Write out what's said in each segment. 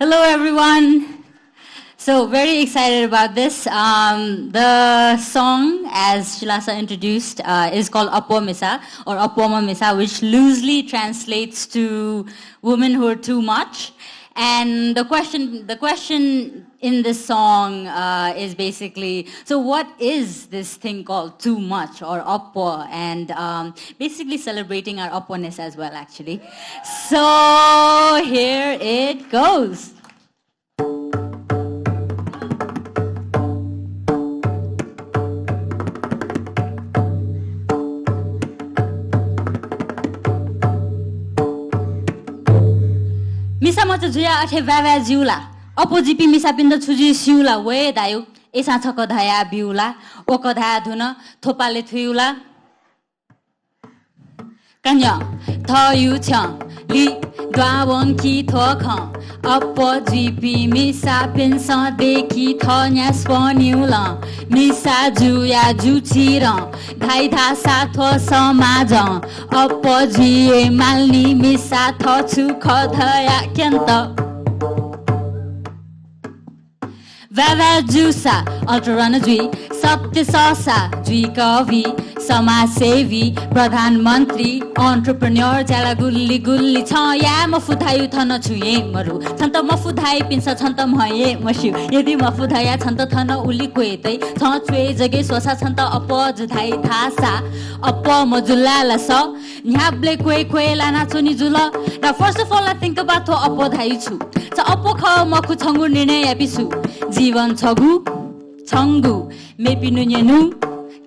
Hello, everyone. So very excited about this. The song, as Sheelasha introduced, is called Appo Misa or Appoma Misa, which loosely translates to women who are too much. And the question in this song is basically, so what is this thing called too much or appo? And basically celebrating our appo-ness as well, actually. So here it goes. Misa mo juya athe vava jiula apo jipi misa pindo chuji siula we dayu esa chako dhaya biula oko dha dhuna thopale thuiula kanya thoyu chang li dwawang ki thokha apo jipi misa pinsa deki thonya sponiula misa juya juchira dhai dha satho samaja apo jiye malni misa thochu khodaya kyanta Vava Jusa, Altarana Jui, Sapti Sasa, Jui Kavi, Sama Sevi, Pradhan Mantri, Entrepreneur, Jala Gulli Gulli, Chaya, Mafuthayu Thana Chuye Maru, Santa Mafuthai Pinsa Santa Maye, Mashu, Yedi Mafuthaya, Santa Thana Uli Quete, Tantwe, Jage Sosa Santa Apo, Jai Thasa, Apo Modulala So, Nyable Que Lana Tuni Jula. Now, first of all, I think about to Apo Dhaichu. So Apo Ka Maku Changu Nine Episu. Jivan Chagu, Changu, Mepinu Nyenu,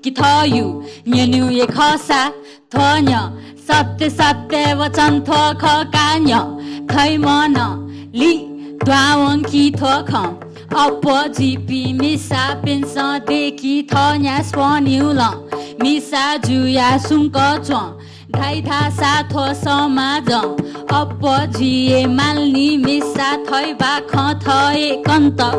Kitayu, Nyenu Ye Khasa, Thonya, Sapte Vachan Thoka Kanya, Kaimana, Li, Dwawang Ki Thoka, Apo Jipi, Misa Pinsa Deki, Thonya Swanula, Misa Juya Sunka Chuan. Dhaitha satho samaja appo jiye malni misa thoi ba kha thoi kanta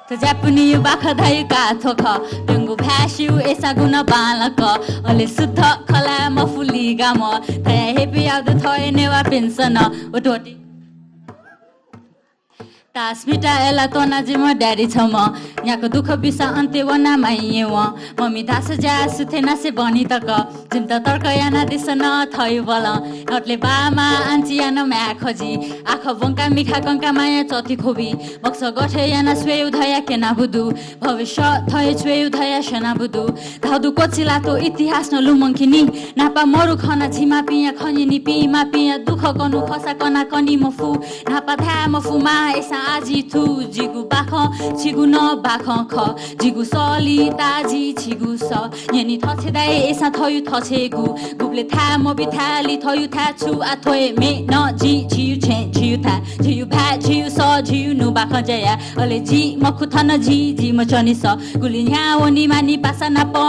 to japuni ba kha dhai ka thokha dungu phashu esa guna balaka ale sutha khala mafuli gama thai hepi out the thoi newa pensana ototi Tasmita ela tona jima daddy chama nyako dukha bisa ante wana maiyewa mami dasa ja suthena se bani taka jimta tarka yana disana thayu bala notle bama anti yana ma khoji akha bonka mikha kanka maya choti khobi baksa gothe yana sweu dhaya kena budu bhavishya thai sweu dhaya shana budu dhadu kochila to itihas no lumangkini napa moru khana jima piya khani ni pi ma piya dukha kanu khasa kana kani mofu napa tha mofu ma esa Aji tu jigu bakha chigu no bakha kha jigu soli taji chigu sa yani thoche dai esa thoyu thoche gu guble tha mo bi thali thoyu tha chu a thoe me no ji chiu chen chiu tha chiu pha chiu so chiu nu bakha jaya ale ji makhu thana ji mo chani sa guli nya woni mani pasana po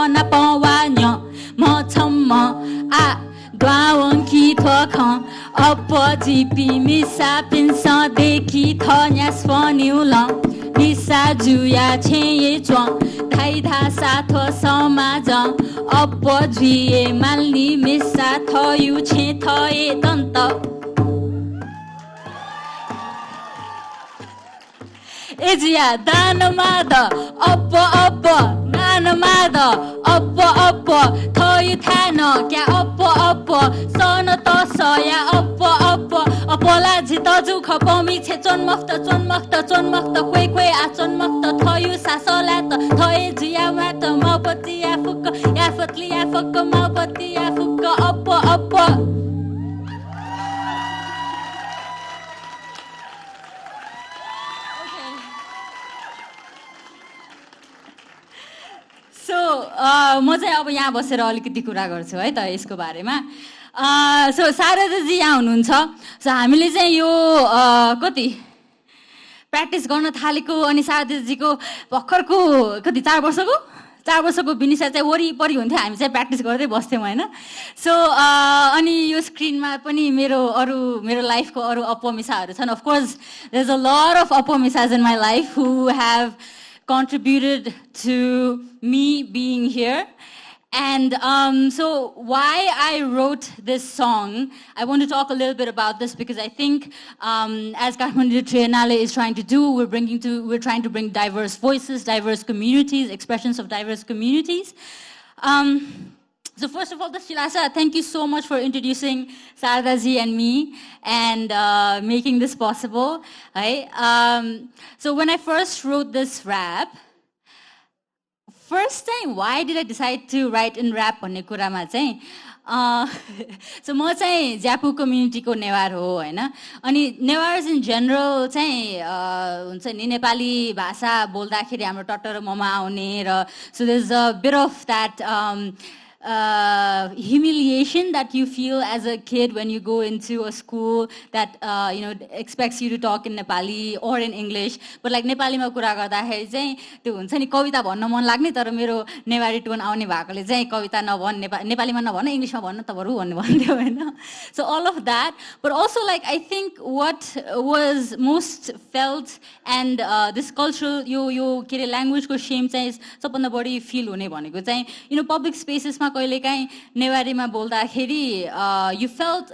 wa nyo mo chamma a Dwawang ki thokha appo jipi misa pinsa deki thonya sponiula misa juya cheye chuan dhai dha satho samaja appo jiye malni misa thoyu che thoye tanta Ejia danamada appo nanamada appo thoyu thano kya appo sono to soya appo apola jita ju khapami che chonmakta kwe a chonmakta thoyu sasola ta thoe jia mata mapati ya fatli ya fukka mapati ya fukka appo So, म चाहिँ अब यहाँ बसेर अलिकति कुरा गर्छु है त यसको बारेमा सो सारदा जी यहाँ हुनुहुन्छ सो हामीले चाहिँ यो कति प्र्याक्टिस गर्न थालेको अनि सारदा जीको भर्खरको कति 4 वर्षको बिनिसा चाहिँ वरिपरि हुन्थ्यो हामी चाहिँ प्र्याक्टिस गर्दै बस्थ्यौँ हैन सो अनि यो स्क्रिनमा पनि मेरो लाइफको अरु अपमिसाहरू छन् of course there is a lot of अपमिसाज in my life who have contributed to me being here And so why I wrote this song, I want to talk a little bit about this because I think as Kathmandu Triennale is trying to do, we're trying to bring diverse voices, diverse communities, expressions of diverse communities. So first of all, Sheelasha, thank you so much for introducing Sarada ji and me and making this possible. Right? So when I first wrote this rap, first time, why did I decide to write in rap भन्ने कुरामा चाहिँ so म चाहिँ ज्यापु कम्युनिटीको नेवार हो हैन अनि Newars in general चाहिँ हुन्छ नि नेपाली भाषा बोल्दाखेरि हाम्रो टट्टर ममा आउने र so there's a bit of that humiliation that you feel as a kid when you go into a school that expects you to talk in Nepali or in English, but like नेपालीमा कुरा गर्दाखेरि चाहिँ त्यो हुन्छ नि कविता भन्न मन लाग्ने तर मेरो नेवारी टोन आउने भएकोले चाहिँ कविता नभन् नेपालीमा नभन्न इङ्ग्लिशमा भन्न त बरु भन्ने भन्थ्यो हैन. So all of that, but also like I think what was most felt and this cultural यो के रे ल्याङ्ग्वेजको शेम चाहिँ सबभन्दा बढी फिल हुने भनेको चाहिँ पब्लिक स्पेसेसमा कहिलेकाहीँ नेवारीमा बोल्दाखेरि you felt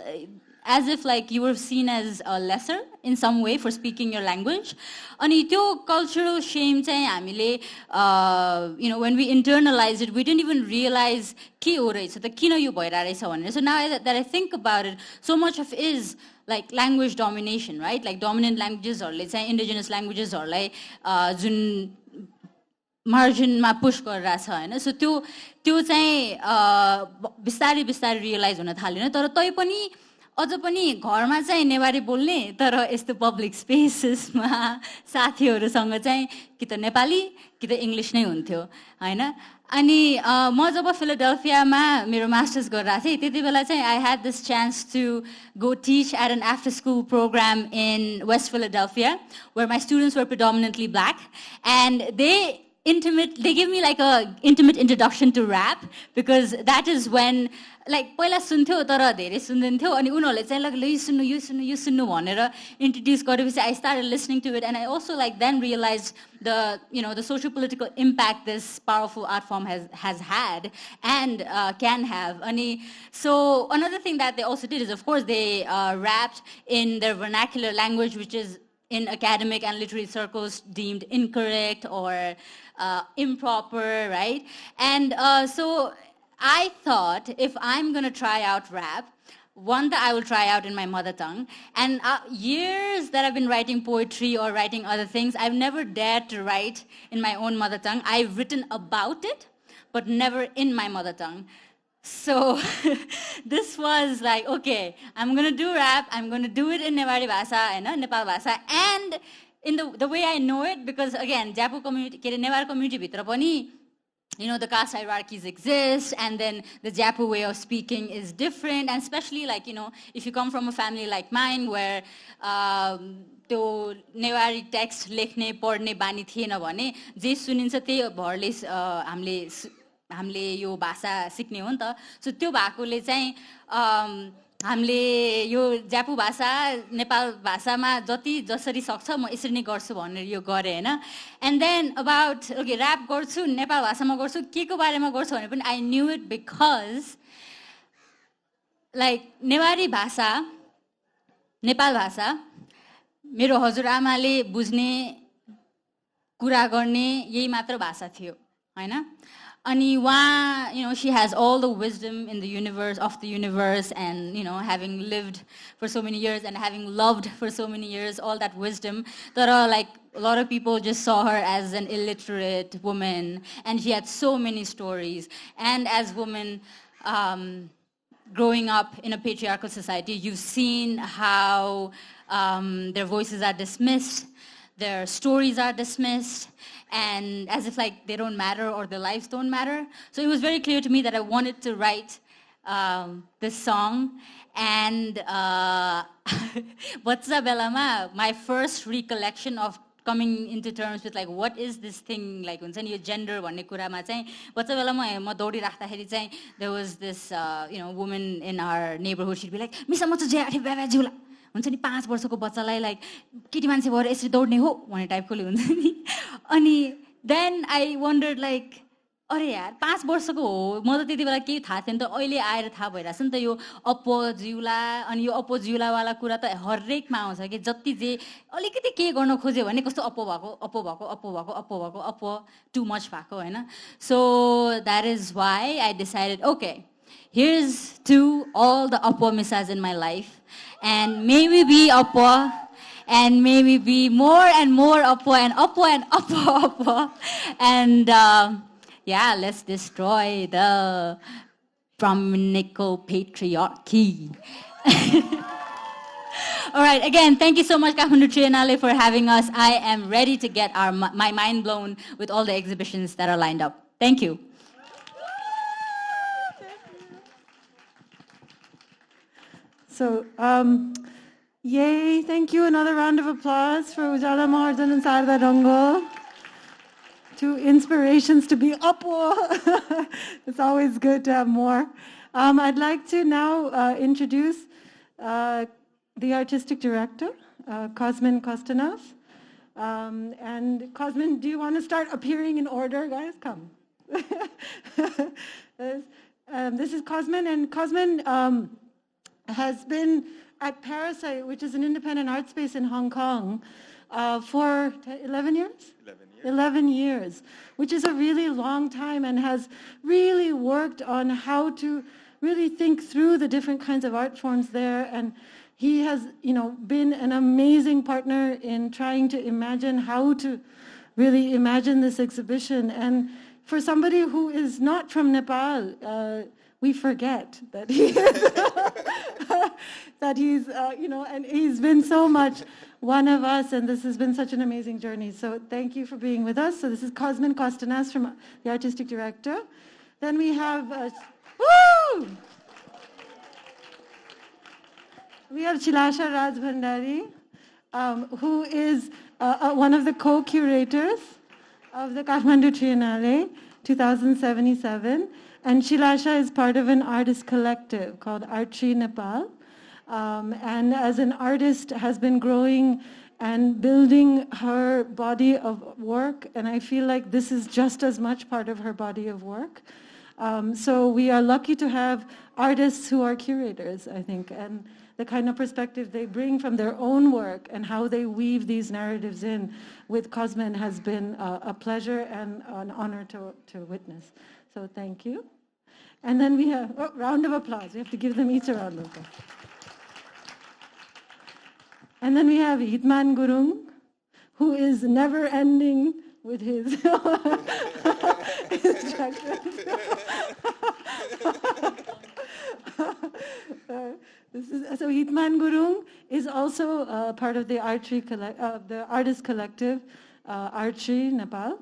as if like you were seen as lesser in some way for speaking your language. अनि त्यो cultural shame चाहिँ हामीले when we internalized it, we didn't even realize के हो रहेछ त किन यो भइरहेछ भनेर. So now that I think about it, so much of is like language domination, right? Like dominant languagesहरूले चाहिँ indigenous languagesहरूलाई जुन मार्जिनमा पुश गरिरहेछ हैन. सो त्यो चाहिँ बिस्तारै बिस्तारै रियलाइज हुन थाल्यो तर तै पनि अझ पनि घरमा चाहिँ नेवारी बोल्ने तर यस्तो पब्लिक स्पेसेसमा साथीहरूसँग चाहिँ कि त नेपाली कि त इङ्ग्लिस नै हुन्थ्यो हैन. अनि म जब फिलाडेल्फियामा मेरो मास्टर्स गरिरहेको थिएँ त्यति बेला चाहिँ I had this chance to go teach at an after school program in West Philadelphia where my students were predominantly black and they give me like a intimate introduction to rap because that is when like पहिला सुन्थ्यो तर धेरै सुन्दैनथ्यो अनि उनीहरूले चाहिँ like यो सुन्नु भनेर introduce गरेपछि I started listening to it and I also like then realized the the social political impact this powerful art form has had and can have. Ani so another thing that they also did is of course they rapped in their vernacular language, which is in academic and literary circles deemed incorrect or improper, right? And so I thought if I'm going to try out rap, one that I will try out in my mother tongue. And years that I've been writing poetry or writing other things, I've never dared to write in my own mother tongue. I've written about it, but never in my mother tongue. So this was like, okay, I'm going to do rap. I'm going to do it in Nepali Bhasa, Nepal Bhasa, and in the way I know it, because again, Japu community, Nepal community bhitra pani, the caste hierarchies exist, and then the Japu way of speaking is different, and especially like, if you come from a family like mine where त्यो Newari text लेख्ने पढ्ने बानी थिएन भने जे सुनिन्छ त्यही भरले हामीले यो भाषा सिक्ने हो नि त. सो त्यो भएकोले चाहिँ हामीले यो ज्यापु भाषा नेपाल भाषामा जसरी सक्छ म यसरी नै गर्छु भनेर यो गरेँ हैन. And then about okay rap गर्छु नेपाल भाषामा गर्छु के को बारेमा गर्छु भने पनि I knew it because like Newari भाषा नेपाल भाषा मेरो हजुरआमाले बुझ्ने कुरा गर्ने यही मात्र भाषा थियो हैन. Ani she has all the wisdom in the universe, of the universe, and having lived for so many years and having loved for so many years, all that wisdom. Tara, like a lot of people just saw her as an illiterate woman, and she had so many stories. And as women growing up in a patriarchal society, you've seen how their voices are dismissed, their stories are dismissed, and as if like they don't matter or their lives don't matter. So it was very clear to me that I wanted to write this song. And Vatsa Belama, my first recollection of coming into terms with like what is this thing like हुन्छ नि यो gender भन्ने कुरामा चाहिँ Vatsa Belama म दौडिराख्दाखेरि चाहिँ there was this woman in our neighborhood. She'd be like मिसा म चाहिँ ज्याठी बाबा जिउला हुन्छ नि 5 वर्षको बच्चालाई लाइक केटी मान्छे भएर यसरी दौड्ने हो भन्ने टाइपकोले हुन्छ नि. अनि then I wondered like अरे यार 5 वर्षको हो म त त्यति बेला केही थाहा थिएन त अहिले आएर थाहा भइरहेछ नि त यो अपोजिउला अनि यो अपोजिउलावाला कुरा त हरेकमा आउँछ कि जति जे अलिकति के गर्न खोज्यो भने कस्तो अप्पो टु मच भएको हैन so that is why I decided okay here's to all the Appo misas in my life and may we be Appo and may we be more and more Appo and Appo and yeah, let's destroy the Brahminical patriarchy. All right, again, thank you so much, Kathmandu Triennale, for having us. I am ready to get my mind blown with all the exhibitions that are lined up. Thank you. So, yay, thank you. Another round of applause for Ujjwala, Maharjan, and Sarada Dangol. Two inspirations to be Appo. It's always good to have more. I'd like to now introduce the artistic director, Cosmin Costinas. And Cosmin, do you want to start appearing in order, guys? Come. This is Cosmin, and Cosmin has been at Parasite, which is an independent art space in Hong Kong, for 11 years? 11 years, which is a really long time, and has really worked on how to really think through the different kinds of art forms there. And he has, been an amazing partner in trying to imagine how to really imagine this exhibition. And for somebody who is not from Nepal, we forget that he is, that he's, and he's been so much one of us, and this has been such an amazing journey. So thank you for being with us. So this is Cosmin Costinas, from the artistic director. Then we have, we have Sheelasha Rajbhandari, who is one of the co-curators of the Kathmandu Triennale 2077. And Sheelasha is part of an artist collective called Archi Nepal. And as an artist has been growing and building her body of work, and I feel like this is just as much part of her body of work. So we are lucky to have artists who are curators, I think, and the kind of perspective they bring from their own work and how they weave these narratives in with Cosmin has been a pleasure and an honor to witness. So thank you. And then we have a round of applause. We have to give them each a round of applause. And then we have Hitman Gurung, who is never ending with his instructions. So Hitman Gurung is also part of the artist collective, Archi Nepal.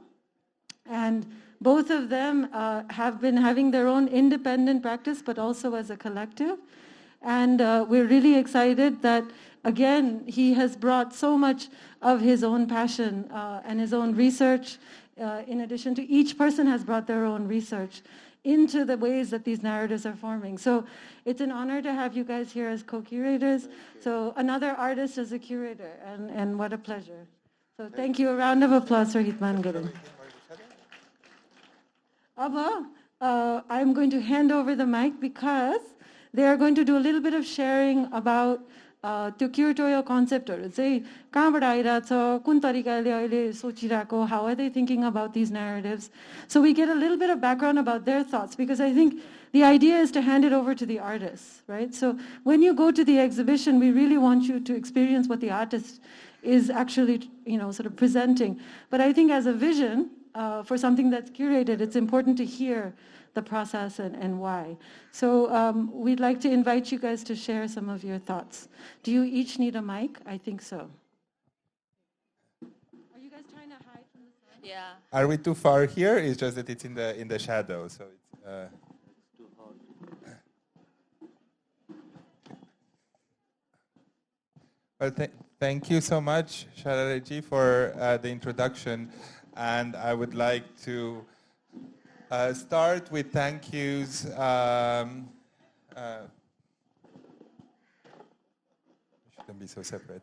And both of them have been having their own independent practice, but also as a collective. And we're really excited that, again, he has brought so much of his own passion and his own research, in addition to each person has brought their own research into the ways that these narratives are forming. So it's an honor to have you guys here as co-curators. So another artist as a curator, and what a pleasure. So thank you. A round of applause for Hitman Gurung. Abba, I'm going to hand over the mic because they are going to do a little bit of sharing about the curatorial concept. How are they thinking about these narratives? So we get a little bit of background about their thoughts, because I think the idea is to hand it over to the artists, right? So when you go to the exhibition, we really want you to experience what the artist is actually, sort of presenting. But I think as a vision, for something that's curated, it's important to hear the process and why. So we'd like to invite you guys to share some of your thoughts. Do you each need a mic? I think so. Are you guys trying to hide from the sun? Yeah. Are we too far here? It's just that it's in the shadow, so it's too hot. Well, thank you so much, Sharaji, for the introduction. And I would like to start with thank yous. Shouldn't be so separate.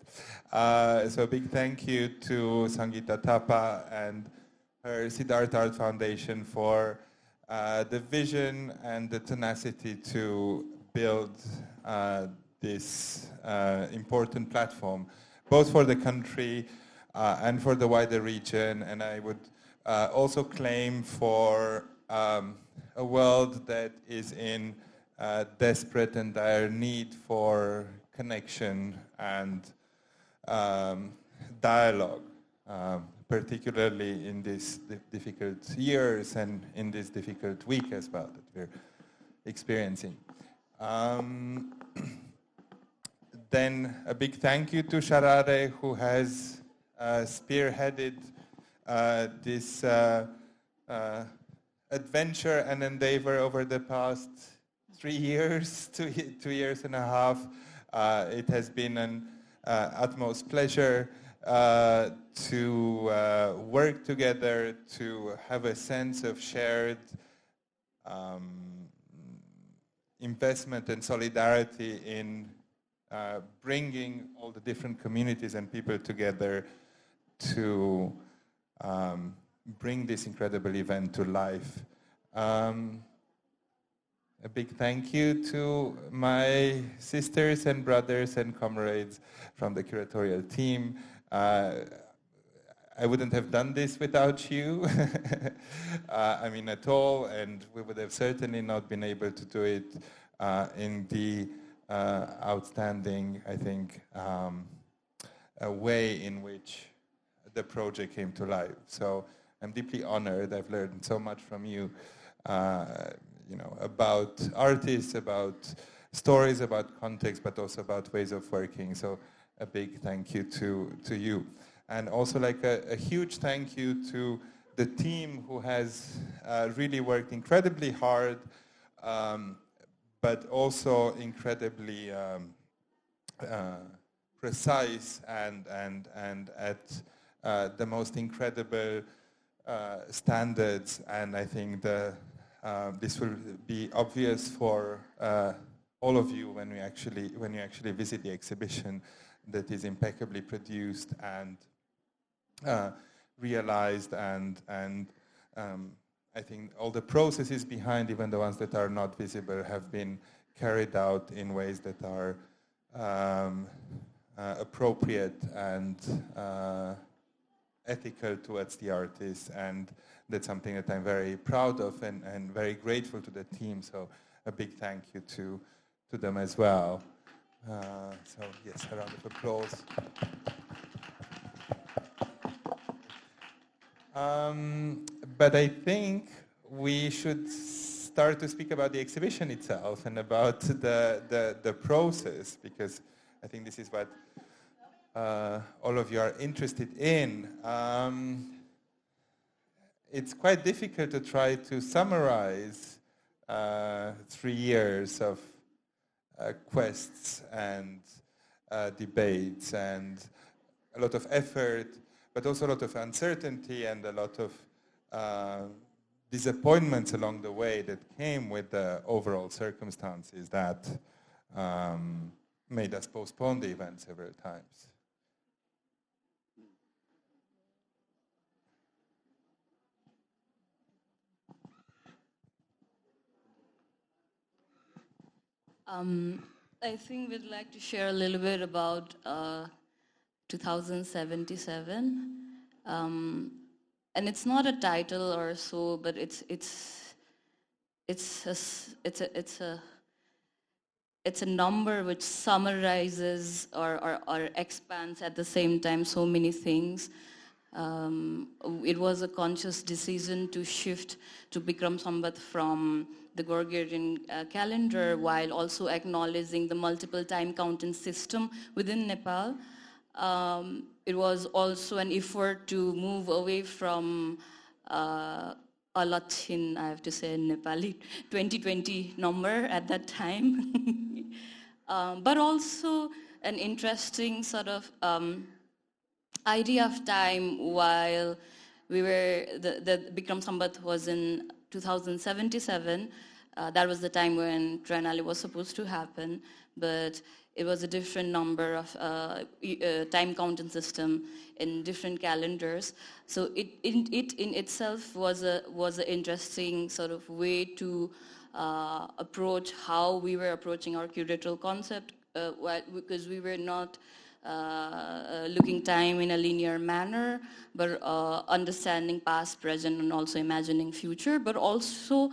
So a big thank you to Sangeeta Thapa and her Siddhartha Art Foundation for the vision and the tenacity to build this important platform, both for the country and for the wider region. And I would also claim for a world that is in desperate and dire need for connection and dialogue, particularly in these difficult years and in this difficult week as well that we're experiencing. Then a big thank you to Sarada, who has spearheaded this adventure and endeavor over the past 3 years, 2 years and a half. It has been an utmost pleasure to work together, to have a sense of shared investment and solidarity in bringing all the different communities and people together to bring this incredible event to life. A big thank you to my sisters and brothers and comrades from the curatorial team. I wouldn't have done this without you, I mean at all, and we would have certainly not been able to do it in the outstanding, I think, a way in which the project came to life. So I'm deeply honored. I've learned so much from you, you know, about artists, about stories, about context, but also about ways of working. So a big thank you to you. And also like a huge thank you to the team who has really worked incredibly hard, but also incredibly precise and at the most incredible standards. And I think this will be obvious for all of you when you actually visit the exhibition, that is impeccably produced and realized, and I think all the processes behind, even the ones that are not visible, have been carried out in ways that are appropriate and ethical towards the artists, and that's something that I'm very proud of and very grateful to the team. So a big thank you to them as well. So yes, a round of applause. But I think we should start to speak about the exhibition itself and about the process, because I think this is what all of you are interested in. It's quite difficult to try to summarize 3 years of quests and debates and a lot of effort, but also a lot of uncertainty and a lot of disappointments along the way that came with the overall circumstances that made us postpone the event several times. I think we'd like to share a little bit about 2077, and it's not a title or so, but it's a number which summarizes or expands at the same time so many things. It was a conscious decision to shift to Bikram Sambat from the Gregorian calendar, while also acknowledging the multiple time counting system within Nepal. It was also an effort to move away from a Latin, I have to say in Nepali, 2020 number at that time. But also an interesting sort of idea of time while we were, the Bikram Sambat was in 2077. That was the time when Triennale was supposed to happen, but it was a different number of time counting system in different calendars. So it in itself was an interesting sort of way to approach how we were approaching our curatorial concept, because we were not looking time in a linear manner, but understanding past, present, and also imagining future, but also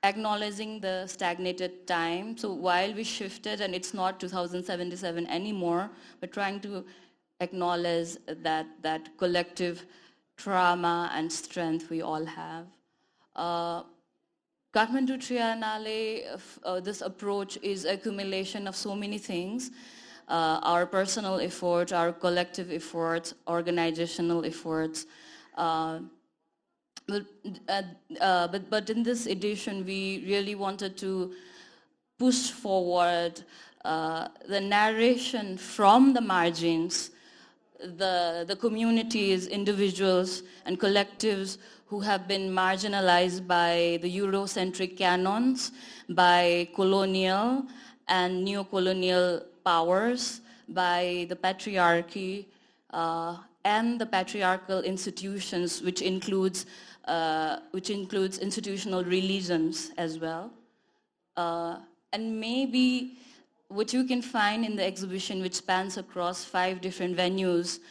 acknowledging the stagnated time. So while we shifted and it's not 2077 anymore, but trying to acknowledge that collective trauma and strength we all have. Kathmandu Triennale, this approach is accumulation of so many things. Our personal efforts, our collective efforts, organizational efforts. But in this edition, we really wanted to push forward the narration from the margins, the communities, individuals, and collectives who have been marginalized by the Eurocentric canons, by colonial and neo-colonial powers, by the patriarchy, and the patriarchal institutions, which includes institutional religions as well. And maybe what you can find in the exhibition, which spans across 5 different venues,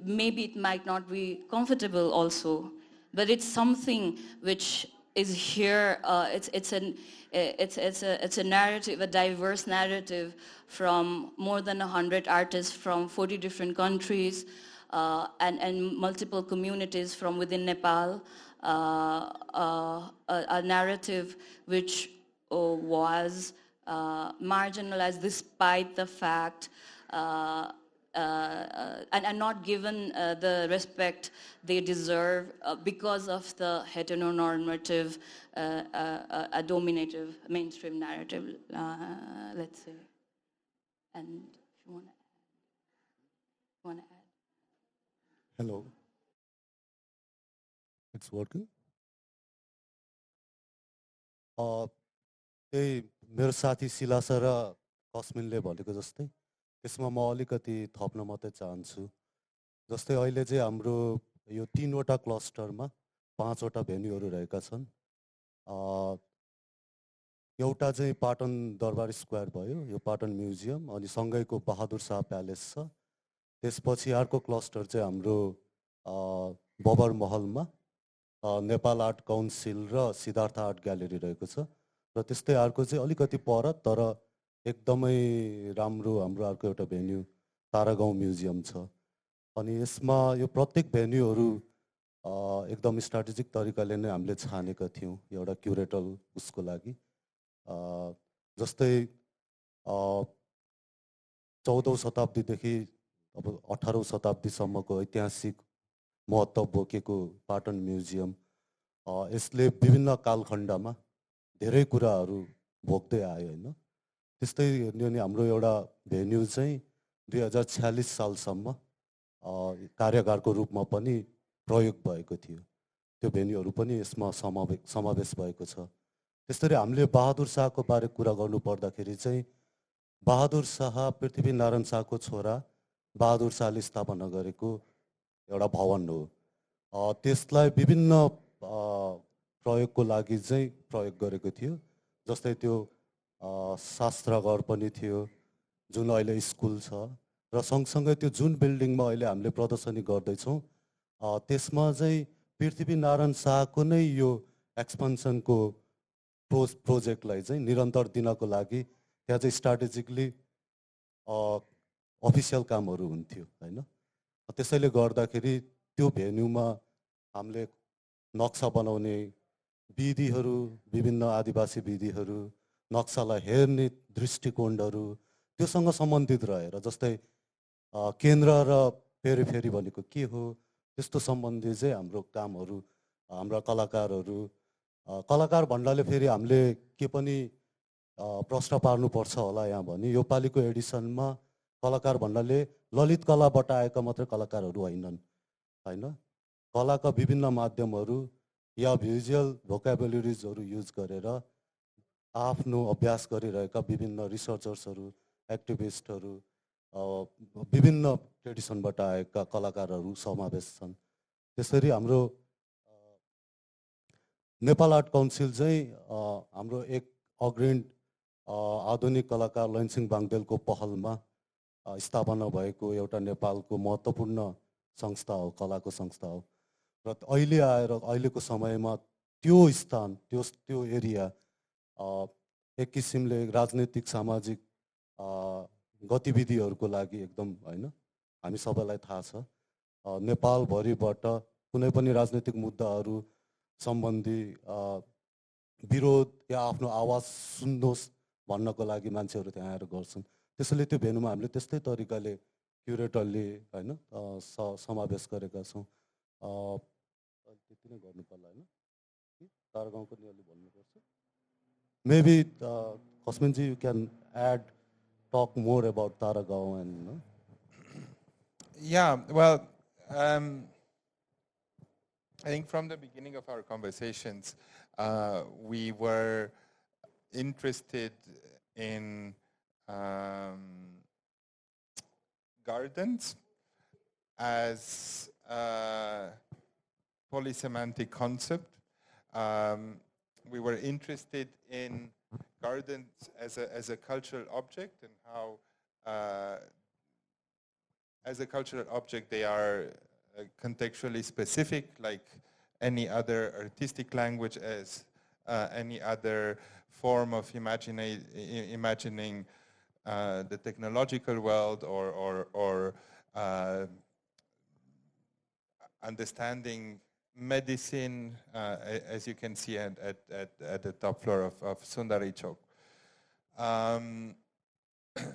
maybe it might not be comfortable also, but it's something which is here. It's a narrative, a diverse narrative from more than 100 artists from 40 different countries and multiple communities from within Nepal. A narrative which was marginalized despite the fact and not given the respect they deserve because of the heteronormative, dominative mainstream narrative, let's say. And if you want to add. Hello. It's working? त्यही मेरो साथी शिलासा र कस्मिनले भनेको जस्तै त्यसमा म अलिकति थप्न मात्रै चाहन्छु। जस्तै अहिले चाहिँ हाम्रो यो 3वटा क्लस्टरमा 5वटा भेन्यूहरू रहेका छन्। एउटा चाहिँ पाटन दरबार स्क्वायर भयो, यो पाटन म्युजियम, अनि सँगैको बहादुर शाह प्यालेस छ। त्यसपछि अर्को क्लस्टर चाहिँ हाम्रो बबर महलमा नेपाल आर्ट काउन्सिल र सिद्धार्थ आर्ट ग्यालेरी रहेको छ। र त्यस्तै अर्को चाहिँ अलिकति पर तर एकदमै राम्रो हाम्रो अर्को एउटा भेन्यू तारागाउँ म्युजियम छ। अनि यसमा यो प्रत्येक भेन्यूहरू एकदम स्ट्राटेजिक तरिकाले नै हामीले छानेका थियौँ एउटा क्युरेटल उसको लागि। जस्तै 14औं शताब्दीदेखि अब 18औं शताब्दीसम्मको ऐतिहासिक महत्त्व बोकेको पाटन म्युजियम, यसले विभिन्न कालखण्डमा धेरै कुराहरू भोग्दै आयो हैन। त्यस्तै हेर्ने भने हाम्रो एउटा भेन्यू चाहिँ 2046 सालसम्म कार्यगारको रूपमा पनि प्रयोग भएको थियो। त्यो भेन्यूहरू पनि यसमा समावेश भएको छ। त्यसरी हामीले बहादुर शाहको बारे कुरा गर्नु पर्दाखेरि चाहिँ बहादुर शाह पृथ्वीनारायण शाहको छोरा बहादुर शाहले स्थापना गरेको एउटा भवन हो। त्यसलाई विभिन्न प्रयोगको लागि चाहिँ प्रयोग गरेको थियो। जस्तै त्यो शास्त्रागार पनि थियो जुन अहिले स्कुल छ, र सँगसँगै त्यो जुन बिल्डिङमा अहिले हामीले प्रदर्शनी गर्दैछौँ त्यसमा चाहिँ पृथ्वीनारायण शाहको नै यो एक्सपेन्सनको प्रोजेक्टलाई चाहिँ निरन्तर दिनको लागि त्यहाँ चाहिँ स्ट्राटेजिकली अफिसियल कामहरू हुन्थ्यो हैन। त्यसैले गर्दाखेरि त्यो भेन्यूमा हामीले नक्सा बनाउने विधिहरू, विभिन्न आदिवासी विधिहरू, नक्सालाई हेर्ने दृष्टिकोणहरू त्योसँग सम्बन्धित रहेर, जस्तै केन्द्र र पेरिफेरी भनेको के हो त्यस्तो सम्बन्धी चाहिँ हाम्रो कामहरू, हाम्रा कलाकार भन्नाले फेरि हामीले के पनि प्रश्न पार्नुपर्छ होला यहाँ भने यो पालिको एडिसनमा कलाकार भन्नाले ललित कलाबाट आएका मात्रै कलाकारहरू होइनन् हैन। कलाका विभिन्न माध्यमहरू या भिजुअल भोकाबुलरिजहरू युज गरेर आफ्नो अभ्यास गरिरहेका विभिन्न रिसर्चर्सहरू एक्टिभिस्टहरू विभिन्न ट्रेडिसनबाट आएका कलाकारहरू समावेश छन्। त्यसरी हाम्रो नेपाल आर्ट काउन्सिल चाहिँ हाम्रो एक अग्रणी आधुनिक कलाकार लैनसिंह बाङदेलको पहलमा स्थापना भएको एउटा नेपालको महत्त्वपूर्ण संस्था हो, कलाको संस्था हो। र अहिले आएर अहिलेको समयमा त्यो स्थान त्यो एरिया एक किसिमले राजनीतिक सामाजिक गतिविधिहरूको लागि एकदम हैन, हामी सबैलाई थाहा छ नेपालभरिबाट कुनै पनि राजनीतिक मुद्दाहरू सम्बन्धी विरोध या आफ्नो आवाज सुन्नुहोस् भन्नको लागि मान्छेहरू त्यहाँ आएर गर्छन्। त्यसैले त्यो भेन्यूमा हामीले त्यस्तै तरिकाले क्युरेटरले हैन समावेश गरेका छौँ। त्यति नै गर्नु पर्ला हैन, तारा गाउँको नि अलि भन्नुपर्छ। Maybe Cosminji, you can talk more about Taragaon and. Yeah, well, I think from the beginning of our conversations, we were interested in gardens as a polysemantic concept. We were interested in gardens as a cultural object and how, as a cultural object, they are contextually specific, like any other artistic language, as any other form of imagining the technological world or understanding medicine, as you can see at the top floor of Sundari Chowk.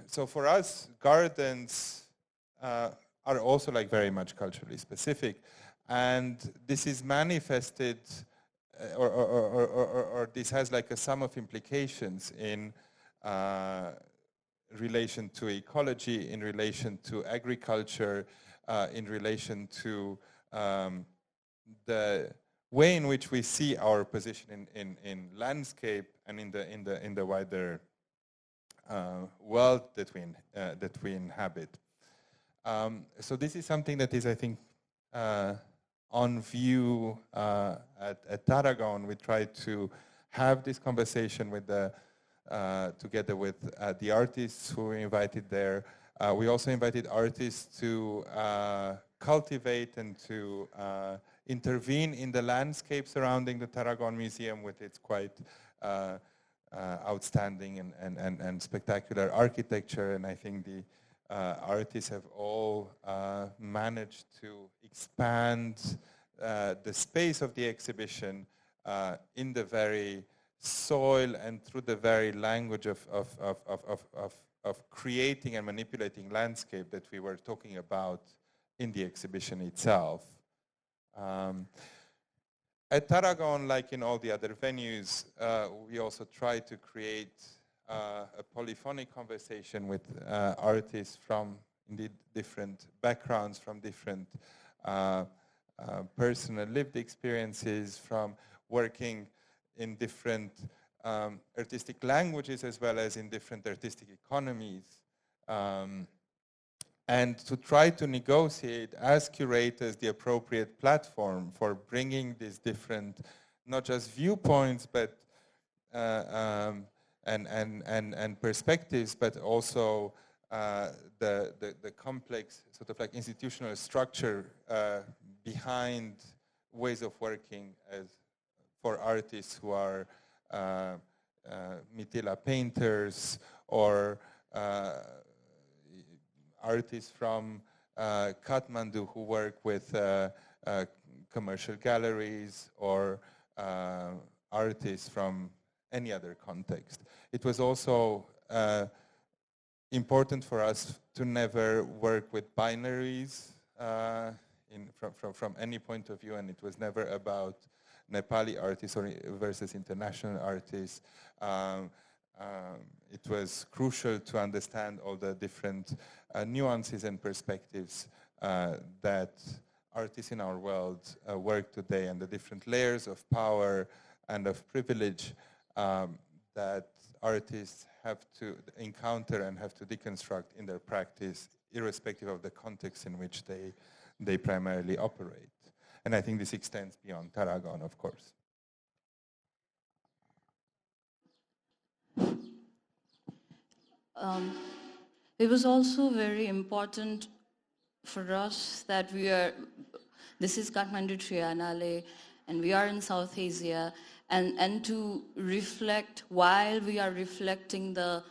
So for us, gardens are also like very much culturally specific, and this is manifested, or this has like a sum of implications in relation to ecology, in relation to agriculture, in relation to the way in which we see our position in landscape and in the wider world that we inhabit. So this is something that is, I think, on view at Tarragon. We try to have this conversation with together with the artists who were invited there. We also invited artists to cultivate and to intervene in the landscape surrounding the Tarragon Museum with its quite outstanding and spectacular architecture. And I think the artists have all managed to expand the space of the exhibition in the very soil and through the very language of creating and manipulating landscape that we were talking about in the exhibition itself. At Tarragon, like in all the other venues, we also try to create a polyphonic conversation with artists from indeed different backgrounds, from different personal lived experiences, from working in different artistic languages as well as in different artistic economies. And to try to negotiate as curators the appropriate platform for bringing these different, not just viewpoints, but and perspectives, but also the complex sort of like institutional structure behind ways of working as for artists who are Mitila painters or artists from Kathmandu who work with commercial galleries, or artists from any other context. It was also important for us to never work with binaries from any point of view, and it was never about Nepali artists or versus international artists. It was crucial to understand all the different nuances and perspectives that artists in our world work today, and the different layers of power and of privilege that artists have to encounter and have to deconstruct in their practice, irrespective of the context in which they primarily operate. And I think this extends beyond Tarragon, of course. It was also very important for us that this is Kathmandu Triennale, and we are in South Asia, and to reflect, while we are reflecting the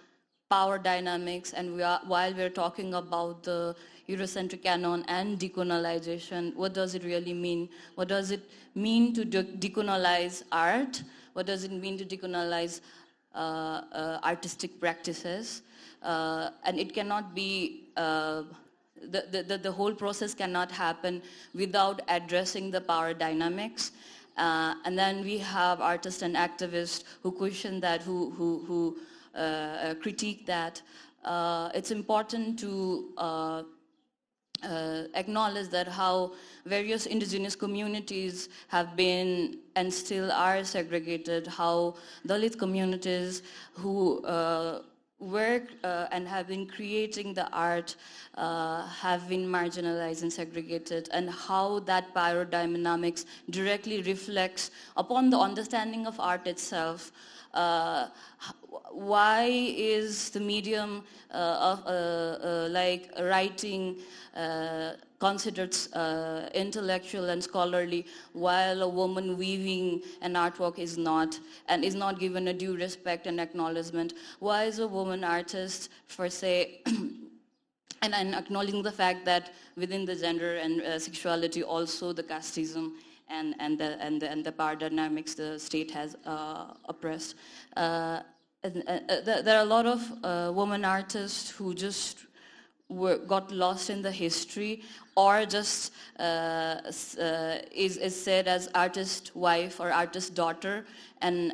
power dynamics and while we're talking about the Eurocentric canon and decolonialization, what does it really mean? What does it mean to decolonize art? What does it mean to decolonize artistic practices? And it cannot be, the whole process cannot happen without addressing the power dynamics. And then we have artists and activists who question that, who critique that. It's important to acknowledge that how various indigenous communities have been and still are segregated, how Dalit communities who work and have been creating the art have been marginalized and segregated, and how that power dynamics directly reflects upon the understanding of art itself. Why is the medium of like writing considered intellectual and scholarly, while a woman weaving an artwork is not, and is not given a due respect and acknowledgement? Why is a woman artist, for say, and acknowledging the fact that within the gender and sexuality also the casteism and the power dynamics the state has oppressed. There are a lot of women artists who just got lost in the history, or just is said as artist wife or artist daughter, and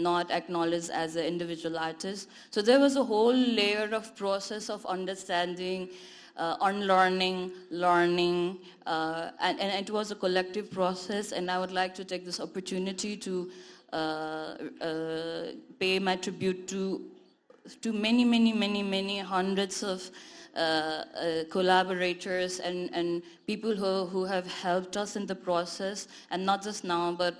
not acknowledged as an individual artist. So there was a whole layer of process of understanding, unlearning, learning, and it was a collective process. And I would like to take this opportunity to pay my tribute to many hundreds of collaborators and people who have helped us in the process, and not just now, but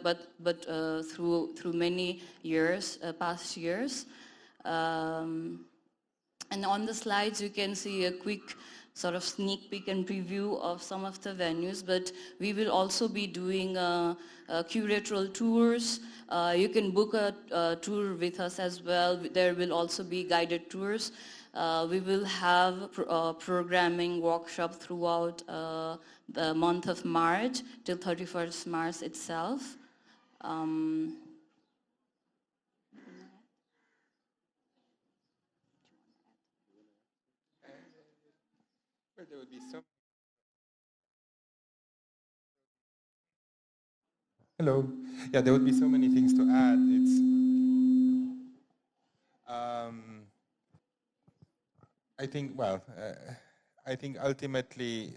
through many years, past years. And on the slides you can see a quick sort of sneak peek and preview of some of the venues, but we will also be doing curatorial tours. You can book a tour with us as well. There will also be guided tours. We will have programming workshop throughout the month of March till 31st March itself. There would be so. Hello. Yeah, there would be so many things to add. It's. I think. Well, I think ultimately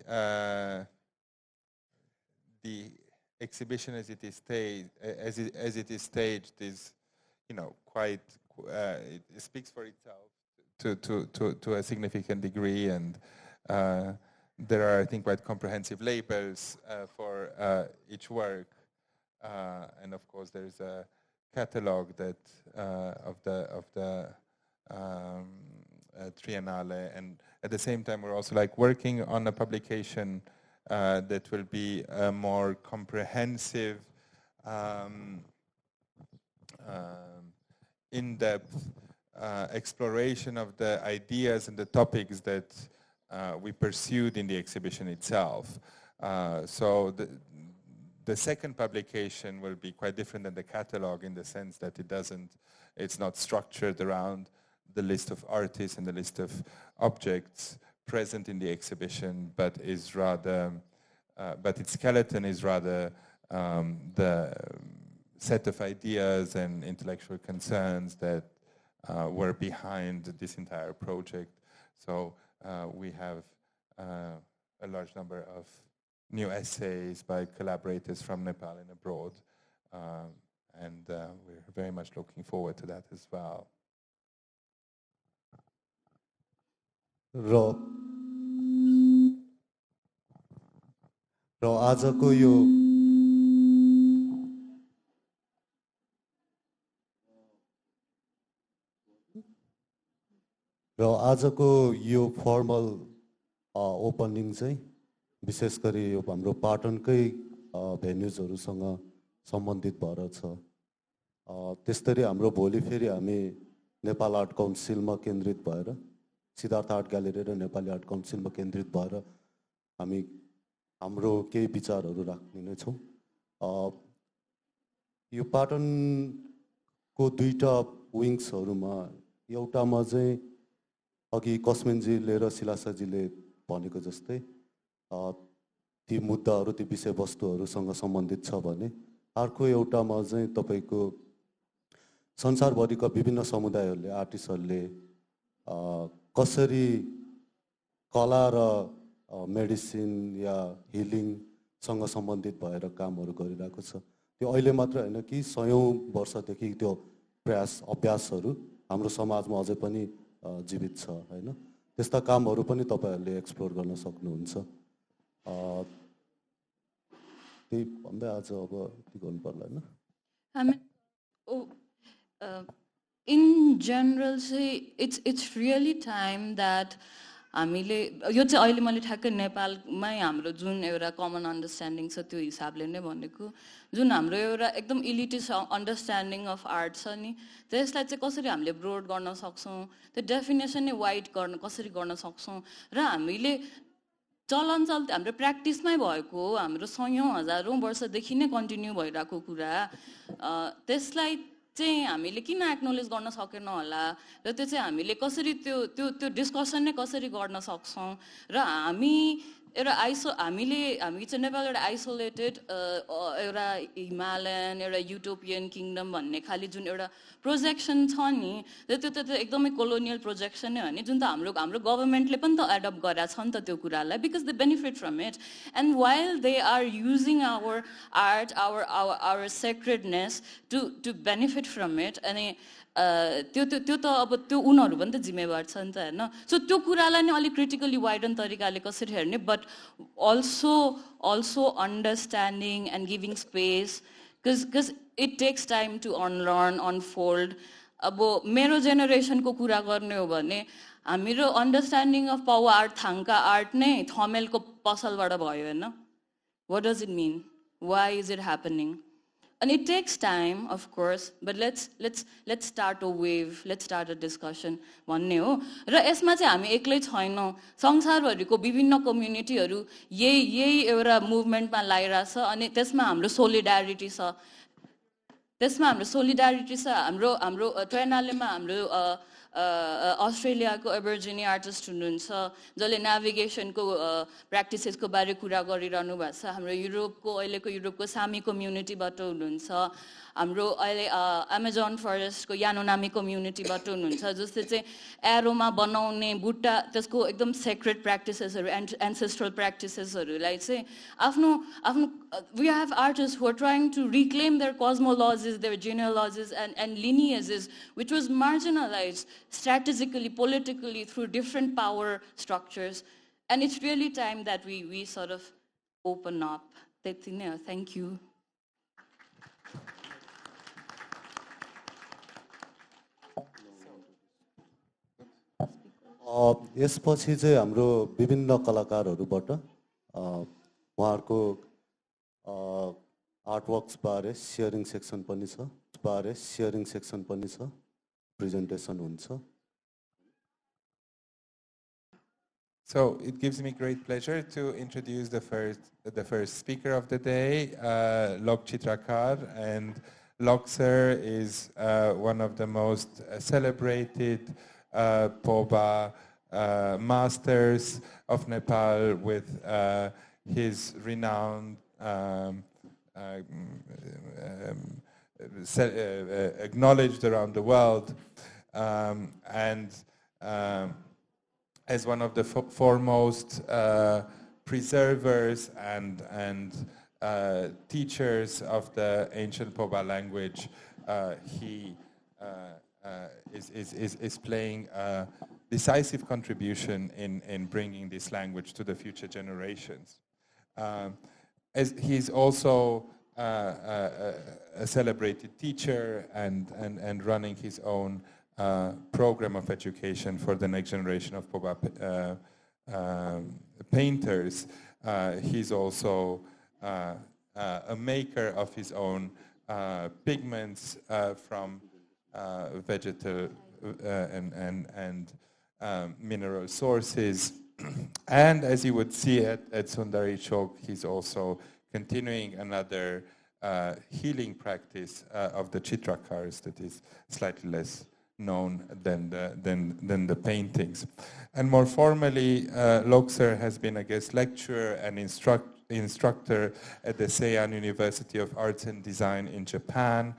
the exhibition as it is staged, is, quite. It speaks for itself to a significant degree, and there are, I think, quite comprehensive labels for each work, and of course there is a catalog that of the Triennale, and at the same time we're also working on a publication that will be a more comprehensive, in-depth exploration of the ideas and the topics that we pursued in the exhibition itself. So the second publication will be quite different than the catalog, in the sense that it's not structured around the list of artists and the list of objects present in the exhibition, but its skeleton is rather the set of ideas and intellectual concerns that were behind this entire project. So we have a large number of new essays by collaborators from Nepal and abroad, and we're very much looking forward to that as well. र आजको यो formal opening चाहिँ विशेष गरी यो हाम्रो पाटनकै भेन्युजहरूसँग सम्बन्धित भएर छ। त्यस्तै हाम्रो भोलि फेरि हामी नेपाल आर्ट काउन्सिलमा केन्द्रित भएर सिद्धार्थ आर्ट ग्यालेरी र नेपाली आर्ट काउन्सिलमा केन्द्रित भएर हामी हाम्रो केही विचारहरू राख्ने नै छौँ। यो पाटनको दुईटा विङ्सहरूमा एउटामा चाहिँ अघि कस्मिनजीले र शिलासाजीले भनेको जस्तै ती मुद्दाहरू ती विषयवस्तुहरूसँग सम्बन्धित छ भने अर्को एउटामा चाहिँ तपाईँको संसारभरिका विभिन्न समुदायहरूले आर्टिस्टहरूले कसरी कला र मेडिसिन या हिलिङसँग सम्बन्धित भएर कामहरू गरिरहेको छ। त्यो अहिले मात्र होइन कि सयौँ वर्षदेखि त्यो प्रयास अभ्यासहरू हाम्रो समाजमा अझै पनि जीवित छ हैन। त्यस्ता कामहरू पनि तपाईहरुले एक्सप्लोर गर्न सक्नुहुन्छ। त्यही भन्दै आज अब के गर्नु पर्ला हैन। I mean, in general, say it's really time that हामीले यो चाहिँ अहिले मैले ठ्याक्कै नेपालमै हाम्रो जुन एउटा कमन अन्डरस्ट्यान्डिङ छ त्यो हिसाबले नै भनेको जुन हाम्रो एउटा एकदम इलिटिस्ट अन्डरस्ट्यान्डिङ अफ आर्ट छ नि त्यसलाई चाहिँ कसरी हामीले ब्रोड गर्न सक्छौँ त्यो डेफिनेसन नै वाइड गर्न कसरी गर्न सक्छौँ र हामीले चलनचल्ती हाम्रो प्र्याक्टिसमै भएको हाम्रो सयौँ हजारौँ वर्षदेखि नै कन्टिन्यू भइरहेको कुरा त्यसलाई चाहिँ हामीले किन एक्नोलेज गर्न सकेन होला र त्यो चाहिँ हामीले कसरी त्यो डिस्कसन नै कसरी गर्न सक्छौँ र हामी चाहिँ नेपाल एउटा आइसोलेटेड एउटा हिमालयन एउटा युटोपियन किङडम भन्ने खालि जुन एउटा प्रोजेक्सन छ नि त्यो त एकदमै कोलोनियल प्रोजेक्सन नै हो नि जुन त हाम्रो गभर्मेन्टले पनि त एडप्ट गरेको छ नि त त्यो कुरालाई because they benefit from it and while they are using our art our sacredness to benefit from it अनि त्यो त अब त्यो उनीहरू पनि त जिम्मेवार छ नि त होइन सो त्यो कुरालाई नै अलिक क्रिटिकली वाइडन तरिकाले कसरी हेर्ने but also understanding and giving space because it takes time to unlearn unfold अब मेरो जेनेरेसनको कुरा गर्ने हो भने हाम्रो अन्डरस्ट्यान्डिङ अफ पाउ आर्ट थाङका आर्ट नै थमेलको पसलबाट भयो होइन what does it mean why is it happening And it takes time, of course, but let's start a wave, let's start a discussion. भन्ने हो र यसमा चाहिँ हामी एक्लै छैनौँ संसारभरिको विभिन्न कम्युनिटीहरू यही एउटा मुभमेन्टमा लागिरहेछ अनि त्यसमा हाम्रो सोलिडारिटी छ हाम्रो ट्रेनालेमा हाम्रो अस्ट्रेलियाको एबर्जिनी आर्टिस्ट हुनुहुन्छ जसले नेभिगेसनको प्र्याक्टिसेसको बारे कुरा गरिरहनु भएको छ हाम्रो अहिलेको युरोपको सामी कम्युनिटीबाट हुनुहुन्छ हाम्रो अहिले अमेजन फरेस्टको यानोनामी कम्युनिटीबाट हुनुहुन्छ जसले चाहिँ एरोमा बनाउने बुट्टा त्यसको एकदम सेक्रेट प्र्याक्टिसेसहरू एन्सेस्ट्रल प्र्याक्टिसेसहरूलाई चाहिँ आफ्नो we have artists who are trying to reclaim their cosmologies, their genealogies and lineages, which was marginalized strategically, politically through different power structures. And it's really time that we sort of open up. Thank you. यसपछि चाहिँ हाम्रो विभिन्न कलाकारहरूबाट उहाँहरूको artworks बारे sharing section पनि छ presentation हुन्छ So it gives me great pleasure to introduce the first speaker of the day, Lok Chitrakar, and Lok sir is one of the most celebrated Poba masters of Nepal with his renowned acknowledged around the world and as one of the foremost preservers and teachers of the ancient Poba language. He is playing a decisive contribution in bringing this language to the future generations. As he's also a celebrated teacher and running his own program of education for the next generation of Poba painters. He's also a maker of his own pigments from vegetal and mineral sources. And as you would see at Sundari Chowk, he's also continuing another healing practice of the Chitrakars that is slightly less known than the paintings. And more formally, Lok sir has been a guest lecturer and instructor at the Seian University of Arts and Design in Japan,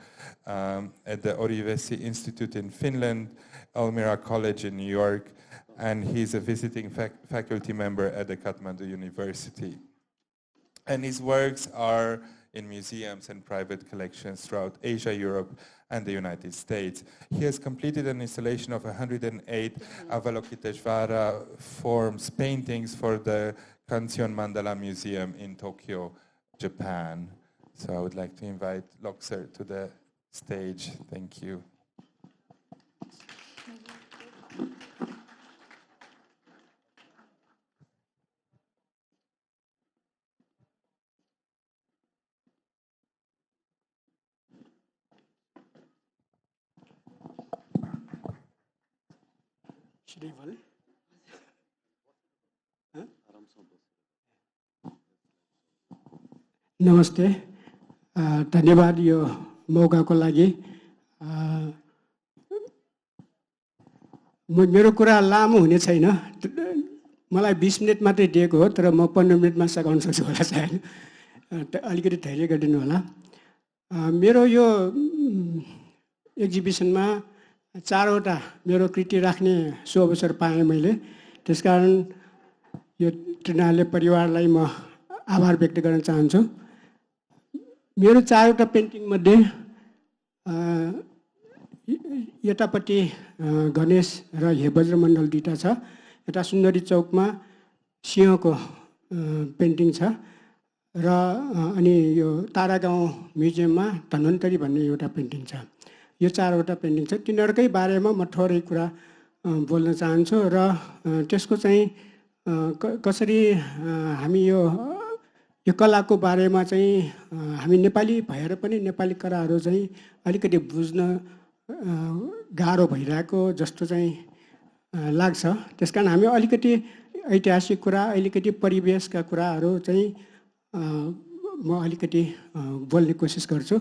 at the Orivesi Institute in Finland, Elmira College in New York, and he's a visiting faculty member at the Kathmandu University. And his works are in museums and private collections throughout Asia, Europe, and the United States. He has completed an installation of 108 Avalokiteshvara forms paintings for the Kansion Mandala Museum in Tokyo, Japan. So I would like to invite Lok sir to the stage. Thank you. नमस्ते धन्यवाद यो मौकाको लागि मेरो कुरा लामो हुने छैन मलाई 20 minute मात्रै दिएको हो तर म 15 मिनेटमा सघाउन सक्छु होला सायद अलिकति धैर्य गरिदिनु होला मेरो यो एक्जिबिसनमा 4 वटा मेरो कृति राख्ने सो अवसर पाएँ मैले त्यसकारण यो त्रिनाले परिवारलाई म आभार व्यक्त गर्न चाहन्छु मेरो 4 वटा पेन्टिङ मध्ये यतापट्टि गणेश र हेबज्र मण्डल दुईटा छ यता सुन्दरी चौकमा सिंहको पेन्टिङ छ र अनि यो तारागाउँ म्युजियममा धन्वन्तरी भन्ने एउटा पेन्टिङ छ यो 4 वटा पेन्टिङ छ तिनीहरुकै बारेमा म थोरै कुरा बोल्न चाहन्छु र त्यसको चाहिँ कसरी हामी यो कलाको बारेमा चाहिँ हामी नेपाली भएर पनि नेपाली कलाहरू चाहिँ अलिकति बुझ्न गाह्रो भइरहेको जस्तो चाहिँ लाग्छ त्यसकारण हामी अलिकति ऐतिहासिक कुरा अलिकति परिवेशका कुराहरू चाहिँ म अलिकति बोल्ने कोसिस गर्छु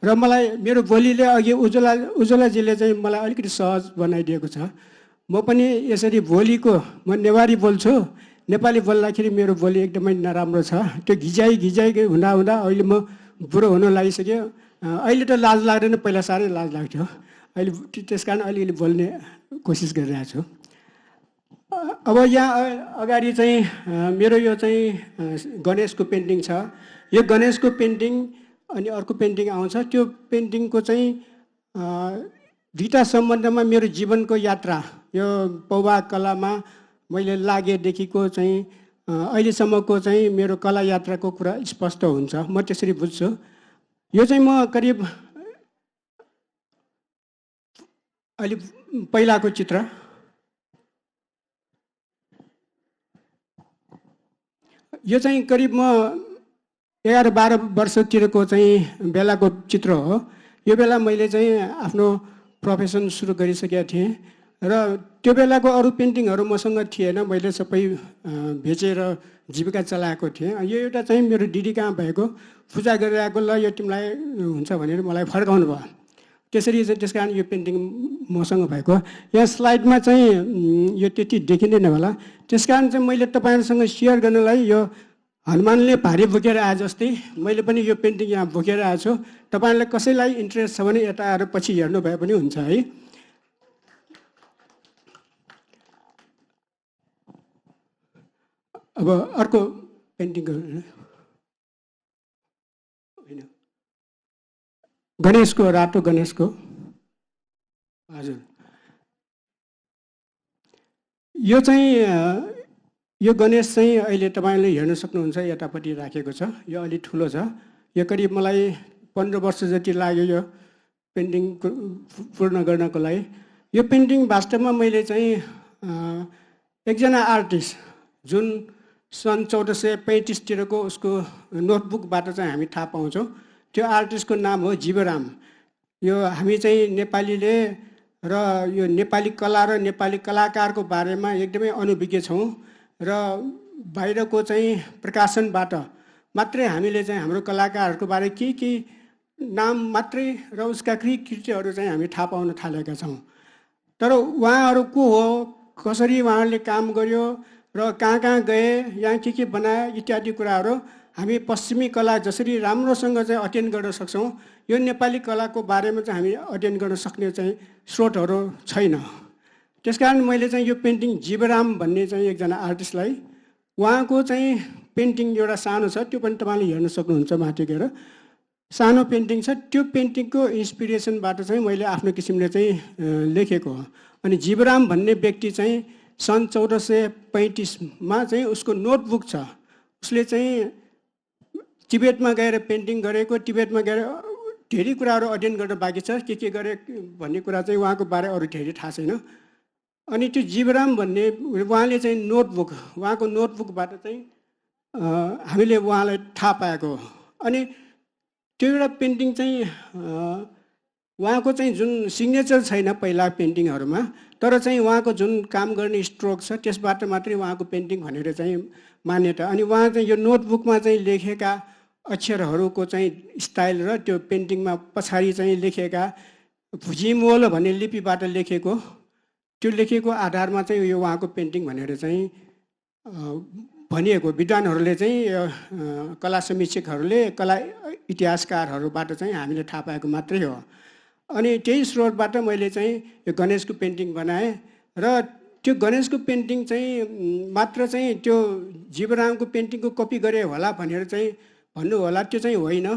र मलाई मेरो बोलीले अघि उज्जवलाजीले चाहिँ मलाई अलिकति सहज बनाइदिएको छ म पनि यसरी बोलीको म नेवारी बोल्छु नेपाली बोल्दाखेरि मेरो बोली एकदमै नराम्रो छ त्यो घिजाइ हुँदा अहिले म बुढो हुन लागिसक्यो अहिले त लाज लाग्दैन पहिला साह्रै लाज लाग्थ्यो अहिले त्यसकारण अलिअलि बोल्ने कोसिस गरिरहेको छु अब यहाँ अगाडि चाहिँ मेरो यो चाहिँ गणेशको पेन्टिङ छ यो गणेशको पेन्टिङ अनि अर्को पेन्टिङ आउँछ त्यो पेन्टिङको चाहिँ दुईटा सम्बन्धमा मेरो जीवनको यात्रा यो पौवा कलामा मैले लागेदेखिको चाहिँ अहिलेसम्मको चाहिँ मेरो कला यात्राको कुरा स्पष्ट हुन्छ म त्यसरी बुझ्छु यो चाहिँ म करिब अलि पहिलाको चित्र यो चाहिँ करिब म 11-12 वर्षतिरको चाहिँ बेलाको चित्र हो यो बेला मैले चाहिँ आफ्नो प्रोफेसन सुरु गरिसकेका थिएँ र त्यो बेलाको अरू पेन्टिङहरू मसँग थिएन मैले सबै बेचेर जीविका चलाएको थिएँ यो एउटा चाहिँ मेरो दिदी कहाँ भएको पूजा गरिरहेको ल यो तिमीलाई हुन्छ भनेर मलाई फर्काउनु भयो त्यसरी चाहिँ त्यसकारण यो पेन्टिङ मसँग भएको यहाँ स्लाइडमा चाहिँ यो त्यति देखिँदैन होला त्यसकारण चाहिँ मैले तपाईँहरूसँग सेयर गर्नलाई यो हनुमानले भारी बोकेर आए जस्तै मैले पनि यो पेन्टिङ यहाँ बोकेर आएको छु तपाईँहरूलाई कसैलाई इन्ट्रेस्ट छ भने यता आएर पछि हेर्नु भए पनि हुन्छ है अब अर्को पेन्टिङ गणेशको रातो गणेशको हजुर यो चाहिँ यो गणेश चाहिँ अहिले तपाईँले हेर्न सक्नुहुन्छ यतापट्टि राखेको छ यो अलि ठुलो छ यो करिब मलाई 15 वर्ष जति लाग्यो यो पेन्टिङ पूर्ण गर्नको लागि यो पेन्टिङ वास्तवमा मैले चाहिँ एकजना आर्टिस्ट जुन सन् 1435 तिरको उसको नोटबुकबाट चाहिँ हामी थाहा पाउँछौँ त्यो आर्टिस्टको नाम हो जीवराम यो हामी चाहिँ नेपालीले र यो नेपाली कला र नेपाली कलाकारको बारेमा एकदमै अनुभज्ञ छौँ र बाहिरको चाहिँ प्रकाशनबाट मात्रै हामीले चाहिँ हाम्रो कलाकारहरूको बारे के नाम मात्रै र उसका कृतिहरू चाहिँ हामी थाहा पाउन थालेका छौँ तर उहाँहरू को हो कसरी उहाँहरूले काम गर्यो र कहाँ गए यहाँ के बनाए इत्यादि कुराहरू हामी पश्चिमी कला जसरी राम्रोसँग चाहिँ अध्ययन गर्न सक्छौँ यो नेपाली कलाको बारेमा चाहिँ हामी अध्ययन गर्न सक्ने चाहिँ स्रोतहरू छैन त्यसकारण मैले चाहिँ यो पेन्टिङ जीवराम भन्ने चाहिँ एकजना आर्टिस्टलाई उहाँको चाहिँ पेन्टिङ एउटा सानो छ त्यो पनि तपाईँले हेर्न सक्नुहुन्छ माथि गएर सानो पेन्टिङ छ त्यो पेन्टिङको इन्सपिरेसनबाट चाहिँ मैले आफ्नो किसिमले चाहिँ लेखेको हो अनि जीवराम भन्ने व्यक्ति चाहिँ सन् 1435 चाहिँ उसको नोटबुक छ उसले चाहिँ तिब्बतमा गएर पेन्टिङ गरेको तिब्बतमा गएर धेरै कुराहरू अध्ययन गर्न बाँकी छ के गरे भन्ने कुरा चाहिँ उहाँको बारे अरू धेरै थाहा छैन अनि त्यो जीवराम भन्ने उहाँले चाहिँ नोटबुक उहाँको नोटबुकबाट चाहिँ हामीले उहाँलाई थाहा पाएको अनि त्यो एउटा पेन्टिङ चाहिँ उहाँको चाहिँ जुन सिग्नेचर छैन पहिला पेन्टिङहरूमा तर चाहिँ उहाँको जुन काम गर्ने स्ट्रोक छ त्यसबाट मात्रै उहाँको पेन्टिङ भनेर चाहिँ मान्यता अनि उहाँ चाहिँ यो नोटबुकमा चाहिँ लेखेका अक्षरहरूको चाहिँ स्टाइल र त्यो पेन्टिङमा पछाडि चाहिँ लेखेका भुजिमोल भन्ने लिपिबाट लेखेको त्यो लेखेको आधारमा चाहिँ यो उहाँको पेन्टिङ भनेर चाहिँ भनिएको विद्वानहरूले चाहिँ कला समीक्षकहरूले कला इतिहासकारहरूबाट चाहिँ हामीले थाहा पाएको मात्रै हो अनि त्यही स्रोतबाट मैले चाहिँ यो गणेशको पेन्टिङ बनाएँ र त्यो गणेशको पेन्टिङ चाहिँ मात्र चाहिँ त्यो जीवरामको पेन्टिङको कपी गरे होला भनेर चाहिँ भन्नु होला त्यो चाहिँ होइन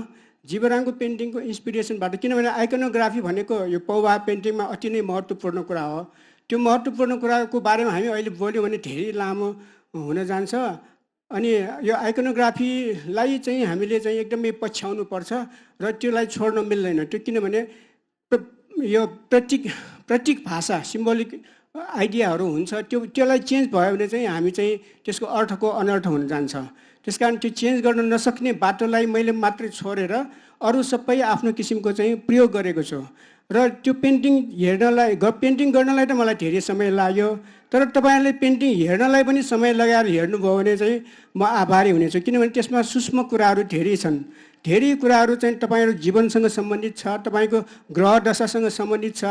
जीवरामको पेन्टिङको इन्सपिरेसनबाट किनभने आइकोनोग्राफी भनेको यो पौवा पेन्टिङमा अति नै महत्त्वपूर्ण कुरा हो त्यो महत्त्वपूर्ण कुराको बारेमा हामी अहिले बोल्यौँ भने धेरै लामो हुन जान्छ अनि यो आइकोनोग्राफीलाई चाहिँ हामीले चाहिँ एकदमै पछ्याउनु पर्छ र त्यसलाई छोड्न मिल्दैन त्यो किनभने यो प्रतीक भाषा सिम्बोलिक आइडियाहरू हुन्छ त्यसलाई चेन्ज भयो भने चाहिँ हामी चाहिँ त्यसको अर्थको अनर्थ हुन जान्छ त्यसकारण त्यो चेन्ज गर्न नसक्ने बाटोलाई मैले मात्रै छोडेर अरू सबै आफ्नो किसिमको चाहिँ प्रयोग गरेको छु र त्यो पेन्टिङ गर्नलाई त मलाई धेरै समय लाग्यो तर तपाईँहरूले पेन्टिङ हेर्नलाई पनि समय लगाएर हेर्नुभयो भने चाहिँ म आभारी हुनेछु किनभने त्यसमा सूक्ष्म कुराहरू धेरै छन् धेरै कुराहरू चाहिँ तपाईँहरू जीवनसँग सम्बन्धित छ तपाईँको ग्रह दशासँग सम्बन्धित छ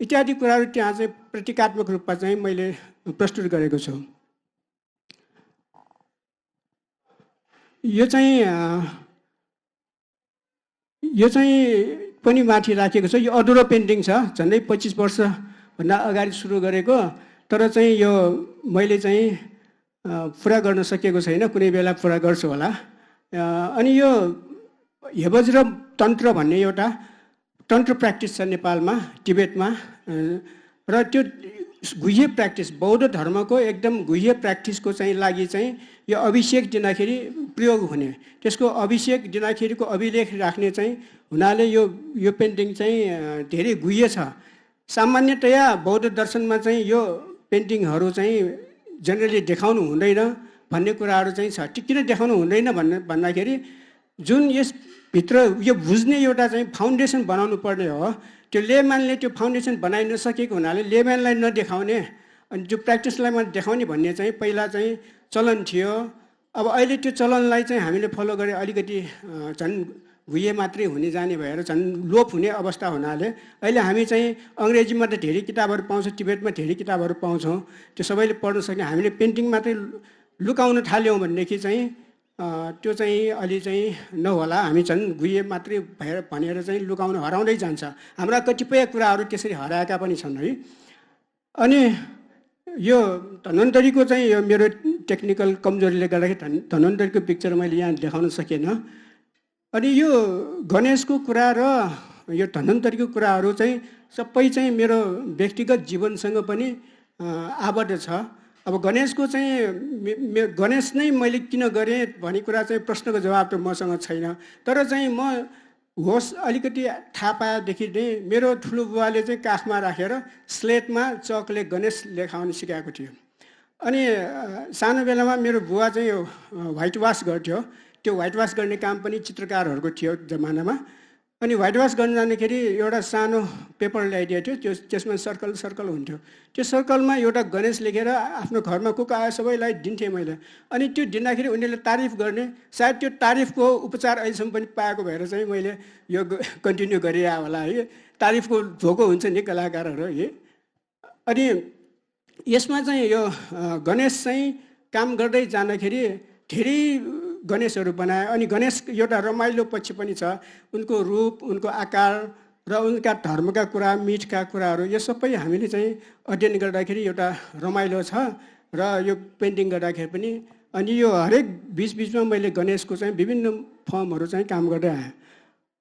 इत्यादि कुराहरू त्यहाँ चाहिँ प्रतीकात्मक रूपमा चाहिँ मैले प्रस्तुत गरेको छु यो चाहिँ पनि माथि राखेको छ यो अधुरो पेन्टिङ छ झन्डै 25 वर्षभन्दा अगाडि सुरु गरेको तर चाहिँ यो मैले चाहिँ पुरा गर्न सकेको छैन कुनै बेला पुरा गर्छु होला अनि यो हेबज र तन्त्र भन्ने एउटा तन्त्र प्र्याक्टिस छ नेपालमा तिब्बतमा र त्यो गुह्य प्र्याक्टिस बौद्ध धर्मको एकदम गुह्य प्र्याक्टिसको चाहिँ लागि चाहिँ यो अभिषेक दिँदाखेरि प्रयोग हुने त्यसको अभिषेक दिँदाखेरिको अभिलेख राख्ने चाहिँ हुनाले यो पेन्टिङ चाहिँ धेरै गुह्य छ सामान्यतया बौद्ध दर्शनमा चाहिँ यो पेन्टिङहरू चाहिँ जेनरली देखाउनु हुँदैन भन्ने कुराहरू चाहिँ छ किन देखाउनु हुँदैन भन्दाखेरि जुन यसभित्र यो बुझ्ने एउटा चाहिँ फाउन्डेसन बनाउनु पर्ने हो त्यो लेम्यानले त्यो फाउन्डेसन बनाइ नसकेको हुनाले लेम्यानलाई नदेखाउने अनि त्यो प्र्याक्टिसलाई मात्र देखाउने भन्ने चाहिँ पहिला चाहिँ चलन थियो अब अहिले त्यो चलनलाई चाहिँ हामीले फलो गरे अलिकति झन् गुह्य मात्रै हुने जाने भएर झन् लोप हुने अवस्था हुनाले अहिले हामी चाहिँ अङ्ग्रेजीमा त धेरै किताबहरू पाउँछौँ तिब्बतमा धेरै किताबहरू पाउँछौँ त्यो सबैले पढ्न सक्ने हामीले पेन्टिङ मात्रै लुकाउन थाल्यौँ भनेदेखि चाहिँ त्यो चाहिँ अलि चाहिँ नहोला हामी झन् गुह्य मात्रै भनेर चाहिँ लुकाउन हराउँदै जान्छ हाम्रा कतिपय कुराहरू त्यसरी हराएका पनि छन् है अनि यो धन्वन्तरीको चाहिँ यो मेरो टेक्निकल कमजोरीले गर्दाखेरि धन्वन्तरीको पिक्चर मैले यहाँ देखाउन सकेन अनि यो गणेशको कुरा र यो धन्वन्तरीको कुराहरू चाहिँ सबै चाहिँ मेरो व्यक्तिगत जीवनसँग पनि आबद्ध छ। अब गणेशको चाहिँ गणेश नै मैले किन गरेँ भन्ने कुरा चाहिँ प्रश्नको जवाब त मसँग छैन। तर चाहिँ म होस् अलिकति थाहा पाएदेखि नै मेरो ठुलो बुवाले चाहिँ काखमा राखेर स्लेटमा चकले गणेश लेखाउन सिकाएको थियो। अनि सानो बेलामा मेरो बुवा चाहिँ यो व्हाइट वास गर्थ्यो। त्यो व्हाइट वास गर्ने काम पनि चित्रकारहरूको थियो जमानामा। अनि व्हाइट वास गर्न जाँदाखेरि एउटा सानो पेपर ल्याइदिएको थियो, त्यसमा सर्कल सर्कल हुन्थ्यो। त्यो सर्कलमा एउटा गणेश लेखेर आफ्नो घरमा को आयो सबैलाई दिन्थेँ मैले। अनि त्यो दिँदाखेरि उनीहरूले तारिफ गर्ने, सायद त्यो तारिफको उपचार अहिलेसम्म पनि पाएको भएर चाहिँ मैले यो कन्टिन्यू गरिरह होला है। तारिफको धोको हुन्छ नि कलाकारहरू है। अनि यसमा चाहिँ यो गणेश चाहिँ काम गर्दै जाँदाखेरि धेरै गणेशहरू बनाए। अनि गणेश एउटा रमाइलो पक्ष पनि छ, उनको रूप, उनको आकार र उनका धर्मका कुरा, मिठका कुराहरू यो सबै हामीले चाहिँ अध्ययन गर्दाखेरि एउटा रमाइलो छ र यो पेन्टिङ गर्दाखेरि पनि। अनि यो हरेक बिचबिचमा मैले गणेशको चाहिँ विभिन्न फर्महरू चाहिँ काम गर्दै आएँ।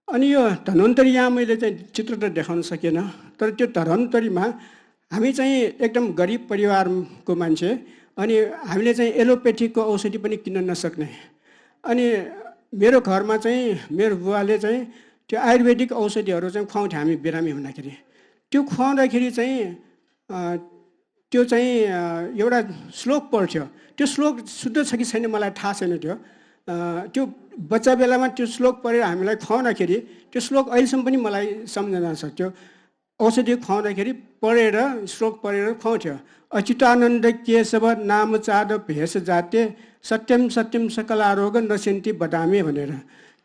अनि यो धन्वन्तरी यहाँ मैले चाहिँ चित्र त देखाउन सकेन, तर त्यो धन्वन्तरीमा हामी चाहिँ एकदम गरिब परिवारको मान्छे, अनि हामीले चाहिँ एलोपेथीको औषधि पनि किन्न नसक्ने। अनि मेरो घरमा चाहिँ मेरो बुवाले चाहिँ त्यो आयुर्वेदिक औषधिहरू चाहिँ खुवाउँथे हामी बिरामी हुँदाखेरि। त्यो खुवाउँदाखेरि चाहिँ त्यो चाहिँ एउटा श्लोक पढ्थ्यो। त्यो श्लोक शुद्ध छ कि छैन मलाई थाहा छैन। त्यो बच्चा बेलामा त्यो श्लोक पढेर हामीलाई खुवाउँदाखेरि त्यो श्लोक अहिलेसम्म पनि मलाई सम्झना छ। त्यो औषधि खुवाउँदाखेरि पढेर श्लोक पढेर खुवाउँथ्यो। अच्युतानन्द केशव नाम चाद भेष जाते सत्यम सत्यम सकलारोग नसेन्ती बदामे भनेर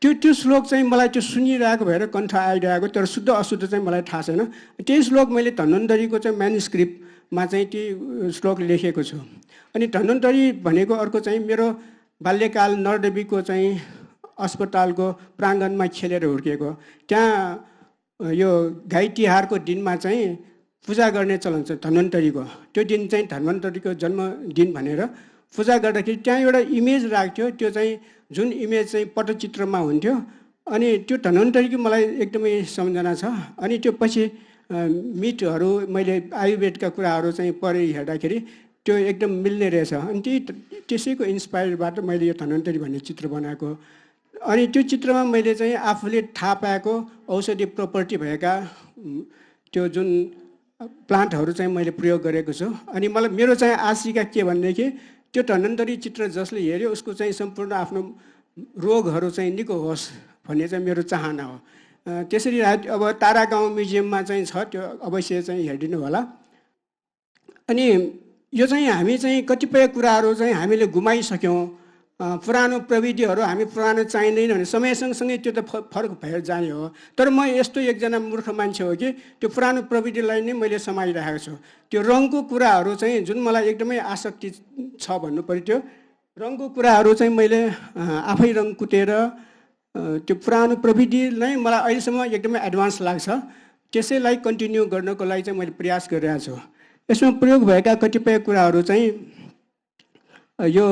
त्यो श्लोक चाहिँ मलाई त्यो सुनिरहेको भएर कण्ठ आइरहेको, तर शुद्ध अशुद्ध चाहिँ मलाई थाहा छैन। त्यही श्लोक मैले धन्वन्तरीको चाहिँ म्यानुस्क्रिप्टमा चाहिँ त्यो श्लोक लेखेको छु। अनि धन्वन्तरी भनेको अर्को चाहिँ मेरो बाल्यकाल नरदेवीको चाहिँ अस्पतालको प्राङ्गणमा खेलेर हुर्किएको। त्यहाँ यो गाई तिहारको दिनमा चाहिँ पूजा गर्ने चलन छ धन्वन्तरीको। त्यो दिन चाहिँ धन्वन्तरीको जन्मदिन भनेर पूजा गर्दाखेरि त्यहाँ एउटा इमेज राख्थ्यो। त्यो चाहिँ जुन इमेज चाहिँ पटचित्रमा हुन्थ्यो। अनि त्यो धन्वन्तरीको मलाई एकदमै सम्झना छ। अनि त्यो पछि मिटहरू मैले आयुर्वेदका कुराहरू चाहिँ पढेर हेर्दाखेरि त्यो एकदम मिल्ने रहेछ। अनि त्यसैको इन्सपायरबाट मैले यो धन्वन्तरी भन्ने चित्र बनाएको। अनि त्यो चित्रमा मैले चाहिँ आफूले थाहा पाएको औषधि प्रपर्टी भएका त्यो जुन प्लान्टहरू चाहिँ मैले प्रयोग गरेको छु। अनि मलाई मेरो चाहिँ आशिका के भनेदेखि त्यो धन्वन्तरी चित्र जसले हेऱ्यो उसको चाहिँ सम्पूर्ण आफ्नो रोगहरू चाहिँ निको होस् भन्ने चाहिँ मेरो चाहना हो। त्यसरी अब तारागाउँ म्युजियममा चाहिँ छ, त्यो अवश्य चाहिँ हेरिदिनु होला। अनि यो चाहिँ हामी चाहिँ कतिपय कुराहरू चाहिँ हामीले गुमाइसक्यौँ। पुरानो प्रविधिहरू हामी पुरानो चाहिँदैन भने समय सँगसँगै त्यो त फरक भएर जाने हो। तर म यस्तो एकजना मूर्ख मान्छे हो कि त्यो पुरानो प्रविधिलाई नै मैले समाइरहेको छु। त्यो रङको कुराहरू चाहिँ जुन मलाई एकदमै आसक्ति छ भन्नु पऱ्यो, त्यो रङको कुराहरू चाहिँ मैले आफै रङ कुटेर त्यो पुरानो प्रविधि नै मलाई अहिलेसम्म एकदमै एडभान्स लाग्छ। त्यसैलाई कन्टिन्यू गर्नको लागि चाहिँ मैले प्रयास गरिरहेको छु। यसमा प्रयोग भएका कतिपय कुराहरू चाहिँ यो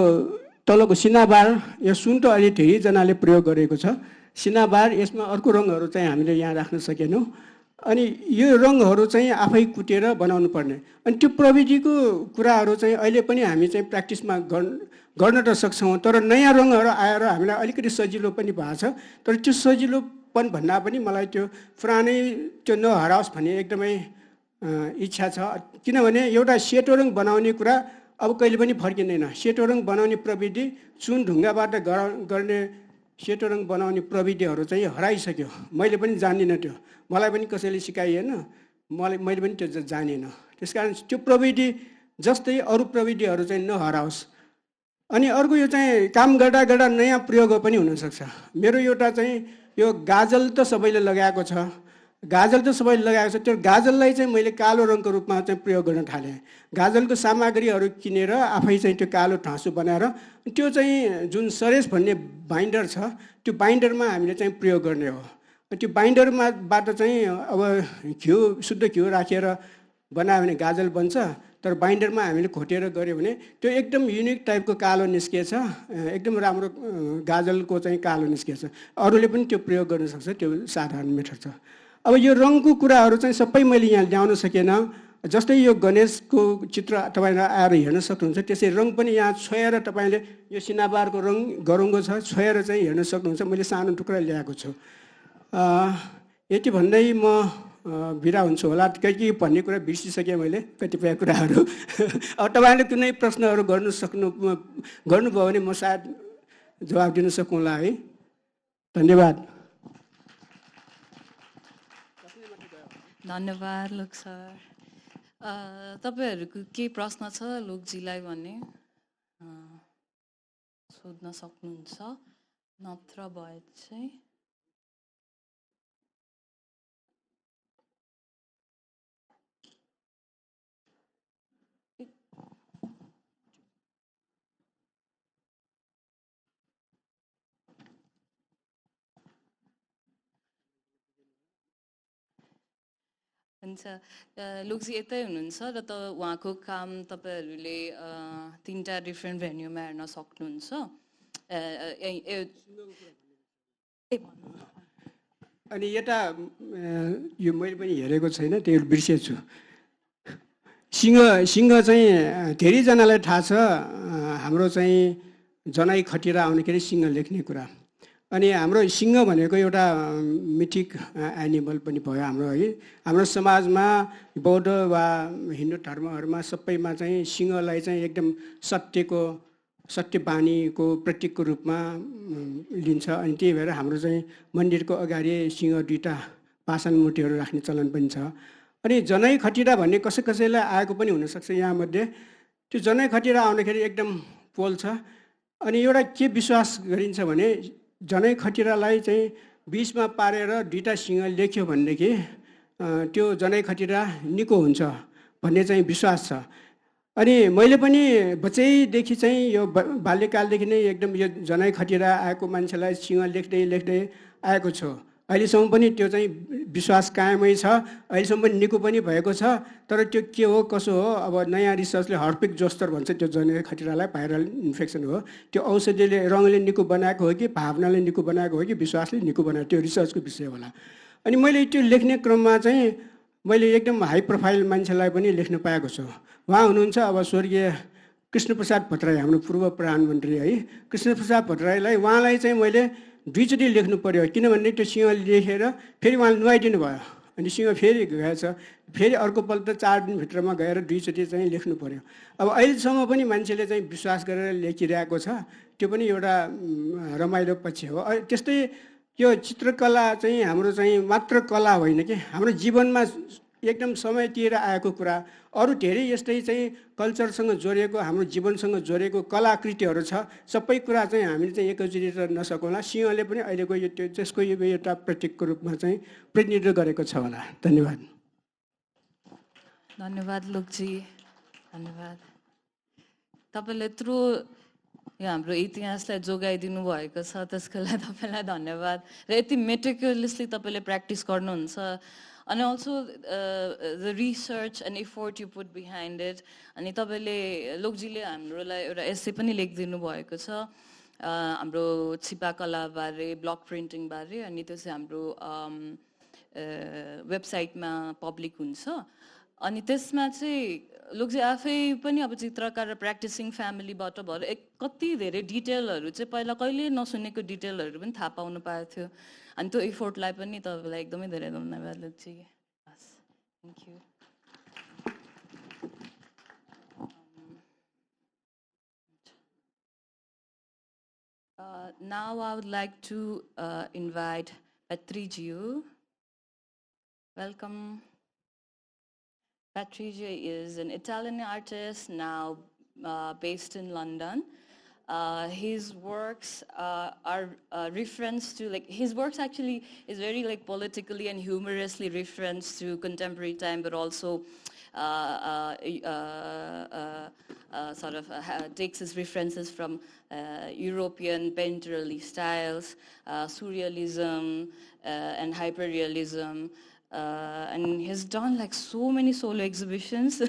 तलको सिनाबार, यो सुन त अहिले धेरैजनाले प्रयोग गरेको छ। सिनाबार, यसमा अर्को रङहरू चाहिँ हामीले यहाँ राख्न सकेनौँ। अनि यो रङहरू चाहिँ आफै कुटेर बनाउनु पर्ने। अनि त्यो प्रविधिको कुराहरू चाहिँ अहिले पनि हामी चाहिँ प्र्याक्टिसमा गर्न त सक्छौँ, तर नयाँ रङहरू आएर हामीलाई अलिकति सजिलो पनि भएको छ। तर त्यो सजिलोपन भन्दा पनि मलाई त्यो पुरानै त्यो नहराओस् भन्ने एकदमै इच्छा छ। किनभने एउटा सेतो रङ बनाउने कुरा अब कहिले पनि फर्किँदैन। सेतो रङ बनाउने प्रविधि, चुन ढुङ्गाबाट गर्ने सेतो रङ बनाउने प्रविधिहरू चाहिँ हराइसक्यो। मैले पनि जान्दिनँ, त्यो मलाई पनि कसैले सिकाइएन, मैले पनि त्यो जानिनँ। त्यस कारण त्यो प्रविधि जस्तै अरू प्रविधिहरू चाहिँ नहराओस्। अनि अर्को यो चाहिँ काम गर्दा गर्दा नयाँ प्रयोग पनि हुनसक्छ। मेरो एउटा चाहिँ यो गाजल त सबैले लगाएको छ, त्यो गाजललाई चाहिँ मैले कालो रङको रूपमा चाहिँ प्रयोग गर्न थालेँ। गाजलको सामग्रीहरू किनेर आफै चाहिँ त्यो कालो ठाँसु बनाएर त्यो चाहिँ जुन सरेस भन्ने बाइन्डर छ, त्यो बाइन्डरमा हामीले चाहिँ प्रयोग गर्ने हो। त्यो बाइन्डरबाट चाहिँ अब शुद्ध घिउ राखेर बनायो भने गाजल बन्छ, तर बाइन्डरमा हामीले खोटेर गऱ्यो भने त्यो एकदम युनिक टाइपको कालो निस्किएछ, एकदम राम्रो गाजलको चाहिँ कालो निस्किएछ। अरूले पनि त्यो प्रयोग गर्न सक्छ, त्यो साधारण मेथड छ। अब यो रङको कुराहरू चाहिँ सबै मैले यहाँ ल्याउन सकेन। जस्तै यो गणेशको चित्र तपाईँले आएर हेर्न सक्नुहुन्छ, त्यसै रङ पनि यहाँ छोएर तपाईँले यो सिनाबारको रङ गरुङको छ, छोएर चाहिँ हेर्न सक्नुहुन्छ। मैले सानो टुक्रा ल्याएको छु। यति भन्दै म बिदा हुन्छु होला, के भन्ने कुरा बिर्सिसकेँ मैले कतिपय कुराहरू। अब तपाईँले कुनै प्रश्नहरू गर्नुभयो भने म सायद जवाब दिन सकौँला है। धन्यवाद। धन्यवाद लोक सर। तपाईँहरूको के प्रश्न छ लोकजीलाई भने सोध्न सक्नुहुन्छ, नत्र भए चाहिँ हुन्छ। लोकजी यतै हुनुहुन्छ र त उहाँको काम तपाईँहरूले 3टा डिफ्रेन्ट भेन्यूमा हेर्न सक्नुहुन्छ। अनि यता यो मैले पनि हेरेको छैन, त्यो बिर्सेछु। सिंह चाहिँ धेरैजनालाई थाहा छ, हाम्रो चाहिँ जनाई खटिरा आउँदाखेरि सिंह लेख्ने कुरा। अनि हाम्रो सिंह भनेको एउटा मिथिक एनिमल पनि भयो हाम्रो है। हाम्रो समाजमा बौद्ध वा हिन्दू धर्महरूमा सबैमा चाहिँ सिंहलाई चाहिँ एकदम सत्य बानीको प्रतीकको रूपमा लिन्छ। अनि त्यही भएर हाम्रो चाहिँ मन्दिरको अगाडि सिंह 2टा पाषाण मूर्तिहरू राख्ने चलन पनि छ। अनि जनै खटिरा भन्ने कसैलाई आएको पनि हुनसक्छ यहाँमध्ये। त्यो जनै खटिरा आउँदाखेरि एकदम पोल्छ। अनि एउटा के विश्वास गरिन्छ भने जनै खटिरालाई चाहिँ बिचमा पारेर 2टा सिंह लेख्यो भनेदेखि त्यो जनै खटिरा निको हुन्छ भन्ने चाहिँ विश्वास छ। अनि मैले पनि बच्चैदेखि चाहिँ यो बाल्यकालदेखि नै एकदम यो जनै खटिरा आएको मान्छेलाई सिंह लेख्दै आएको छु। अहिलेसम्म पनि त्यो चाहिँ विश्वास कायमै छ, अहिलेसम्म पनि निको पनि भएको छ। तर त्यो के हो कसो हो, अब नयाँ रिसर्चले हर्पिक जोस्टर भन्छ त्यो जनै खटिरालाई, भाइरल इन्फेक्सन हो। त्यो औषधिले रङले निको बनाएको हो कि भावनाले निको बनाएको हो कि विश्वासले निको बनाएको, त्यो रिसर्चको विषय होला। अनि मैले त्यो लेख्ने क्रममा चाहिँ मैले एकदम हाई प्रोफाइल मान्छेलाई पनि लेख्न पाएको छु। उहाँ हुनुहुन्छ अब स्वर्गीय कृष्णप्रसाद भट्टराई, हाम्रो पूर्व प्रधानमन्त्री है। कृष्णप्रसाद भट्टराईलाई, उहाँलाई चाहिँ मैले 2चोटि लेख्नु पर्यो, किनभने त्यो सिंह लेखेर फेरि उहाँले नुहाइदिनु भयो। अनि सिंह फेरि गएछ, फेरि अर्को पल्ट 4 दिनभित्रमा गएर 2चोटि चाहिँ लेख्नु पर्यो। अब अहिलेसम्म पनि मान्छेले चाहिँ विश्वास गरेर लेखिरहेको छ, त्यो पनि एउटा रमाइलो पक्ष हो। त्यस्तै यो चित्रकला चाहिँ हाम्रो चाहिँ मात्र कला होइन कि, हाम्रो जीवनमा एकदम समय दिएर आएको कुरा। अरू धेरै यस्तै चाहिँ कल्चरसँग जोडिएको, हाम्रो जीवनसँग जोडिएको कलाकृतिहरू छ। सबै कुरा चाहिँ हामीले चाहिँ एकैचोटि त नसकौँला। सिंहले पनि अहिलेको यो त्यो त्यसको यो एउटा प्रतीकको रूपमा चाहिँ प्रतिनिधित्व गरेको छ होला। धन्यवाद। धन्यवाद लोकजी, धन्यवाद। तपाईँले यत्रो यो हाम्रो इतिहासलाई जोगाइदिनु भएको छ, त्यसको लागि तपाईँलाई धन्यवाद। र यति मेटिकुलसली तपाईँले प्र्याक्टिस गर्नुहुन्छ। And also the research and effort you put behind it. अनि तपाईँले लोकजीले हाम्रोलाई एउटा एस्से पनि लेखिदिनु भएको छ हाम्रो छिपाकला बारे, ब्लक प्रिन्टिङ बारे। अनि त्यो चाहिँ हाम्रो वेबसाइटमा पब्लिक हुन्छ। अनि त्यसमा चाहिँ लोकजी आफै पनि अब चित्रकार र प्र्याक्टिसिङ फ्यामिलीबाट भएर कति धेरै डिटेलहरू चाहिँ पहिला कहिले नसुनेको डिटेलहरू पनि थाहा पाउनु पाएको थियो। अनि त्यो इफोर्टलाई पनि तपाईँलाई एकदमै धेरै धन्यवाद लोकजी। हस्, thank you. Now I would like to invite Patrizio. Welcome. Patrizio is an Italian artist now based in London. His works are referenced to, like, his works actually is very like politically and humorously referenced to contemporary time, but also sort of takes his references from European painterly styles, surrealism and hyperrealism. And he's done like so many solo exhibitions.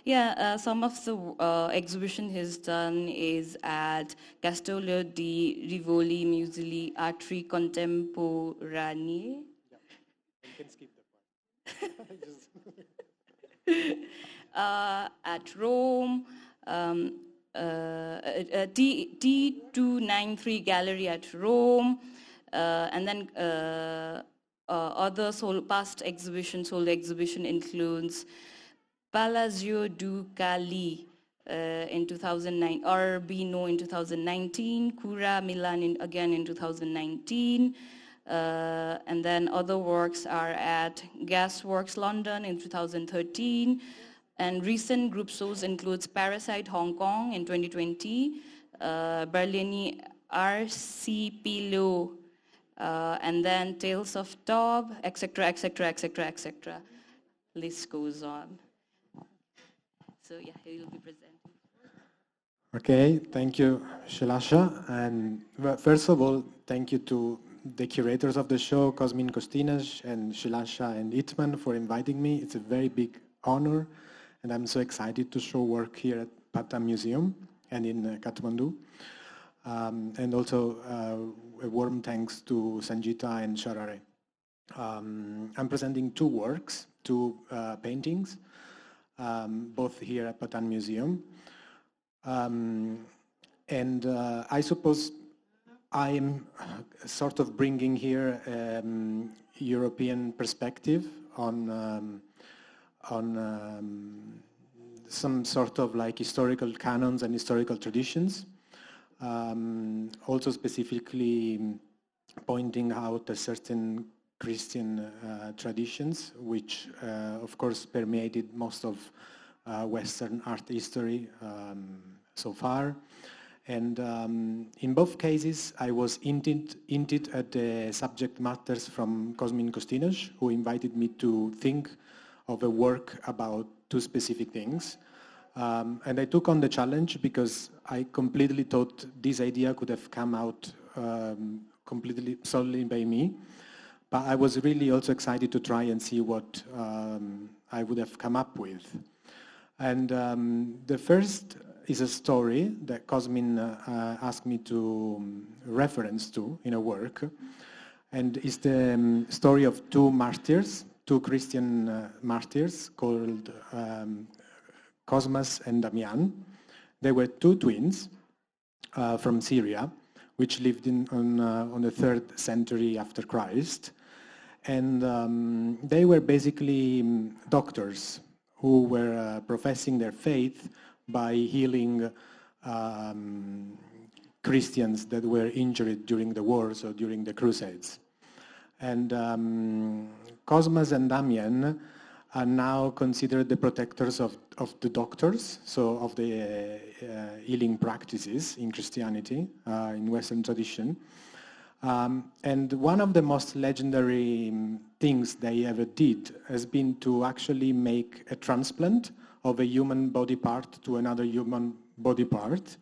Yeah, some of the exhibition he's done is at Castello di Rivoli Musei Arti Contemporanee. You can skip the part. At Rome, T293 Gallery at Rome, and then other past exhibitions, sold exhibition includes Palazzo Ducali in 2009, Urbino in 2019, Cura Milan again in 2019, and then other works are at Gasworks London in 2013, and recent group shows includes Parasite Hong Kong in 2020, Berlini RCPLO, and then Tales of Tob, etc., etc., etc., etc. List goes on. So yeah, he will be presenting. Okay, thank you, Sheelasha. And first of all, thank you to the curators of the show, Cosmin Costinas and Sheelasha and Itman, for inviting me. It's a very big honor, and I'm so excited to show work here at Patan Museum and in Kathmandu. And also a warm thanks to Sanjita and Sharare. I'm presenting two works, two paintings, both here at Patan Museum. And I suppose I am sort of bringing here European perspective on some sort of like historical canons and historical traditions. Also specifically pointing out a certain Christian traditions, which of course permeated most of Western art history so far. And in both cases, I was hinted at the subject matters from Cosmin Costinas, who invited me to think of a work about two specific things. And I took on the challenge because I completely thought this idea could have come out completely solely by me. But I was really also excited to try and see what I would have come up with. And the first is a story that Cosmin asked me to reference to in a work. And it's the story of two martyrs, two Christian martyrs called Cosmas and Damian. They were two twins from Syria, which lived on the 3rd century after Christ. And they were basically doctors who were professing their faith by healing Christians that were injured during the wars or during the Crusades. And Cosmas and Damian are now considered the protectors of the doctors, so of the healing practices in Christianity, in Western tradition. And one of the most legendary things they ever did has been to actually make a transplant of a human body part to another human body part.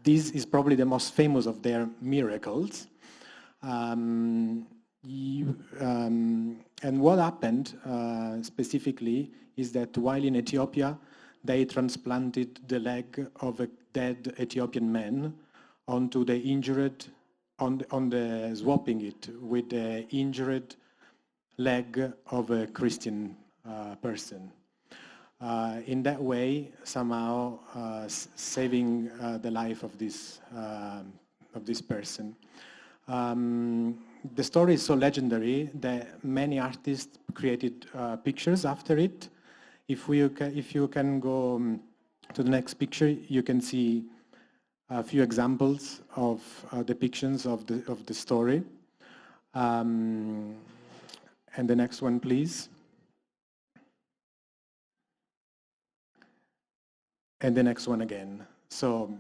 This is probably the most famous of their miracles. And what happened specifically is that while in Ethiopia, they transplanted the leg of a dead Ethiopian man onto the injured, swapping it with the injured leg of a Christian person. In that way, somehow saving the life of this person. The story is so legendary that many artists created pictures after it. If you can go to the next picture, you can see a few examples of depictions of the story. And the next one, please. And the next one again. So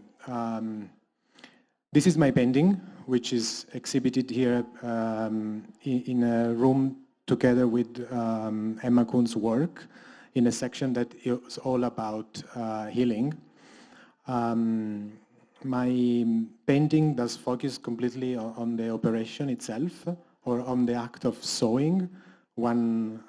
this is my painting, which is exhibited here in a room together with Emma Kunz's work in a section that is all about healing. My painting does focus completely on the operation itself or on the act of sewing, one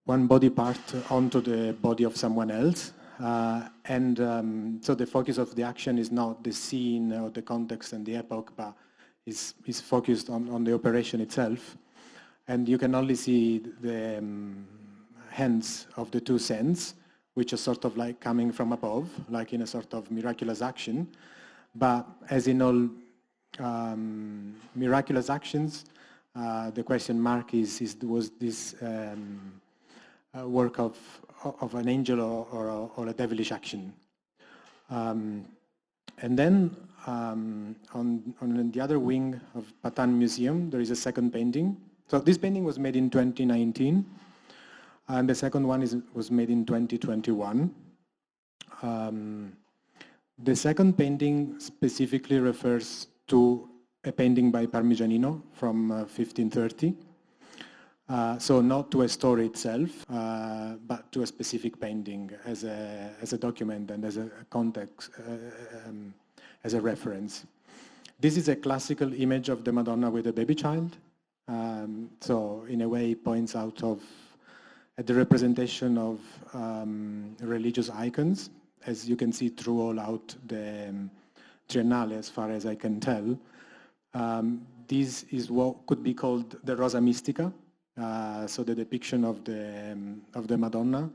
one body part onto the body of someone else. So the focus of the action is not the scene or the context and the epoch, but is focused on the operation itself. And you can only see the hands of the two saints, which are sort of like coming from above, like in a sort of miraculous action. But as in all miraculous actions, the question mark was this work of an angel or a devilish action. And then on the other wing of Patan Museum, there is a second painting. So this painting was made in 2019, and the second one was made in 2021. The second painting specifically refers to a painting by Parmigianino from 1530. So not to a story itself, but to a specific painting as a document and as a context, as a reference. This is a classical image of the Madonna with a baby child. So in a way it points out at the representation of religious icons, as you can see throughout the Triennale, as far as I can tell. This is what could be called the Rosa Mystica, so the depiction of the Madonna,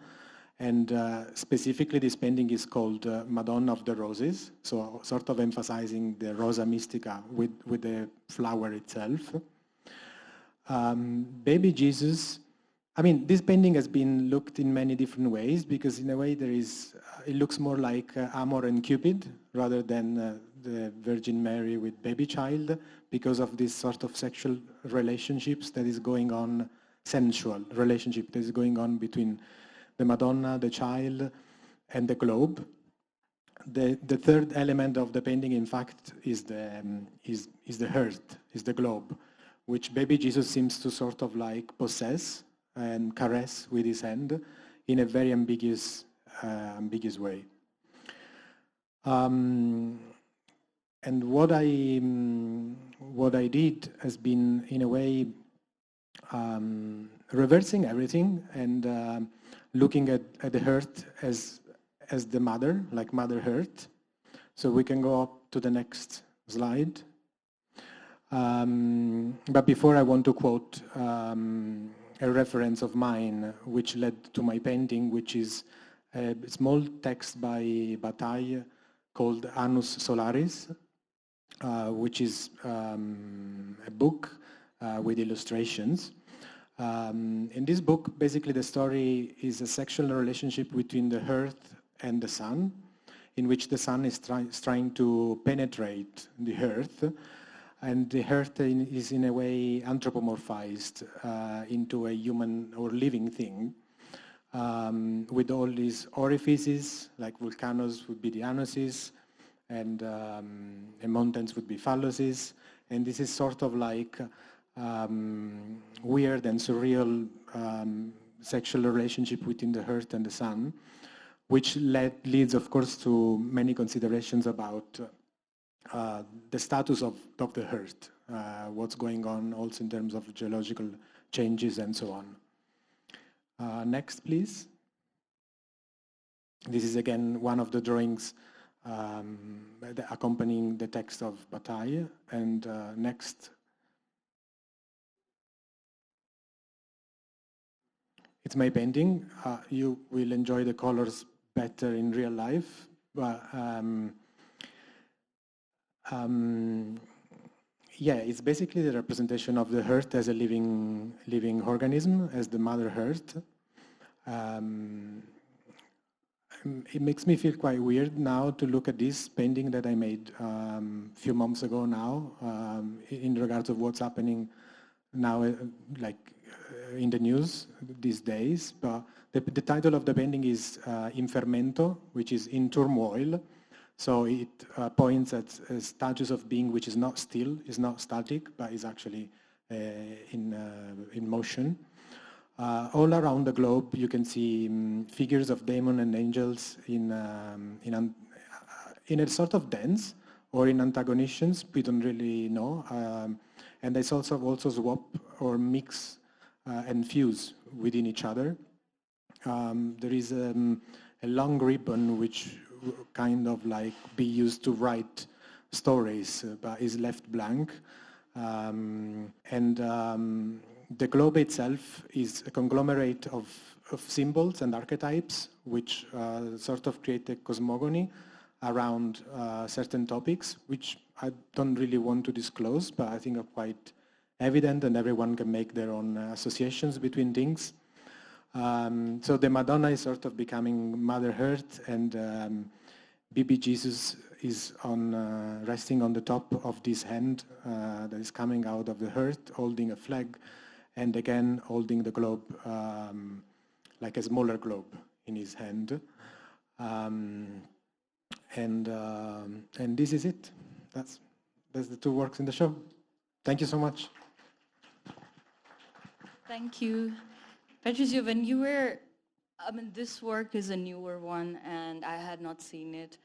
and specifically this painting is called Madonna of the Roses, so sort of emphasizing the Rosa Mystica with the flower itself. Baby Jesus, I mean, this painting has been looked in many different ways, because in a way it looks more like Amor and Cupid rather than the Virgin Mary with baby child, because of this sort of sexual relationships that is going on, sensual relationship that is going on between the Madonna, the child, and the globe. The third element of the painting, in fact, is the hearth, is the globe, which baby Jesus seems to sort of like possess and caress with his hand in a very ambiguous way. And what I did has been, in a way, reversing everything and looking at the hearth as the mother, like Mother Earth. So we can go up to the next slide. But before, I want to quote a reference of mine which led to my painting, which is a small text by Bataille called Annus Solaris, which is a book with illustrations. In this book, basically the story is a sexual relationship between the earth and the sun, in which the sun is trying to penetrate the earth, and the earth is in a way anthropomorphized into a human or living thing, with all these orifices, like volcanoes would be the anuses, and mountains would be phalluses, and this is sort of like weird and surreal sexual relationship between the earth and the sun, which leads, of course, to many considerations about the status of the earth, what's going on also in terms of geological changes and so on. Next, please. This is again one of the drawings accompanying the text of Bataille. And next. It's my painting. You will enjoy the colors better in real life. But yeah, it's basically the representation of the earth as a living organism, as the Mother Earth. It makes me feel quite weird now to look at this painting that I made a few months ago now, in regards of what's happening now, in the news these days. But the title of the painting is In Fermento, which is in turmoil. So it points at a status of being which is not still, is not static, but is actually in motion. All around the globe, you can see figures of demons and angels in a sort of dance or in antagonists. We don't really know. and they also swap or mix and fuse within each other. There is a long ribbon which kind of like be used to write stories, but is left blank. The globe itself is a conglomerate of symbols and archetypes which sort of create a cosmogony around certain topics, which I don't really want to disclose, but I think are quite evident and everyone can make their own associations between things. So the Madonna is sort of becoming Mother Earth, and Baby Jesus is resting on the top of this hand that is coming out of the earth, holding a flag, and again holding the globe like a smaller globe in his hand. And this is it. That's the two works in the show. Thank you so much. Thank you. Patrizio, when you were, this work is a newer one and I had not seen it.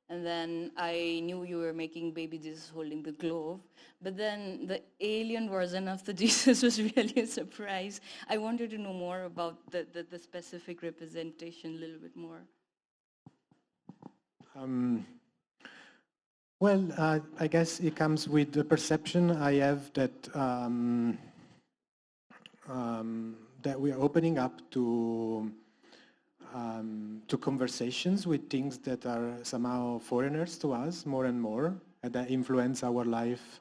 And then I knew you were making baby Jesus holding the globe. But then the alien version of the Jesus was really a surprise. I wanted to know more about the specific representation a little bit more. Well, I guess it comes with the perception I have that that we are opening up to conversations with things that are somehow foreigners to us more and more, and that influence our life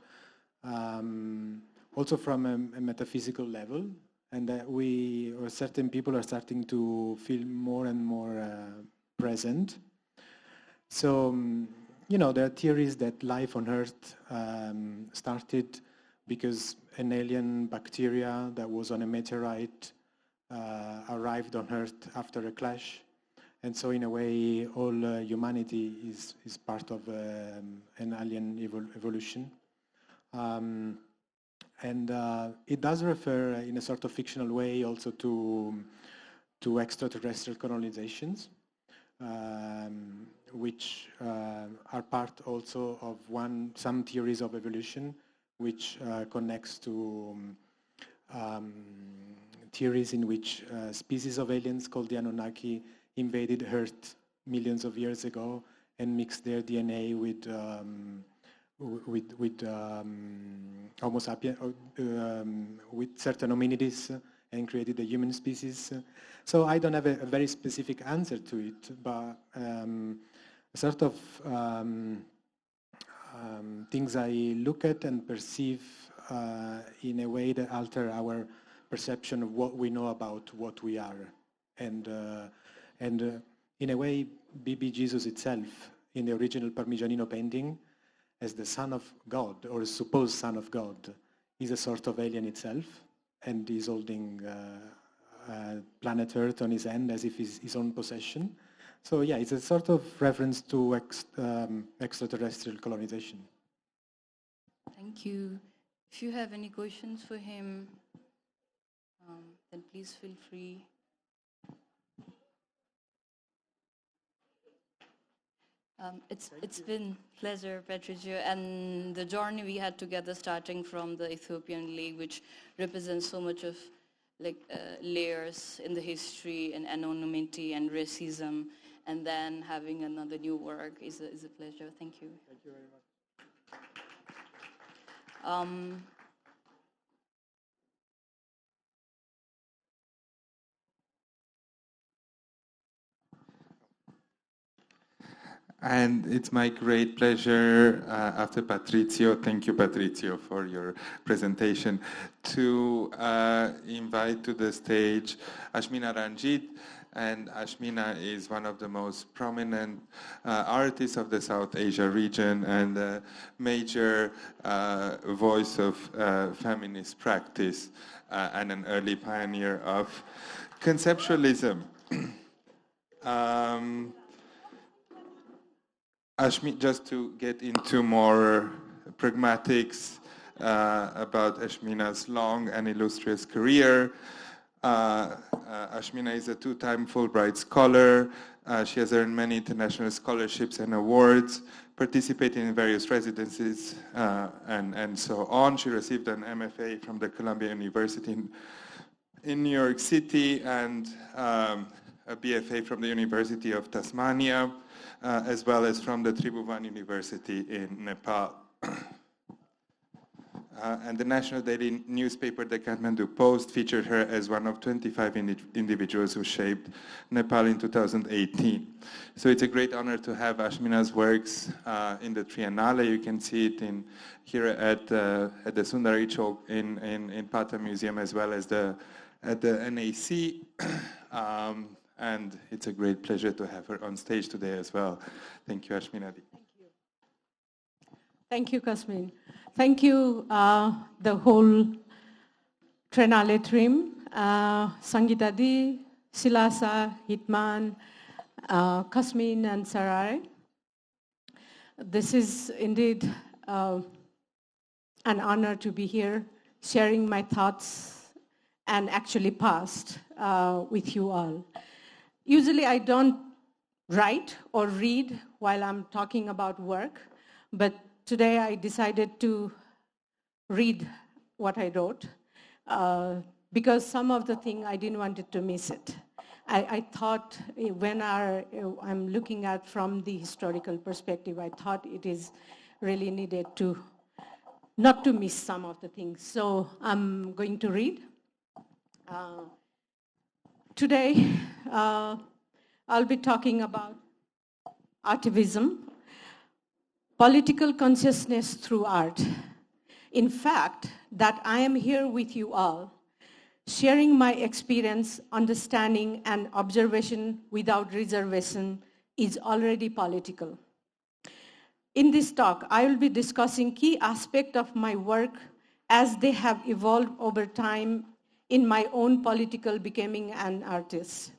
also from a metaphysical level, and that we or certain people are starting to feel more and more present. So, there are theories that life on Earth started because an alien bacteria that was on a meteorite arrived on Earth after a clash. And so in a way, all humanity is part of an alien evolution. And it does refer in a sort of fictional way also to extraterrestrial colonizations, which are part also of some theories of evolution, which connects to theories in which species of aliens called the Anunnaki invaded Earth millions of years ago and mixed their DNA with Homo sapiens, with certain hominids, and created the human species. So I don't have a very specific answer to it, but sort of things I look at and perceive in a way that alter our perception of what we know about what we are. And in a way, Baby Jesus itself, in the original Parmigianino painting, as the Son of God, or supposed Son of God, is a sort of alien itself, and is holding planet Earth on his hand as if it's his own possession. So yeah, it's a sort of reference to extraterrestrial colonization. Thank you. If you have any questions for him, then please feel free. It's been a pleasure, Patrizio, and the journey we had together, starting from the Ethiopian League, which represents so much of layers in the history and anonymity and racism, and then having another new work is a pleasure. Thank you. Thank you very much. And it's my great pleasure, after Patrizio, thank you Patrizio for your presentation, to invite to the stage Ashmina Ranjit. And Ashmina is one of the most prominent artists of the South Asia region and a major voice of feminist practice and an early pioneer of conceptualism. Just to get into more pragmatics about Ashmina's long and illustrious career, Ashmina is a two-time Fulbright scholar. She has earned many international scholarships and awards, participating in various residencies and so on. She received an MFA from the Columbia University in New York City and a BFA from the University of Tasmania, as well as from the Tribhuvan University in Nepal. And the national daily newspaper, the Kathmandu Post, featured her as one of 25 individuals who shaped Nepal in 2018. So it's a great honor to have Ashmina's works in the Triennale. You can see it here at the Sundari Chowk in Patan Museum, as well as at the NAC. And it's a great pleasure to have her on stage today as well. Thank you, Ashmina. Thank you, Cosmin. Thank you, the whole Triennale team, Sangeeta Di, Sheelasha, Hitman, Cosmin, and Sarada. This is indeed an honor to be here, sharing my thoughts and actually past with you all. Usually I don't write or read while I'm talking about work, but today I decided to read what I wrote because some of the things I didn't want to miss it. I thought when I'm looking at from the historical perspective, I thought it is really needed to not to miss some of the things. So I'm going to read. Today, I'll be talking about artivism, political consciousness through art. In fact, that I am here with you all, sharing my experience, understanding, and observation without reservation is already political. In this talk, I will be discussing key aspects of my work as they have evolved over time in my own political becoming an artist.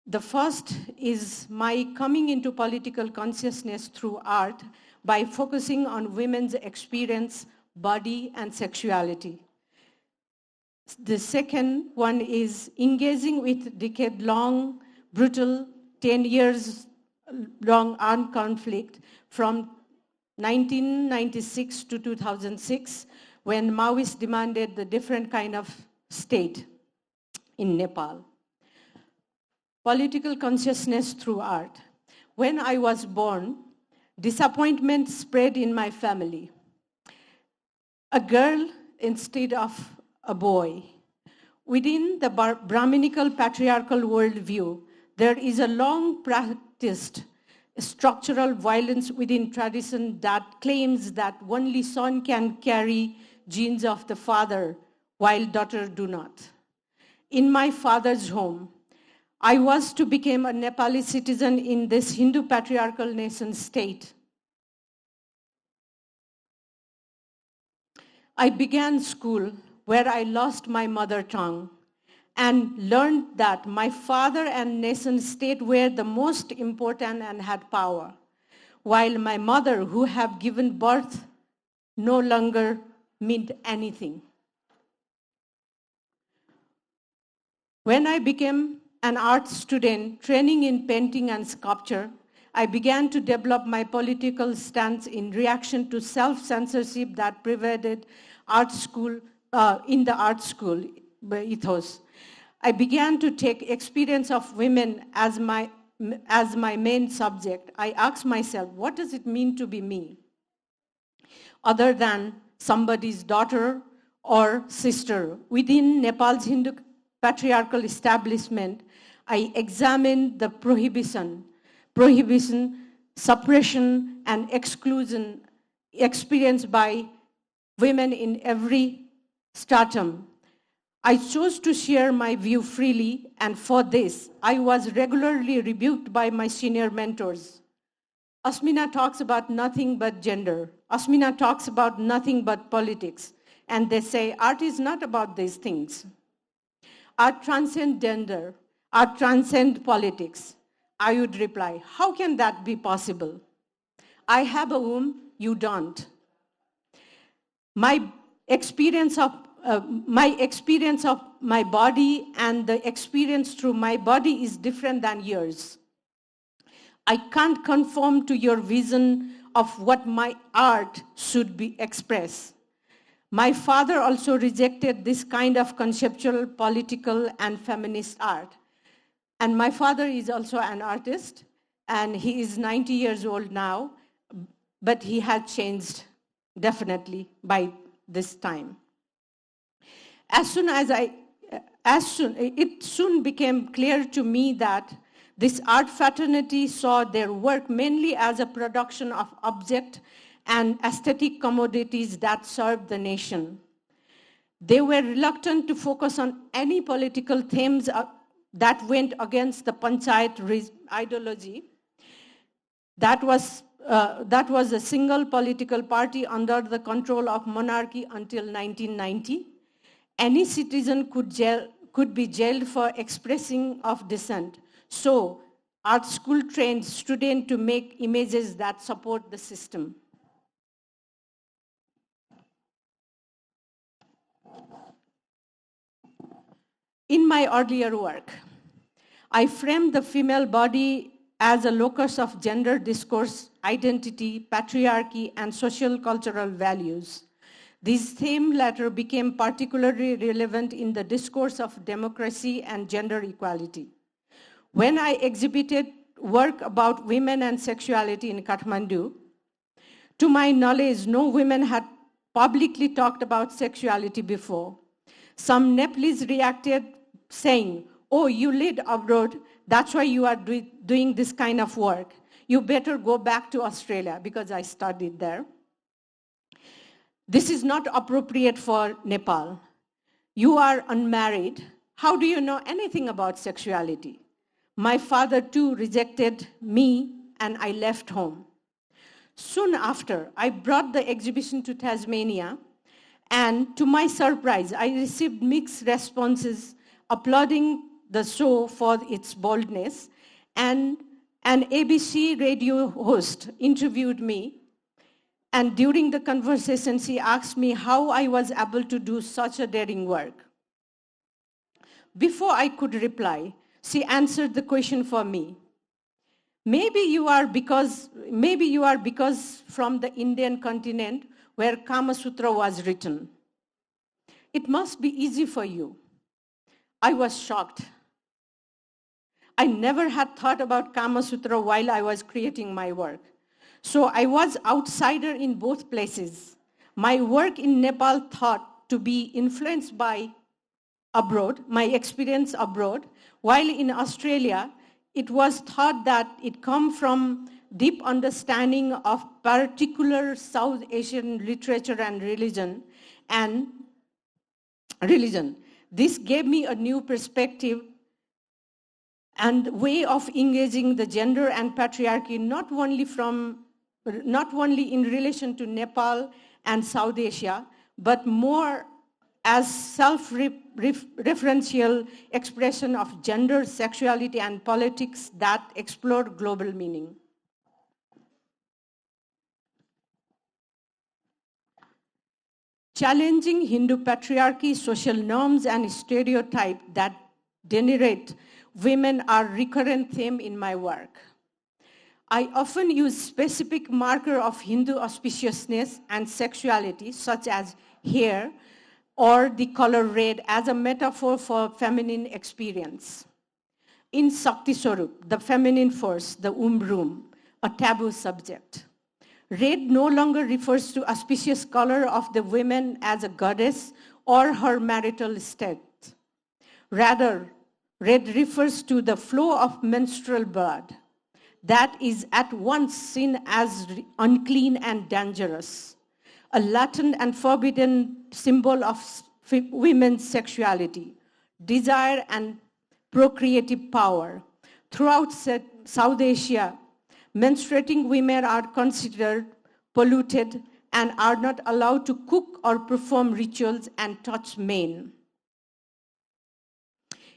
The first is my coming into political consciousness through art by focusing on women's experience, body, and sexuality. The second one is engaging with decade-long, brutal, 10 years long armed conflict from 1996 to 2006, when Maoists demanded the different kind of state in Nepal. Political consciousness through art. When I was born, disappointment spread in my family. A girl instead of a boy. Within the Brahminical patriarchal worldview, there is a long practiced structural violence within tradition that claims that only son can carry genes of the father, while daughters do not. In my father's home, I was to become a Nepali citizen in this Hindu patriarchal nation state. I began school where I lost my mother tongue and learned that my father and nation state were the most important and had power, while my mother, who had given birth, no longer meant anything. When I became an art student training in painting and sculpture, I began to develop my political stance in reaction to self-censorship that pervaded art school, in the art school ethos. I began to take experience of women as my main subject. I asked myself, what does it mean to be me? Other than somebody's daughter or sister. Within Nepal's Hindu patriarchal establishment, I examined the prohibition, suppression, and exclusion experienced by women in every stratum. I chose to share my view freely, and for this, I was regularly rebuked by my senior mentors. Ashmina talks about nothing but gender. Ashmina talks about nothing but politics. And they say, art is not about these things. Art transcends gender. Art transcends politics. I would reply, how can that be possible? I have a womb, you don't. My experience of my body and the experience through my body is different than yours. I can't conform to your vision of what my art should be expressed. My father also rejected this kind of conceptual, political, and feminist art. And my father is also an artist, and he is 90 years old now, but he had changed definitely by this time. It soon became clear to me that this art fraternity saw their work mainly as a production of object and aesthetic commodities that served the nation. They were reluctant to focus on any political themes that went against the panchayat ideology. That was a single political party under the control of monarchy until 1990. Any citizen could be jailed for expressing of dissent. So, art school trained students to make images that support the system. In my earlier work, I framed the female body as a locus of gender discourse, identity, patriarchy, and social cultural values. These themes later became particularly relevant in the discourse of democracy and gender equality. When I exhibited work about women and sexuality in Kathmandu, to my knowledge, no women had publicly talked about sexuality before. Some Nepalese reacted saying, "Oh, you live abroad, that's why you are doing this kind of work. You better go back to Australia," because I studied there. This is not appropriate for Nepal. You are unmarried. How do you know anything about sexuality? My father too rejected me and I left home. Soon after, I brought the exhibition to Tasmania, and to my surprise, I received mixed responses applauding the show for its boldness, and an ABC radio host interviewed me, and during the conversation, she asked me how I was able to do such a daring work. Before I could reply, she answered the question for me. Maybe you are because from the Indian continent where Kama Sutra was written. It must be easy for you. I was shocked. I never had thought about Kama Sutra while I was creating my work. So I was outsider in both places. My work in Nepal thought to be influenced by abroad, my experience abroad, while in Australia, it was thought that it come from deep understanding of particular South Asian literature and religion. This gave me a new perspective and way of engaging the gender and patriarchy, not only in relation to Nepal and South Asia, but more as self-referential expression of gender, sexuality, and politics that explore global meaning. Challenging Hindu patriarchy, social norms, and stereotypes that denigrate women are a recurrent theme in my work. I often use specific marker of Hindu auspiciousness and sexuality, such as hair or the color red, as a metaphor for feminine experience. In Shakti Swarup, the feminine force, the room, a taboo subject. Red no longer refers to auspicious color of the woman as a goddess or her marital state. Rather, red refers to the flow of menstrual blood that is at once seen as unclean and dangerous, a latent and forbidden symbol of women's sexuality, desire, and procreative power. Throughout South Asia, menstruating women are considered polluted and are not allowed to cook or perform rituals and touch men.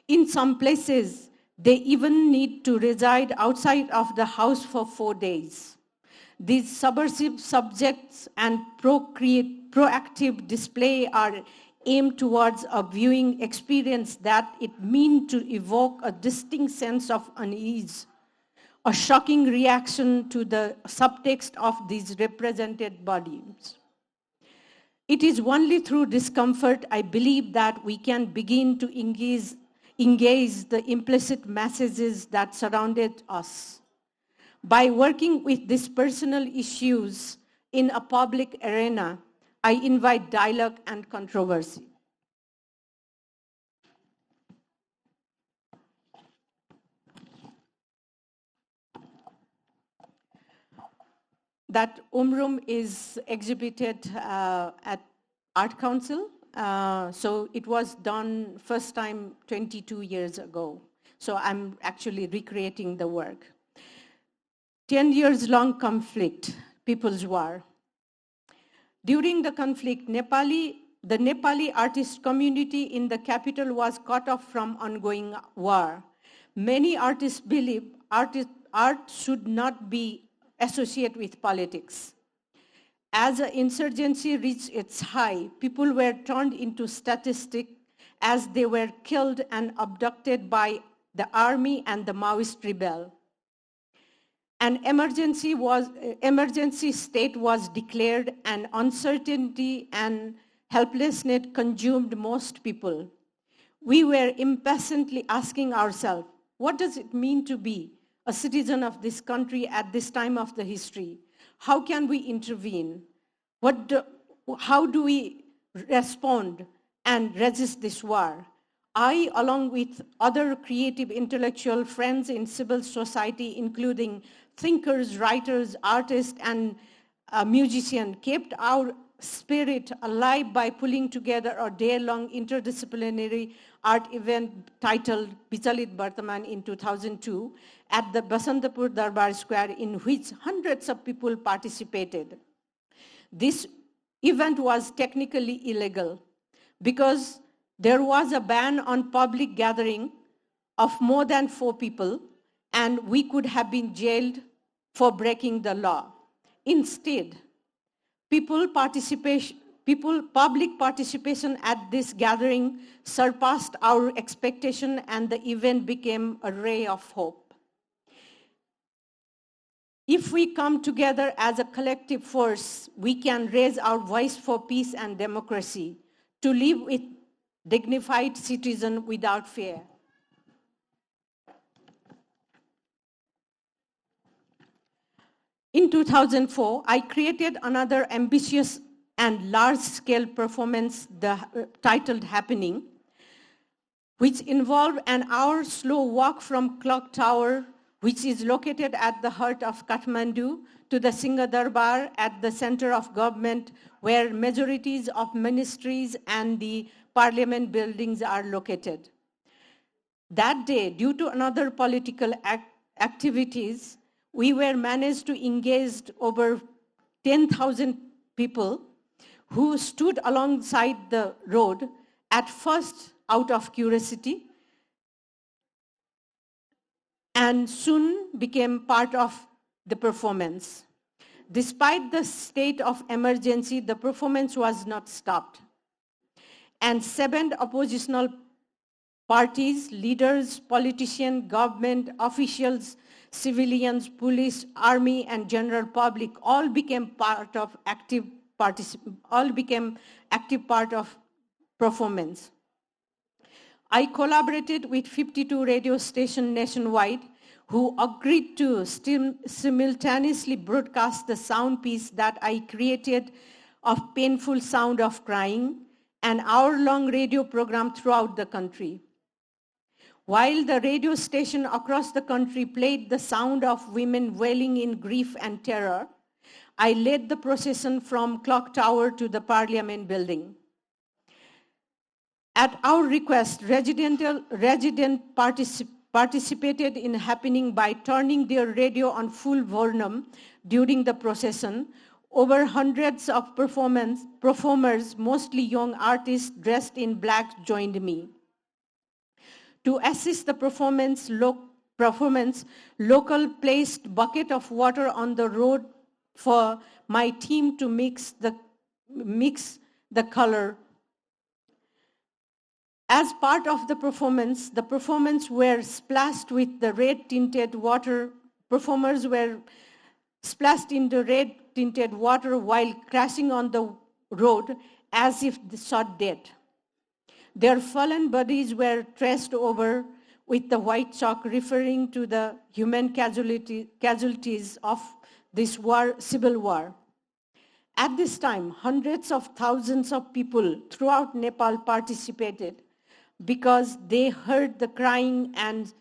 In some places, they even need to reside outside of the house for 4 days. These subversive subjects and proactive display are aim towards a viewing experience that it meant to evoke a distinct sense of unease, a shocking reaction to the subtext of these represented bodies. It is only through discomfort, I believe, that we can begin to engage the implicit messages that surrounded us. By working with these personal issues in a public arena, I invite dialogue and controversy. That room is exhibited at Art Council. So it was done first time 22 years ago. So I'm actually recreating the work. 10 years long conflict, People's War. During the conflict, the Nepali artist community in the capital was cut off from ongoing war. Many artists believe art should not be associated with politics. As the insurgency reached its high, people were turned into statistics as they were killed and abducted by the army and the Maoist rebel. An emergency state was declared, and uncertainty and helplessness consumed most people. We were impatiently asking ourselves, what does it mean to be a citizen of this country at this time of the history? How can we intervene? How do we respond and resist this war? I, along with other creative intellectual friends in civil society, including thinkers, writers, artists, and musicians, kept our spirit alive by pulling together a day-long interdisciplinary art event titled Bichalit Bartaman in 2002 at the Basantapur Darbar Square, in which hundreds of people participated. This event was technically illegal because there was a ban on public gathering of more than 4 people, and we could have been jailed for breaking the law. Instead, public participation at this gathering surpassed our expectation, and the event became a ray of hope. If we come together as a collective force, we can raise our voice for peace and democracy, to live with dignified citizen without fear. In 2004, I created another ambitious and large-scale performance titled Happening, which involved an hour slow walk from Clock Tower, which is located at the heart of Kathmandu, to the Singha Darbar at the center of government, where majorities of ministries and the parliament buildings are located. That day, due to another political activities, we were managed to engage over 10,000 people who stood alongside the road, at first out of curiosity, and soon became part of the performance. Despite the state of emergency, the performance was not stopped. And 7 oppositional parties, leaders, politicians, government officials, civilians, police, army, and general public all became active part of performance. I collaborated with 52 radio stations nationwide who agreed to simultaneously broadcast the sound piece that I created of painful sound of crying, an hour-long radio program throughout the country. While the radio station across the country played the sound of women wailing in grief and terror, I led the procession from Clock Tower to the Parliament building. At our request, residents participated in happening by turning their radio on full volume during the procession. Over hundreds of performers, mostly young artists dressed in black, joined me. To assist the performance, local placed bucket of water on the road for my team to mix the color. As part of the performance were splashed with the red tinted water. Performers were splashed into red tinted water while crashing on the road as if shot dead. Their fallen bodies were traced over with the white chalk, referring to the human casualties of this war, civil war. At this time, hundreds of thousands of people throughout Nepal participated because they heard the crying and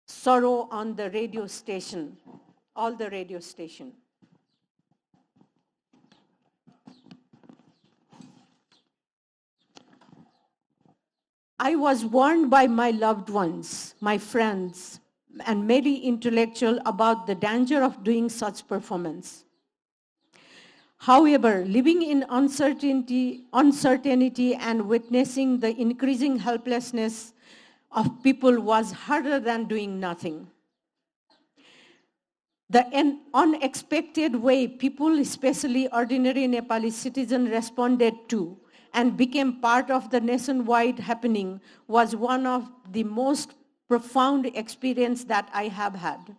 sorrow on the radio station, all the radio station. I was warned by my loved ones, my friends, and many intellectuals about the danger of doing such performance. However, living in uncertainty and witnessing the increasing helplessness of people was harder than doing nothing. The unexpected way people, especially ordinary Nepali citizens, responded to and became part of the nationwide happening was one of the most profound experiences that I have had.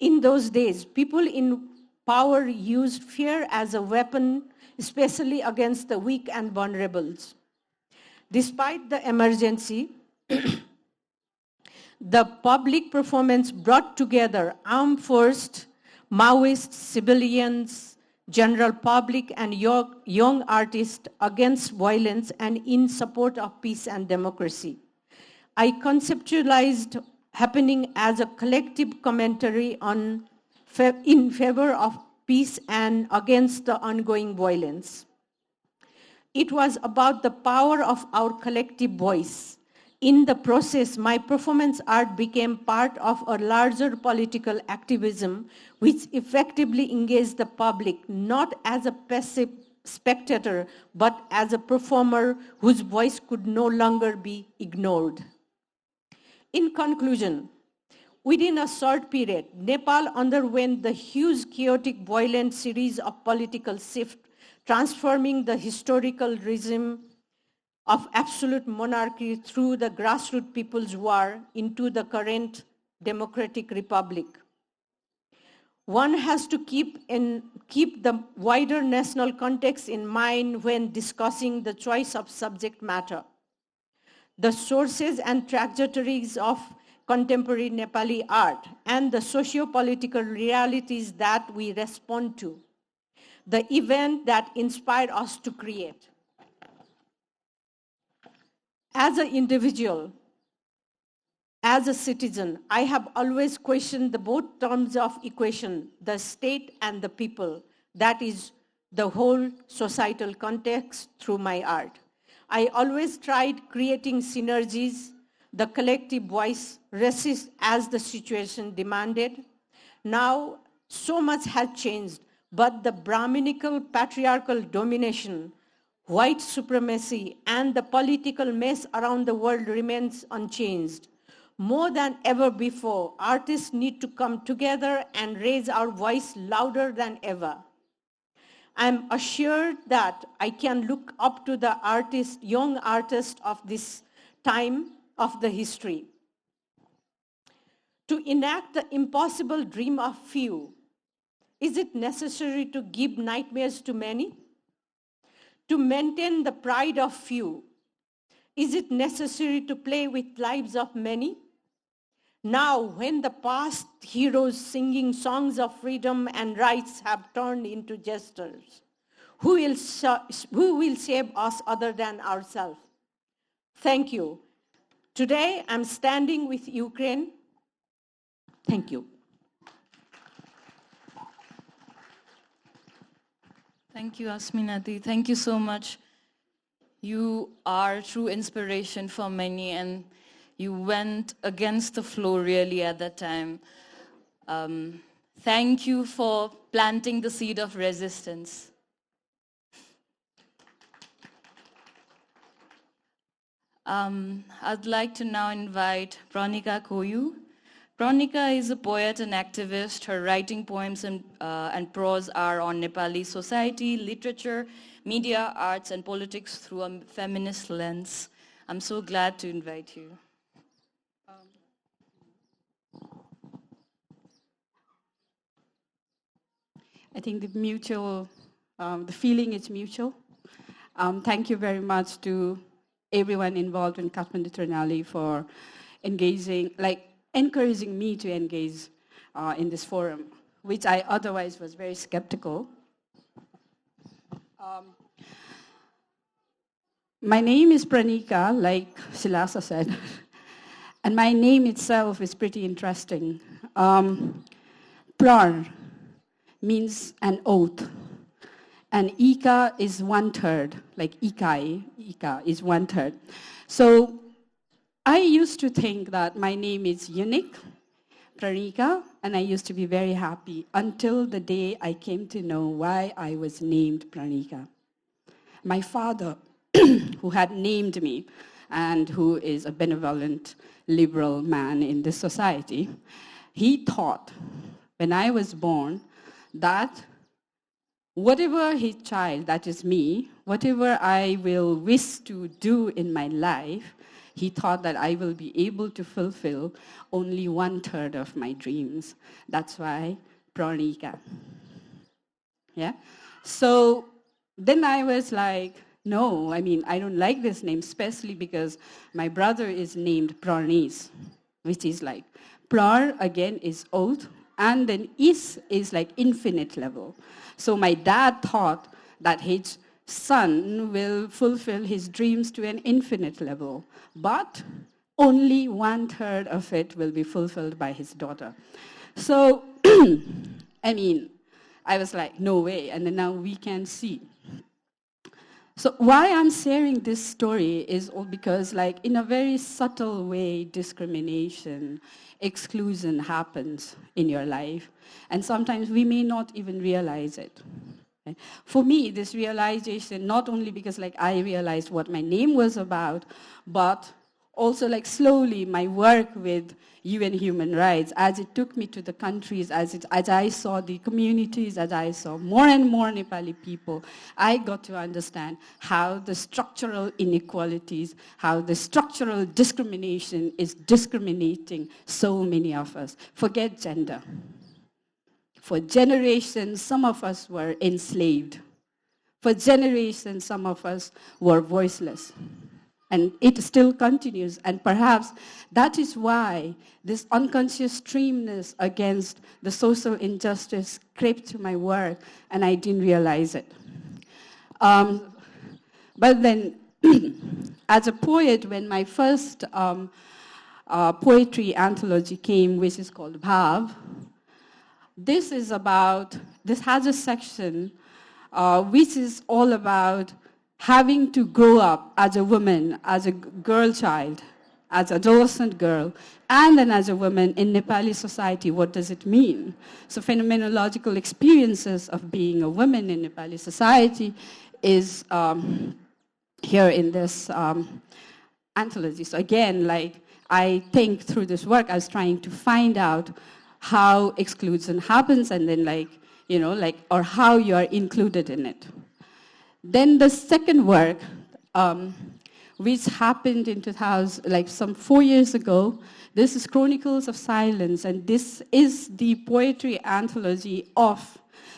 In those days, people in power used fear as a weapon, especially against the weak and vulnerables. Despite the emergency, the public performance brought together armed forces, Maoists, civilians, general public, and young artists against violence and in support of peace and democracy. I conceptualized happening as a collective commentary in favor of peace and against the ongoing violence. It was about the power of our collective voice. In the process, my performance art became part of a larger political activism which effectively engaged the public, not as a passive spectator, but as a performer whose voice could no longer be ignored. In conclusion, within a short period, Nepal underwent the huge, chaotic, violent series of political shifts, transforming the historical regime of absolute monarchy through the grassroots people's war into the current democratic republic. One has to keep the wider national context in mind when discussing the choice of subject matter. The sources and trajectories of contemporary Nepali art and the socio-political realities that we respond to, the event that inspired us to create. As an individual, as a citizen, I have always questioned the both terms of equation, the state and the people, that is the whole societal context through my art. I always tried creating synergies, the collective voice resist as the situation demanded. Now, so much has changed, but the Brahminical patriarchal domination, white supremacy, and the political mess around the world remains unchanged. More than ever before, artists need to come together and raise our voice louder than ever. I'm assured that I can look up to the young artists of this time of the history. To enact the impossible dream of few, is it necessary to give nightmares to many? To maintain the pride of few, is it necessary to play with lives of many? Now, when the past heroes singing songs of freedom and rights have turned into jesters, who will save us other than ourselves? Thank you. Today, I'm standing with Ukraine. Thank you. Thank you, Ashmina. Thank you so much. You are true inspiration for many, and you went against the flow really at that time. Thank you for planting the seed of resistance. I'd like to now invite Pranika Koyu. Pranika is a poet and activist. Her writing, poems, and prose are on Nepali society, literature, media, arts, and politics through a feminist lens. I'm so glad to invite you. I think the feeling is mutual. Thank you very much to everyone involved in Kathmandu Triennale for encouraging me to engage in this forum, which I otherwise was very skeptical. My name is Pranika, like Sheelasha said, and my name itself is pretty interesting. Pran means an oath, and Ika is 1/3, like Ika is 1/3. So I used to think that my name is unique, Pranika, and I used to be very happy until the day I came to know why I was named Pranika. My father, who had named me and who is a benevolent, liberal man in this society, he thought when I was born that whatever his child, that is me, whatever I will wish to do in my life, he thought that I will be able to fulfill only 1/3 of my dreams. That's why Pranika. Yeah? So then I was like, no, I don't like this name, especially because my brother is named Pranis, which is like, Prar again is oath, and then is like infinite level. So my dad thought that his son will fulfill his dreams to an infinite level, but only 1/3 of it will be fulfilled by his daughter. So, I was like, no way, and then now we can see. So why I'm sharing this story is all because, like, in a very subtle way, discrimination, exclusion happens in your life. And sometimes we may not even realize it. Okay? For me, this realization, not only because, like, I realized what my name was about, but also, like, slowly my work with UN human rights, as it took me to the countries, as I saw the communities, as I saw more and more Nepali people, I got to understand how the structural inequalities, how the structural discrimination is discriminating so many of us. Forget gender. For generations, some of us were enslaved. For generations, some of us were voiceless. And it still continues. And perhaps that is why this unconscious streamness against the social injustice crept to my work, and I didn't realize it. But then, as a poet, when my first poetry anthology came, which is called Bhav, this has a section which is all about having to grow up as a woman, as a girl child, as an adolescent girl, and then as a woman in Nepali society. What does it mean? So phenomenological experiences of being a woman in Nepali society is here in this anthology. So again, like, I think through this work, I was trying to find out how exclusion happens, and then, like, or how you are included in it. Then the second work, which happened in 2000, like some 4 years ago, this is Chronicles of Silence, and this is the poetry anthology of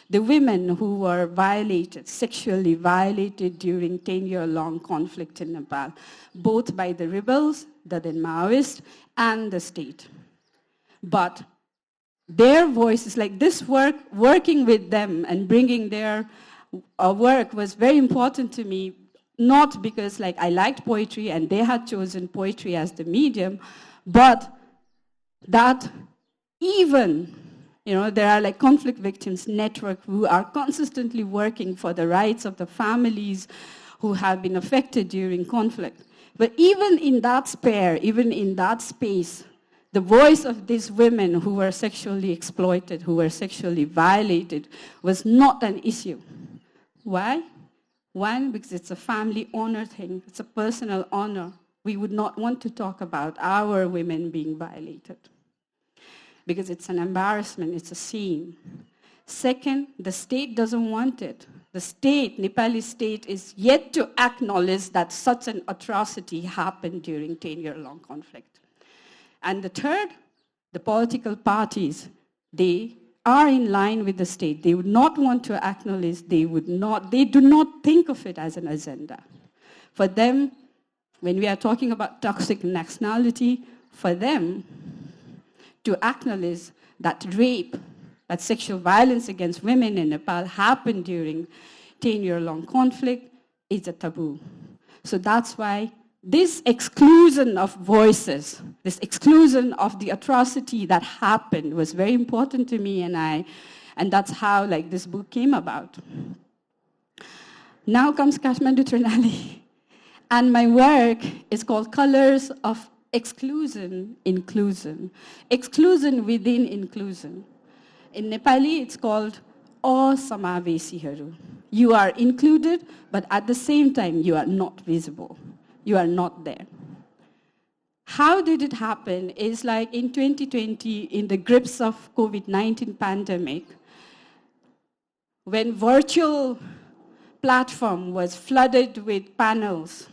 the women who were violated, sexually violated during 10-year-long conflict in Nepal, both by the rebels, the then Maoists, and the state. But their voices, like this work, working with them and bringing their work was very important to me, not because, like, I liked poetry and they had chosen poetry as the medium, but that even, there are, like, conflict victims network who are consistently working for the rights of the families who have been affected during conflict. But even in that sphere, even in that space, the voice of these women who were sexually exploited, who were sexually violated, was not an issue. Why? One, because it's a family honor thing. It's a personal honor. We would not want to talk about our women being violated because it's an embarrassment, it's a shame. Second, the state doesn't want it. the state, Nepali state, is yet to acknowledge that such an atrocity happened during 10-year-long conflict. And the third, the political parties, they are in line with the state. They would not want to acknowledge, they do not think of it as an agenda. For them, when we are talking about toxic nationality, for them to acknowledge that rape, that sexual violence against women in Nepal happened during 10-year-long conflict is a taboo. So that's why this exclusion of voices, this exclusion of the atrocity that happened was very important to me, and that's how this book came about. Now comes Kathmandu Triennale, and my work is called Colors of Exclusion, Inclusion. Exclusion within inclusion. In Nepali, it's called Asamavesiharu. You are included, but at the same time, you are not visible. You are not there. How did it happen is like in 2020, in the grips of COVID-19 pandemic, when virtual platform was flooded with panels,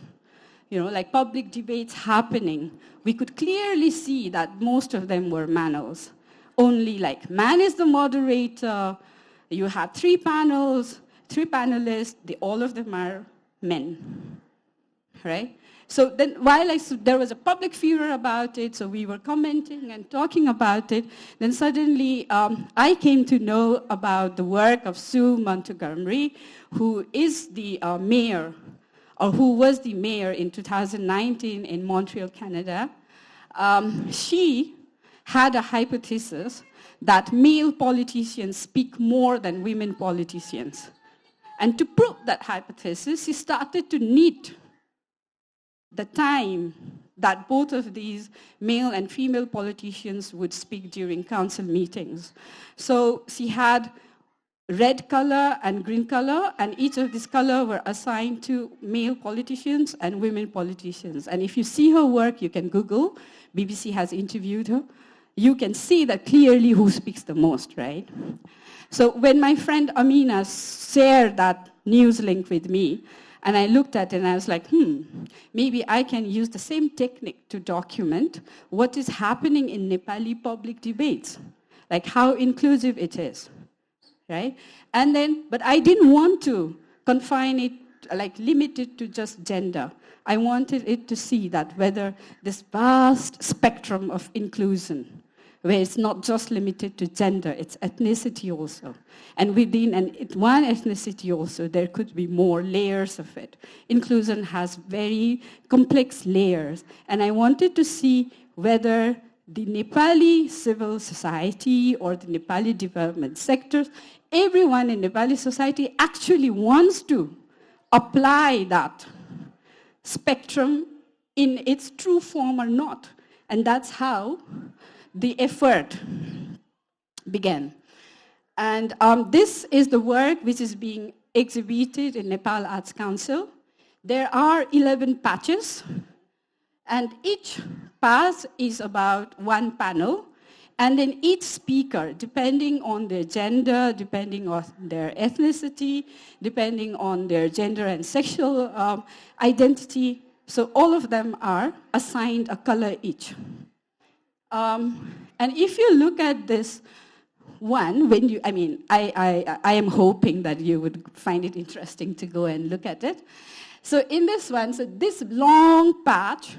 like public debates happening, we could clearly see that most of them were males. Only man is the moderator, you have 3 panels, 3 panelists, all of them are men, right? So then there was a public furor about it, so we were commenting and talking about it, then suddenly I came to know about the work of Sue Montgomery, who is the mayor, or who was the mayor in 2019 in Montreal, Canada. She had a hypothesis that male politicians speak more than women politicians. And to prove that hypothesis, she started to knit the time that both of these male and female politicians would speak during council meetings. So she had red color and green color, and each of these colors were assigned to male politicians and women politicians. And if you see her work, you can Google. BBC has interviewed her. You can see that clearly who speaks the most, right? So when my friend Amina shared that news link with me, and I looked at it and I was like, maybe I can use the same technique to document what is happening in Nepali public debates, like how inclusive it is, right? And then, but I didn't want to confine it, limit it to just gender. I wanted it to see that whether this vast spectrum of inclusion, where it's not just limited to gender, it's ethnicity also. And within one ethnicity also, there could be more layers of it. Inclusion has very complex layers. And I wanted to see whether the Nepali civil society or the Nepali development sectors, everyone in Nepali society actually wants to apply that spectrum in its true form or not. And that's how the effort began. And this is the work which is being exhibited in Nepal Arts Council. There are 11 patches, and each patch is about 1 panel, and then each speaker, depending on their gender, depending on their ethnicity, depending on their gender and sexual identity, so all of them are assigned a color each. And if you look at this one, I am hoping that you would find it interesting to go and look at it. So in this one, so this long patch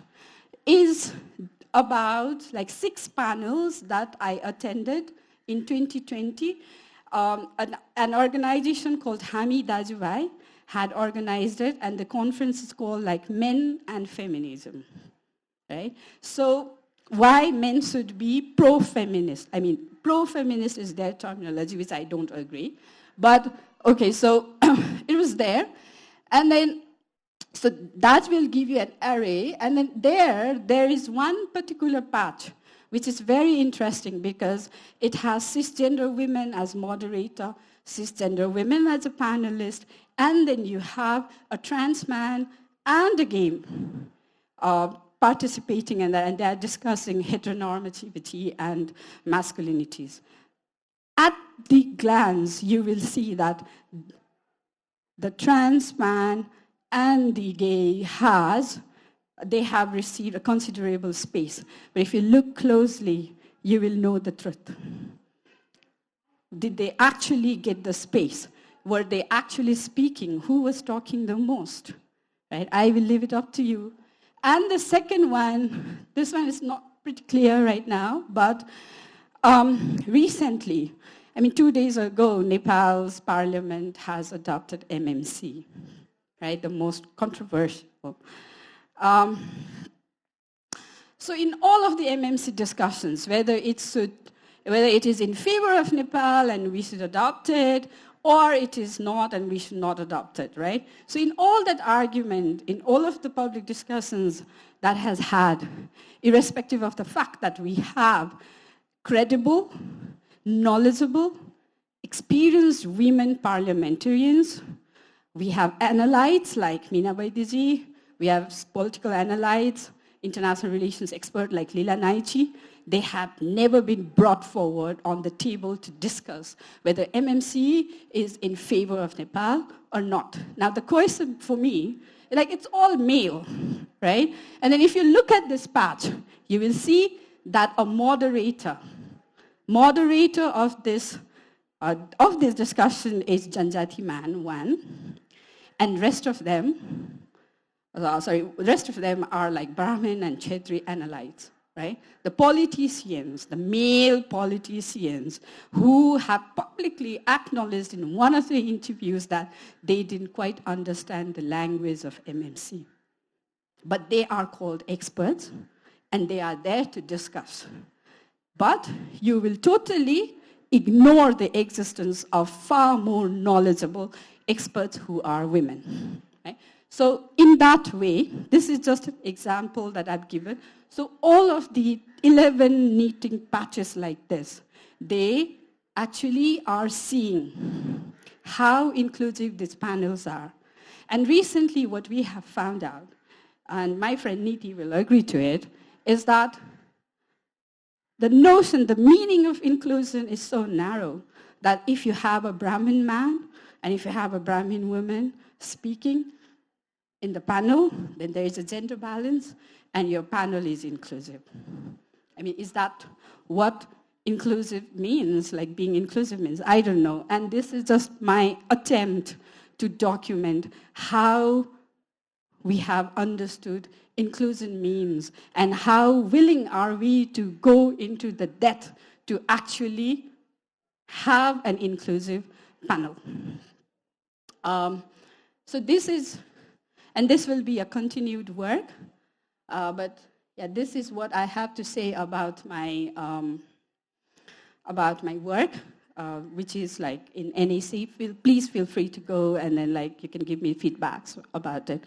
is about 6 panels that I attended in 2020. An organization called Hami Dajubai had organized it, and the conference is called Men and Feminism, right? So why men should be pro-feminist. Pro-feminist is their terminology, which I don't agree. But, okay, so it was there. And then, so that will give you an array. And then there is one particular patch, which is very interesting because it has cisgender women as moderator, cisgender women as a panelist, and then you have a trans man and a gay participating in that, and they're discussing heteronormativity and masculinities. At the glance, you will see that the trans man and the gay they have received a considerable space. But if you look closely, you will know the truth. Did they actually get the space? Were they actually speaking? Who was talking the most? Right? I will leave it up to you. And the second one, this one is not pretty clear right now, but recently, 2 days ago, Nepal's parliament has adopted MMC, right? The most controversial. So in all of the MMC discussions, whether it is in favor of Nepal and we should adopt it, or it is not and we should not adopt it, right? So in all that argument, in all of the public discussions that has had, irrespective of the fact that we have credible, knowledgeable, experienced women parliamentarians, we have analytes like Meena Vaidiji, we have political analytes, international relations expert like Leela Naichi. They have never been brought forward on the table to discuss whether MMC is in favor of Nepal or not. Now the question for me, it's all male, right? And then if you look at this patch, you will see that a moderator of this discussion is Janjati man, one, and rest of them are like Brahmin and Kshetri analytes, right? The politicians, the male politicians who have publicly acknowledged in one of the interviews that they didn't quite understand the language of MMC. But they are called experts and they are there to discuss. But you will totally ignore the existence of far more knowledgeable experts who are women. Right? So in that way, this is just an example that I've given. So all of the 11 knitting patches like this, they actually are seeing how inclusive these panels are. And recently what we have found out, and my friend Niti will agree to it, is that the notion, the meaning of inclusion is so narrow that if you have a Brahmin man and if you have a Brahmin woman speaking in the panel, then there is a gender balance and your panel is inclusive. Is that what inclusive means, like being inclusive means? I don't know. And this is just my attempt to document how we have understood inclusion means and how willing are we to go into the depth to actually have an inclusive panel. So this is, and this will be a continued work, but yeah, this is what I have to say about my work, which is like in NAC. Please feel free to go and then you can give me feedbacks about it.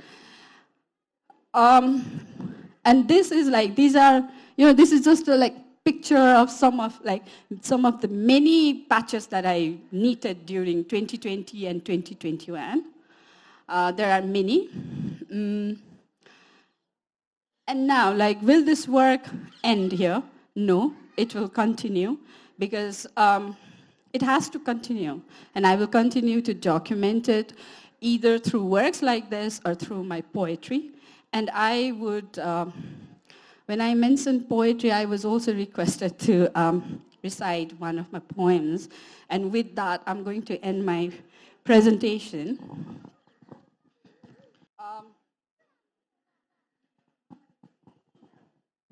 And this is these are, this is just a picture of some of the many patches that I knitted during 2020 and 2021. There are many. And now, will this work end here? No, it will continue because it has to continue. And I will continue to document it either through works like this or through my poetry. And I would, when I mentioned poetry, I was also requested to recite one of my poems. And with that, I'm going to end my presentation.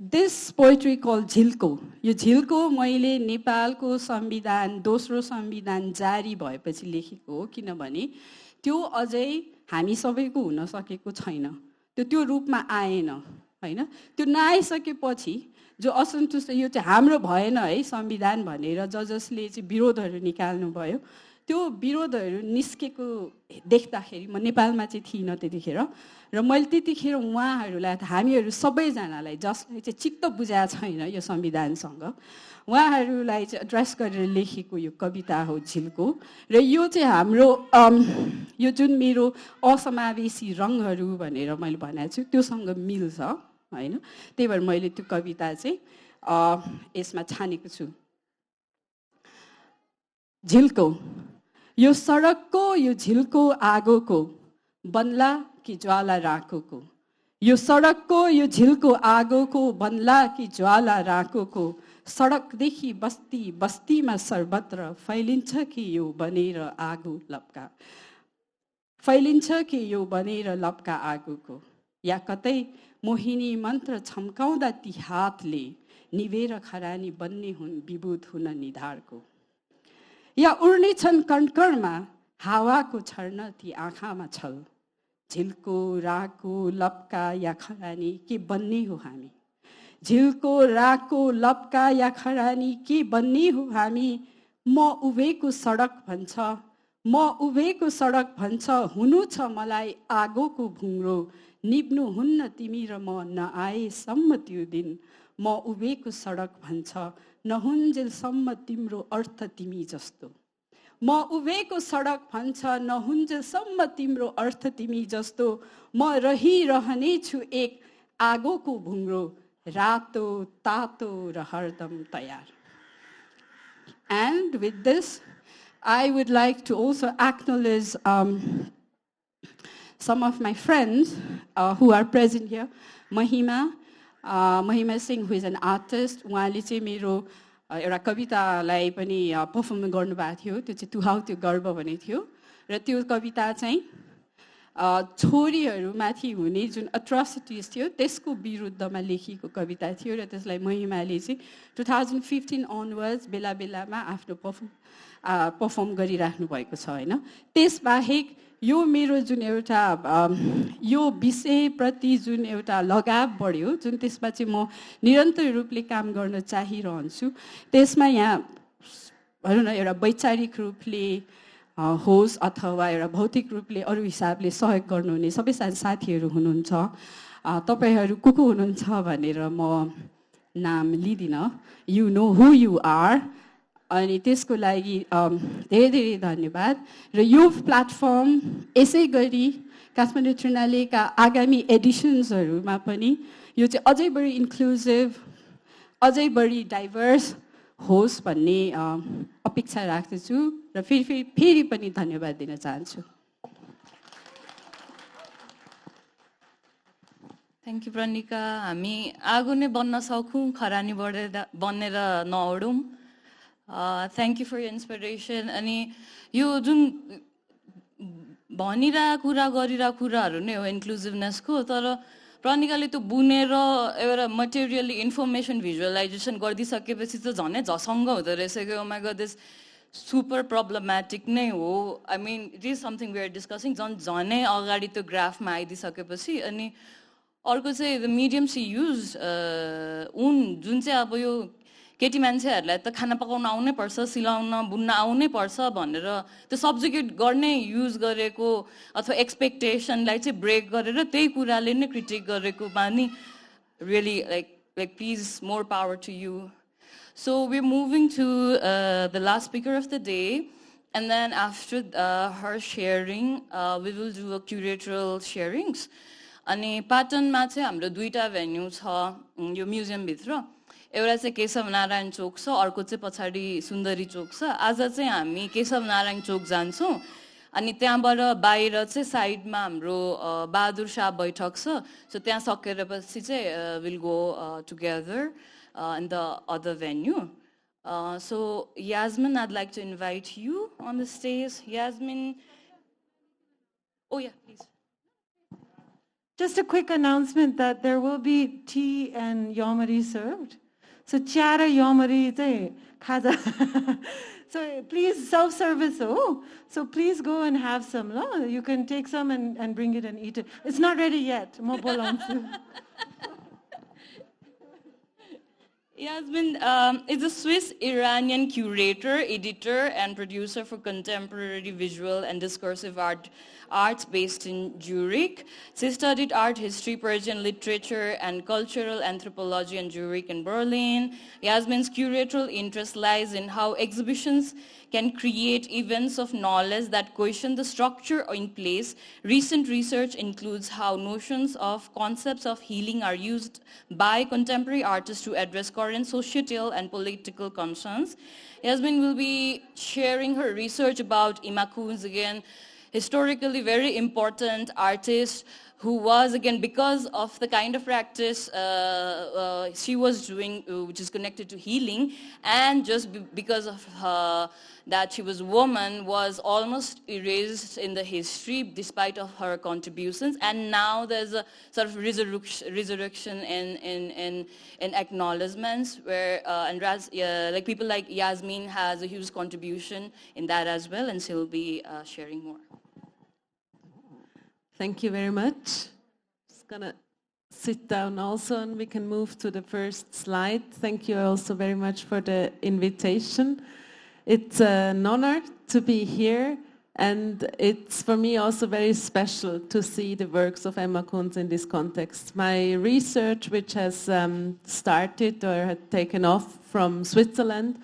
This poetry called झिल्को. यो झिल्को मैले नेपालको संविधान दोस्रो संविधान जारी भएपछि लेखेको हो किनभने त्यो अझै हामी सबैको हुन सकेको छैन. त्यो रूपमा आएन हैन. त्यो नआइसकेपछि जो असन्तुष्ट यो चाहिँ हाम्रो भएन है संविधान भनेर जसले चाहिँ विरोधहरू निकाल्नु भयो त्यो विरोधहरू निस्केको देख्दाखेरि म नेपालमा चाहिँ थिइनँ त्यतिखेर र मैले त्यतिखेर उहाँहरूलाई हामीहरू सबैजनालाई जसलाई चाहिँ चित्त बुझाएको छैन यो संविधानसँग उहाँहरूलाई चाहिँ एड्रेस गरेर लेखेको यो कविता हो झिल्को र यो चाहिँ हाम्रो यो जुन मेरो असमावेशी रङहरू भनेर मैले भनेको छु त्योसँग मिल्छ हैन. त्यही भएर मैले त्यो कविता चाहिँ यसमा छानेको छु. झिल्को. यो सडकको यो झिल्को आगोको बन्ला कि ज्वाला राकोको यो सडकको यो झिल्को आगोको बन्ला कि ज्वाला राकोको सडकदेखि बस्ती बस्तीमा सर्वत्र फैलिन्छ कि यो बनेर आगो लपका फैलिन्छ कि यो बनेर लपका आगोको या कतै मोहिनी मन्त्र छम्काउँदा ती हातले निवेर खरानी बन्ने हुन् विभूत हुन निधारको या उड्नेछन् कणकणमा हावाको छर्न ती आँखामा छल झिल्को राको लपका या खरानी के बन्ने हो हामी झिल्को राको लपका या खरानी के बन्ने हो हामी म उभेको सडक भन्छ म उभेको सडक भन्छ हुनु छ मलाई आगोको भुङ्रो निप्नु हुन्न तिमी र म नआएसम्म त्यो दिन म उभेको सडक भन्छ नहुन्जेलसम्म तिम्रो अर्थ तिमी जस्तो म उभेको सडक भन्छ नहुन्जेलसम्म तिम्रो अर्थ तिमी जस्तो म रहिरहनेछु एक आगोको भुङ्रो रातो तातो र हरदम तयार. And with this, I would like to also acknowledge some of my friends who are present here. Mahima Singh, who is an artist, उहाँले चाहिँ मेरो एउटा कवितालाई पनि पर्फर्म गर्नुभएको थियो. त्यो चाहिँ तुहाउ त्यो गर्व भन्ने थियो र त्यो कविता चाहिँ छोरीहरूमाथि हुने जुन अट्रोसिटिज थियो त्यसको विरुद्धमा लेखिएको कविता थियो र त्यसलाई महिमाले चाहिँ 2015 onwards बेला बेलामा आफ्नो पर्फर्म गरिराख्नु भएको छ हैन. त्यसबाहेक यो मेरो जुन एउटा यो विषयप्रति जुन एउटा लगाव बढ्यो जुन त्यसमा चाहिँ म निरन्तर रूपले काम गर्न चाहिरहन्छु त्यसमा यहाँ भनौँ न एउटा वैचारिक रूपले होस् अथवा एउटा भौतिक रूपले अरू हिसाबले सहयोग गर्नुहुने सबै साथीहरू हुनुहुन्छ. तपाईहरू को हुनुहुन्छ भनेर म नाम लिदिनँ. You know who you are. अनि त्यसको लागि धेरै धेरै धन्यवाद. र यो प्लेटफर्म यसै गरी काठमाडौँ त्रिनालेका आगामी एडिसन्सहरूमा पनि यो चाहिँ अझै बढी इन्क्लुसिभ अझै बढी डाइभर्स होस् भन्ने अपेक्षा राख्दछु र फेरि पनि धन्यवाद दिन चाहन्छु. Thank you Pranika. हामी आगो नै बन्न सकौँ खरानी बनेर नअडौँ. Thank you for your inspiration. अनि यो जुन भनिरहेको कुरा गरिरहेको कुराहरू नै हो इन्क्लुजिभनेसको. तर प्रनिकाले त्यो बुनेर एउटा मटेरियली इन्फर्मेसन भिजुअलाइजेसन गरिदिइसकेपछि त झनै झसङ्ग हुँदो रहेछ कि oh my God this super problematic नै हो. I mean it is something we are discussing. झनै अगाडि त्यो ग्राफमा आइदिइसकेपछि. अनि अर्को चाहिँ द मिडियम सी युज उन जुन चाहिँ अब यो केटी मान्छेहरूलाई त खाना पकाउन आउनै पर्छ सिलाउन बुन्न आउनै पर्छ भनेर त्यो सब्जुगेट गर्ने युज गरेको अथवा एक्सपेक्टेसनलाई चाहिँ ब्रेक गरेर त्यही कुराले नै क्रिटिक गरेकोमा नि really like please more power to you. So we are moving to the last speaker of the day and then after her sharing we will do a curatorial sharings. अनि पाटनमा चाहिँ हाम्रो दुईवटा भेन्यू छ यो म्युजियमभित्र. एउटा चाहिँ केशव नारायण चोक छ अर्को चाहिँ पछाडि सुन्दरी चोक छ. आज चाहिँ हामी केशव नारायण चोक जान्छौँ अनि त्यहाँबाट बाहिर चाहिँ साइडमा हाम्रो बहादुर शाह बैठक छ. सो त्यहाँ सकेपछि चाहिँ will go together in the other venue. So Yasmin I'd like to invite you on the stage. Yasmin. Oh yeah, please. Just a quick announcement that there will be tea and yomari served. So chara yomari चाहिँ खाजा. So please self-service. Oh, so please go and have some. No? You can take some and bring it and eat it. It's not ready yet. म बोलाउँछु. Yasmin is a Swiss-Iranian curator, editor, and producer for contemporary visual and discursive arts based in Zurich. She studied art history, Persian literature, and cultural anthropology in Zurich and Berlin. Yasmin's curatorial interest lies in how exhibitions can create events of knowledge that question the structure in place. Recent research includes how notions of concepts of healing are used by contemporary artists to address current current societal and political concerns. Yasmin will be sharing her research about Emma Kunz, again, historically very important artist who was, again, because of the kind of practice she was doing, which is connected to healing, and just because of that she was a woman, was almost erased in the history despite of her contributions. And now there's a sort of resurrection in acknowledgements where, like people like Yasmin has a huge contribution in that as well, and she'll be sharing more. Thank you very much. Just gonna sit down also and we can move to the first slide. Thank you also very much for the invitation. It's an honor to be here, and it's for me also very special to see the works of Emma Kunz in this context. My research, which has started or had taken off from Switzerland,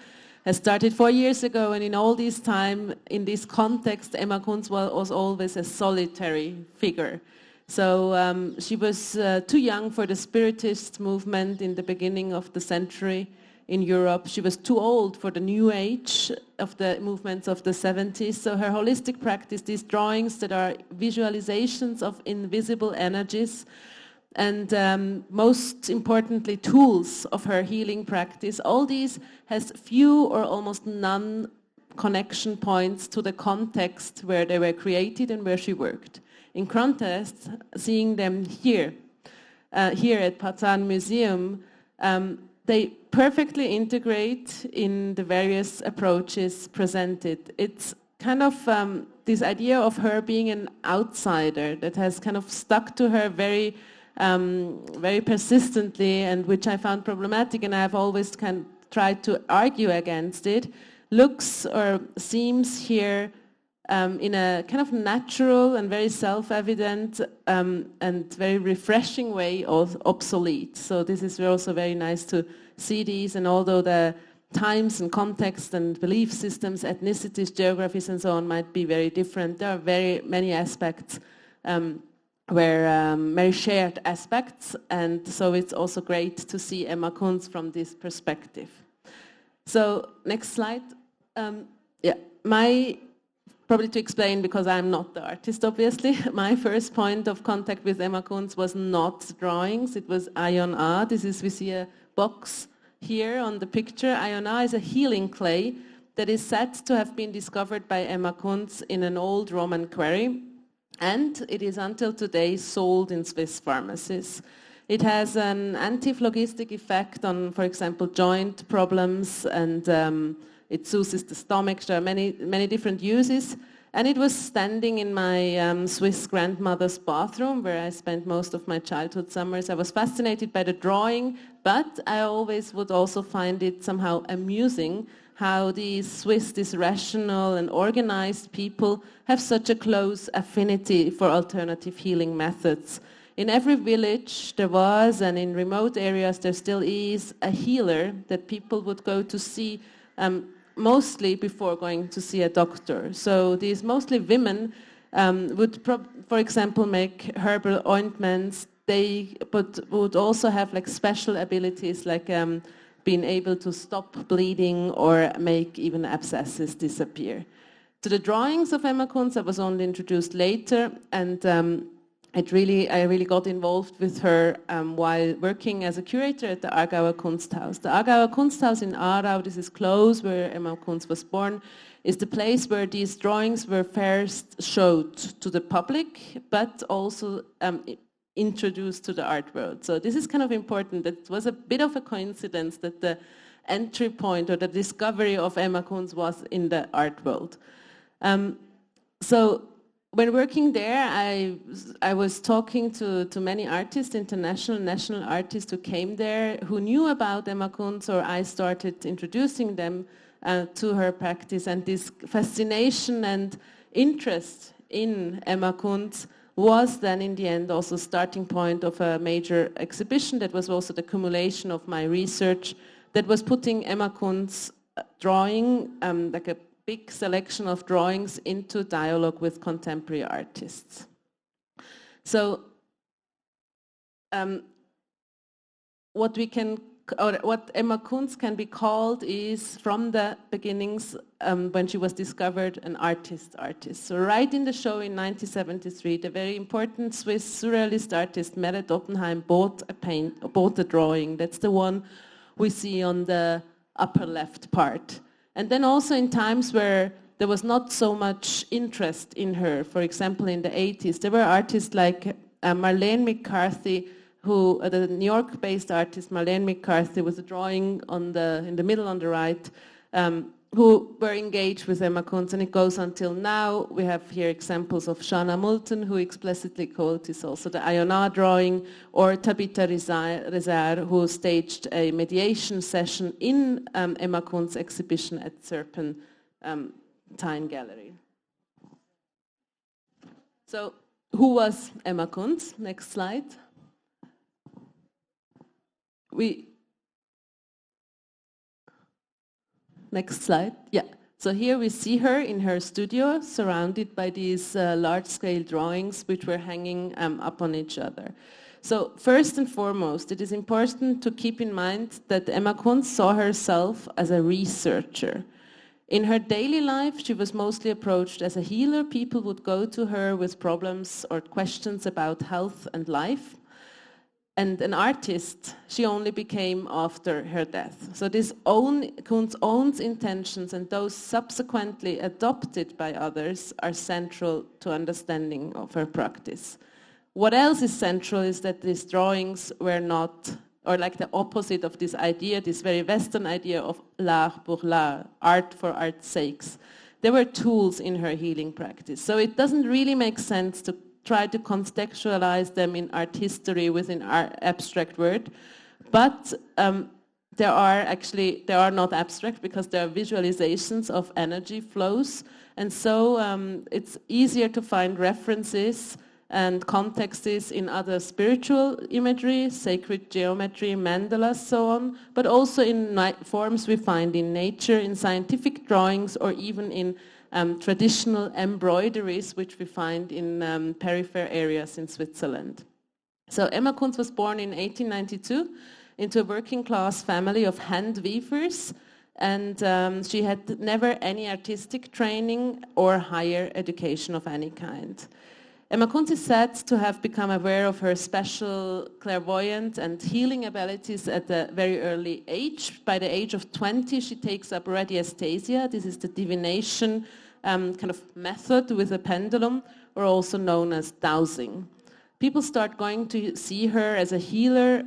has started 4 years ago, and in all this time, in this context, Emma Kunz was always a solitary figure. So she was too young for the Spiritist movement in the beginning of the century in Europe. She was too old for the New Age of the movements of the 70s. So her holistic practice, these drawings that are visualizations of invisible energies, and most importantly, tools of her healing practice. All these has few or almost none connection points to the context where they were created and where she worked. In contrast, seeing them here at Patan Museum, they perfectly integrate in the various approaches presented. It's kind of this idea of her being an outsider that has kind of stuck to her very persistently, and which I found problematic, and I've always kind of tried to argue against it, looks or seems here in a kind of natural and very self-evident and very refreshing way obsolete. So this is also very nice to see these, and although the times and context and belief systems, ethnicities, geographies and so on might be very different, there are very many aspects very shared aspects, and so it's also great to see Emma Kunz from this perspective. So next slide. Probably to explain, because I'm not the artist obviously, my first point of contact with Emma Kunz was not drawings, it was Ion-A. We see a box here on the picture. Ion-A is a healing clay that is said to have been discovered by Emma Kunz in an old Roman quarry, and it is until today sold in Swiss pharmacies. It has an antiphlogistic effect on, for example, joint problems, and it soothes the stomach. There are many different uses. And it was standing in my Swiss grandmother's bathroom, where I spent most of my childhood summers. I was fascinated by the drawing, but I always would also find it somehow amusing how these rational and organized people have such a close affinity for alternative healing methods. In every village there was, and in remote areas there still is, a healer that people would go to see mostly before going to see a doctor. So these mostly women would, for example, make herbal ointments. But would also have like special abilities, like being able to stop bleeding or make even abscesses disappear. To the drawings of Emma Kunz, I was only introduced later, and I really got involved with her while working as a curator at the Aargauer Kunsthaus. The Aargauer Kunsthaus in Aarau, this is close where Emma Kunz was born, is the place where these drawings were first showed to the public, but also introduced to the art world. So this is kind of important. It was a bit of a coincidence that the entry point or the discovery of Emma Kunz was in the art world. So when working there, I was talking to many artists, international, national artists who came there, who knew about Emma Kunz, or I started introducing them to her practice. And this fascination and interest in Emma Kunz was then in the end also starting point of a major exhibition that was also the accumulation of my research that was putting Emma Kunz drawing, like a big selection of drawings, into dialogue with contemporary artists. So what we can or what Emma Kunz can be called is, from the beginnings, when she was discovered, an artist. So right in the show in 1973, the very important Swiss surrealist artist Meret Oppenheim bought a drawing. That's the one we see on the upper left part. And then also in times where there was not so much interest in her, for example in the 80s, there were artists like Marlene McCarthy, who, the New York-based artist Marlene McCarthy, with a drawing in the middle on the right, who were engaged with Emma Kunz, and it goes until now. We have here examples of Shana Moulton, who explicitly quote is also the Iona drawing, or Tabitha Rezar, who staged a mediation session in Emma Kunz's exhibition at Serpentine Gallery. So, who was Emma Kunz? Next slide. Next slide. Yeah. So here we see her in her studio, surrounded by these large-scale drawings which were hanging up on each other. So first and foremost, it is important to keep in mind that Emma Kunz saw herself as a researcher. In her daily life, she was mostly approached as a healer. People would go to her with problems or questions about health and life. And an artist, she only became after her death. So Kunz's own intentions and those subsequently adopted by others are central to understanding of her practice. What else is central is that these drawings were not, or like the opposite of this idea, this very Western idea of l'art pour l'art, art for art's sakes. There were tools in her healing practice. So it doesn't really make sense to try to contextualize them in art history within our abstract word, but they are not abstract because they are visualizations of energy flows, and so it's easier to find references and contexts in other spiritual imagery, sacred geometry, mandalas, so on, but also in forms we find in nature, in scientific drawings, or even in traditional embroideries, which we find in peripheral areas in Switzerland. So Emma Kunz was born in 1892 into a working-class family of hand weavers, and she had never any artistic training or higher education of any kind. Emma Kunz is said to have become aware of her special clairvoyant and healing abilities at a very early age. By the age of 20, she takes up radiesthesia. This is the divination kind of method with a pendulum, or also known as dowsing. People start going to see her as a healer,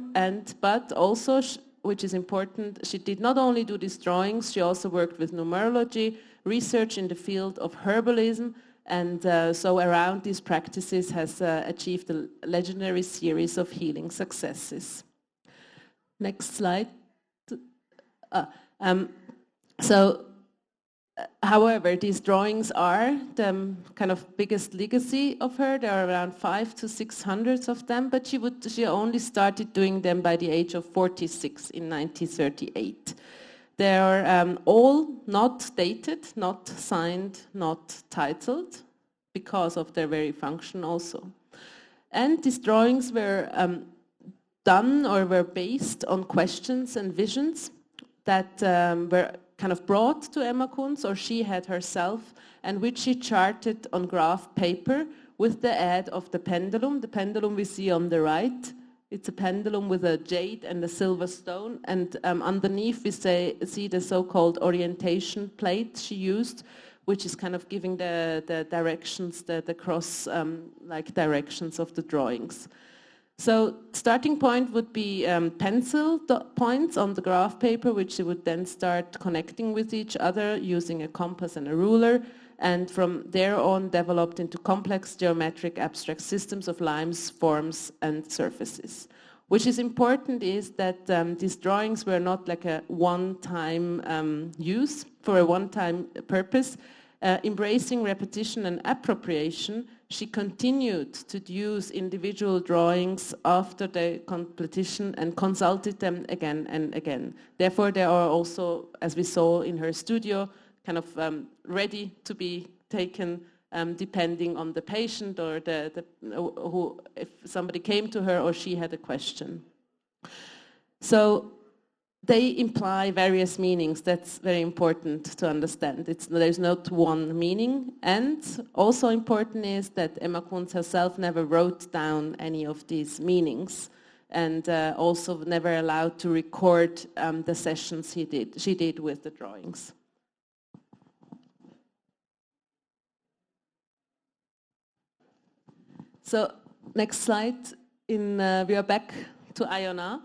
but also, which is important, she did not only do these drawings, she also worked with numerology, research in the field of herbalism, and so around these practices has achieved a legendary series of healing successes. Next slide. However, these drawings are the kind of biggest legacy of her. There are around 500 to 600 of them, but she only started doing them by the age of 46 in 1938. They are all not dated, not signed, not titled, because of their very function also. And these drawings were done or were based on questions and visions that were kind of brought to Emma Kunz, or she had herself, and which she charted on graph paper with the aid of the pendulum. The pendulum we see on the right. It's a pendulum with a jade and a silver stone, and underneath we see the so-called orientation plate she used, which is kind of giving the directions, the cross like directions of the drawings. So starting point would be pencil points on the graph paper, which she would then start connecting with each other using a compass and a ruler, and from there on developed into complex geometric abstract systems of lines, forms, and surfaces. Which is important is that these drawings were not like a one-time use for a one-time purpose. Embracing repetition and appropriation, she continued to use individual drawings after the competition and consulted them again and again. Therefore, they are also, as we saw in her studio, kind of ready to be taken depending on the patient or if somebody came to her or she had a question. So they imply various meanings. That's very important to understand. There's not one meaning. And also important is that Emma Kunz herself never wrote down any of these meanings, and also never allowed to record the sessions she did with the drawings. So next slide. We are back to Iona.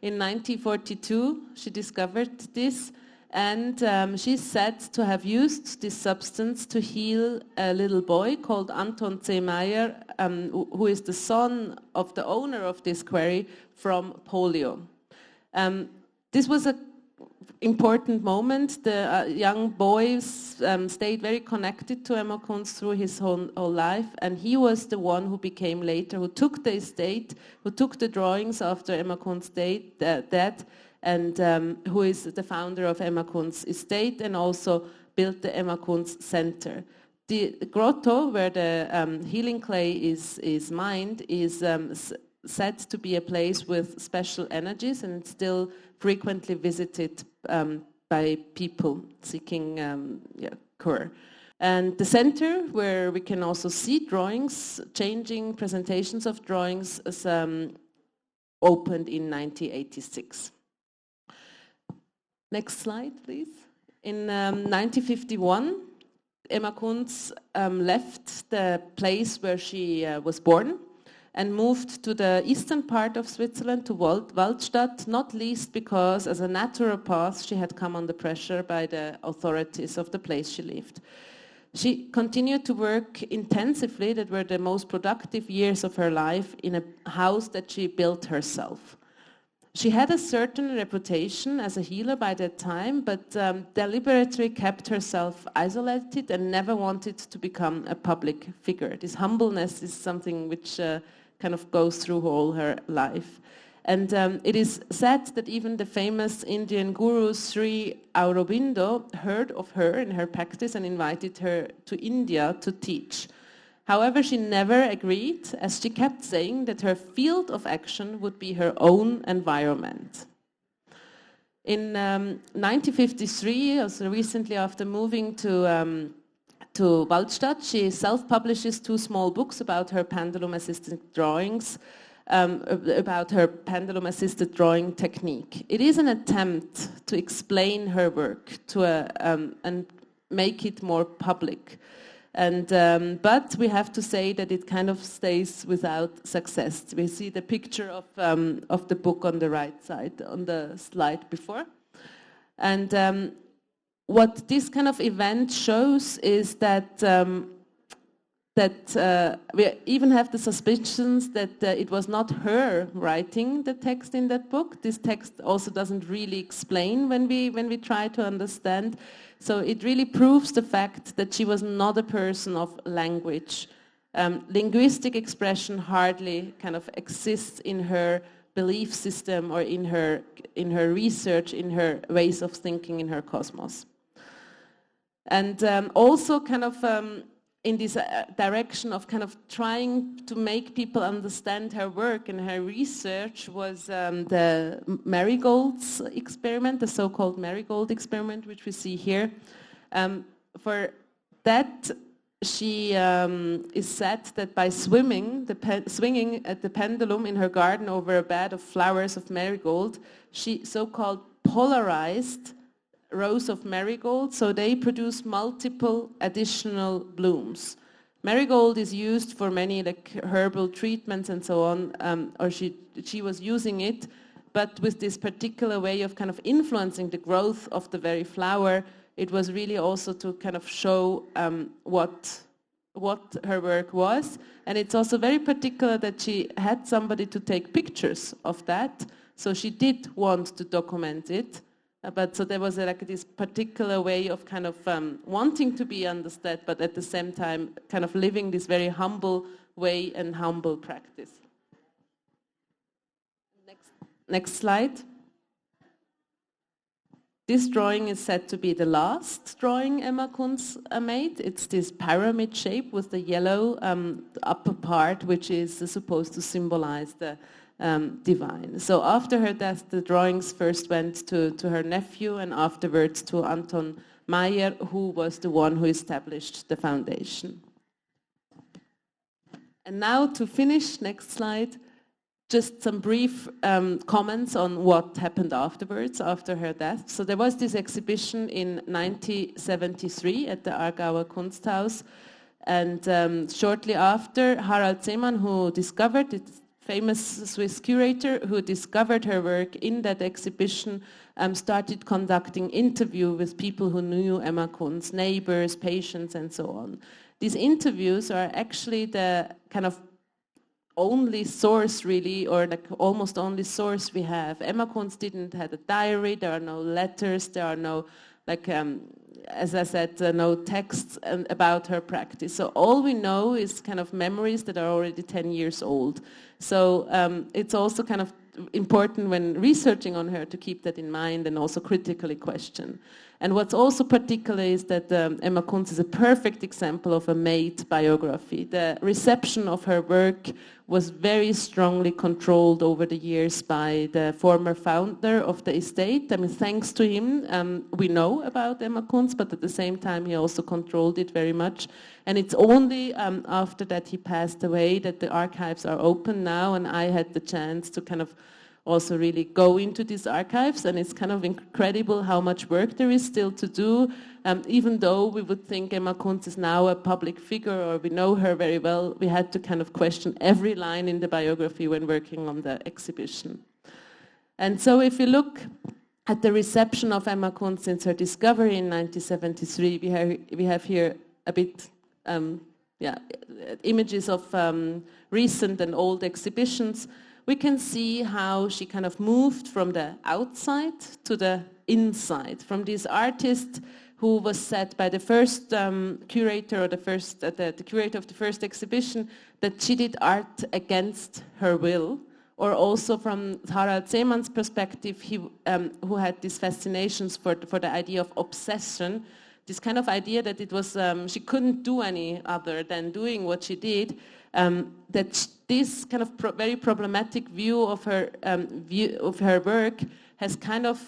In 1942, she discovered this, and she's said to have used this substance to heal a little boy called Anton C. Meyer, who is the son of the owner of this quarry, from polio. This was an important moment. The young boy stayed very connected to Emma Kunz through his whole life, and he was the one who became later, who took the estate, who took the drawings after Emma Kunz's death, and who is the founder of Emma Kunz Estate, and also built the Emma Kunz Center. The grotto where the healing clay is mined is said to be a place with special energies, and still frequently visited by people seeking cure. And the center, where we can also see drawings, changing presentations of drawings, is opened in 1986. Next slide, please. In 1951, Emma Kunz left the place where she was born and moved to the eastern part of Switzerland, to Waldstadt, not least because as a naturopath she had come under pressure by the authorities of the place she lived. She continued to work intensively. That were the most productive years of her life, in a house that she built herself. She had a certain reputation as a healer by that time, but deliberately kept herself isolated and never wanted to become a public figure. This humbleness is something which kind of goes through all her life. And it is said that even the famous Indian guru Sri Aurobindo heard of her in her practice and invited her to India to teach. However, she never agreed, as she kept saying that her field of action would be her own environment. In 1953, also recently after moving to Waldstadt, she self-publishes 2 small books about her pendulum-assisted drawings, about her pendulum-assisted drawing technique. It is an attempt to explain her work and make it more public. And but we have to say that it kind of stays without success. We see the picture of the book on the right side, on the slide before. And what this kind of event shows is that we even have the suspicions that it was not her writing the text in that book. This text also doesn't really explain when we try to understand. So it really proves the fact that she was not a person of language. Linguistic expression hardly kind of exists in her belief system or in her research, in her ways of thinking, in her cosmos. And also kind of in this direction of kind of trying to make people understand her work and her research was the marigolds experiment, the so-called marigold experiment, which we see here. For that, she is said that by swinging at the pendulum in her garden over a bed of flowers of marigold, she so-called polarized rows of marigold, so they produce multiple additional blooms. Marigold is used for many like herbal treatments and so on, or she was using it, but with this particular way of kind of influencing the growth of the very flower, it was really also to kind of show what her work was. And it's also very particular that she had somebody to take pictures of that, so she did want to document it. But so there was like this particular way of kind of wanting to be understood, but at the same time kind of living this very humble way and humble practice. Next slide. This drawing is said to be the last drawing Emma Kunz made. It's this pyramid shape with the yellow upper part, which is supposed to symbolize the divine. So after her death, the drawings first went to her nephew and afterwards to Anton Mayer, who was the one who established the foundation. And now to finish, next slide, just some brief comments on what happened afterwards, after her death. So there was this exhibition in 1973 at the Aargauer Kunsthaus, and shortly after, Harald Seemann, who discovered it, famous Swiss curator who discovered her work in that exhibition, started conducting interviews with people who knew Emma Kunz, neighbors, patients, and so on. These interviews are actually the kind of only source really, or like almost only source we have. Emma Kunz didn't have a diary, there are no letters, there are no, like, as I said, no texts about her practice. So all we know is kind of memories that are already 10 years old. So it's also kind of important when researching on her to keep that in mind and also critically question. And what's also particular is that Emma Kunz is a perfect example of a made biography. The reception of her work was very strongly controlled over the years by the former founder of the estate. I mean, thanks to him, we know about Emma Kunz, but at the same time, he also controlled it very much. And it's only after that he passed away that the archives are open now, and I had the chance to kind of also really go into these archives, and it's kind of incredible how much work there is still to do. Even though we would think Emma Kunz is now a public figure or we know her very well, we had to kind of question every line in the biography when working on the exhibition. And so if you look at the reception of Emma Kunz since her discovery in 1973, we have here a bit images of recent and old exhibitions. We can see how she kind of moved from the outside to the inside, from this artist who was said by the first curator or the curator of the first exhibition that she did art against her will, or also from Harald Seemann's perspective, who had these fascinations for the idea of obsession, this kind of idea that it was she couldn't do any other than doing what she did. That this kind of very problematic view of her work has kind of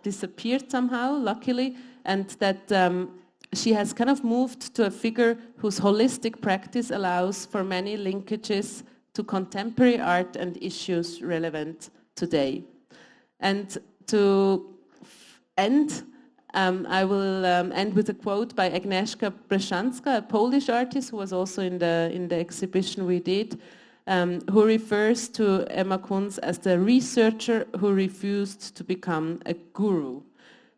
disappeared somehow, luckily, and that she has kind of moved to a figure whose holistic practice allows for many linkages to contemporary art and issues relevant today. And to end, I will end with a quote by Agnieszka Brzeszanska, a Polish artist who was also in the exhibition we did, who refers to Emma Kunz as the researcher who refused to become a guru.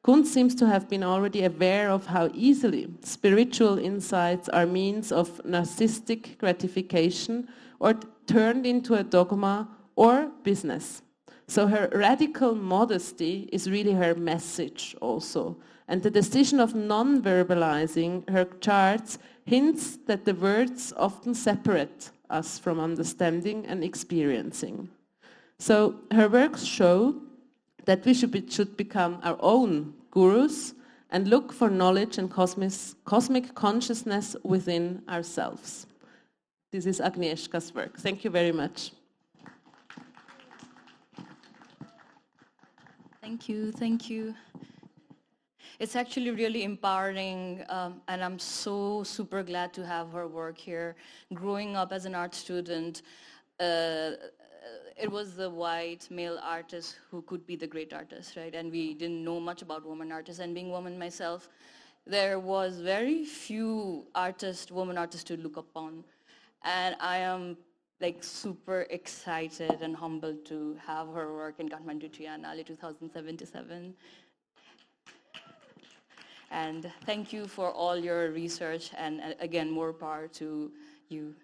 Kunz seems to have been already aware of how easily spiritual insights are means of narcissistic gratification or turned into a dogma or business. So her radical modesty is really her message also. And the decision of non-verbalizing her charts hints that the words often separate us from understanding and experiencing. So her works show that we should become our own gurus and look for knowledge and cosmic consciousness within ourselves. This is Agnieszka's work. Thank you very much. Thank you, thank you. It's actually really empowering, and I'm so super glad to have her work here. Growing up as an art student, it was the white male artist who could be the great artist, right? And we didn't know much about woman artists. And being woman myself, there was very few woman artists to look upon. And I am like super excited and humbled to have her work in Kathmandu Triennale 2077. And thank you for all your research, and again, more power to you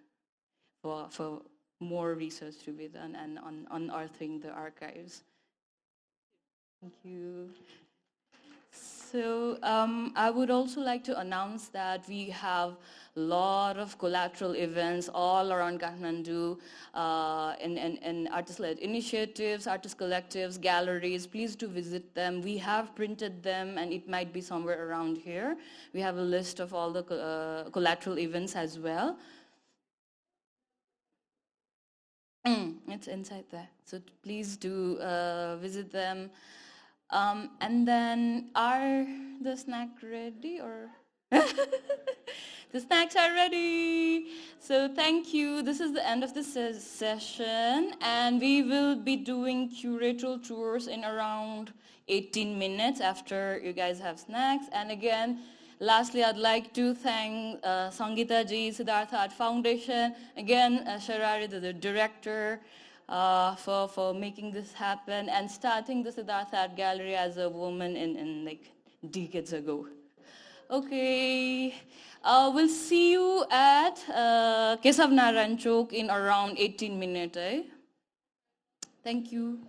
for more research to be done and on unearthing the archives. Thank you. So I would also like to announce that we have a lot of collateral events all around Kathmandu and artist-led initiatives, artist collectives, galleries. Please do visit them. We have printed them, and it might be somewhere around here. We have a list of all the collateral events as well. It's inside there. So please do visit them. And then, are the snacks ready or? The snacks are ready. So thank you. This is the end of the session, and we will be doing curatorial tours in around 18 minutes after you guys have snacks. And again, lastly, I'd like to thank Sangeeta ji, Siddhartha Art Foundation, again, Sharari, the director, for making this happen and starting the Siddhartha Art Gallery as a woman in like decades ago. Okay, we'll see you at Kesav Narayan Chowk in around 18 minutes. Thank you.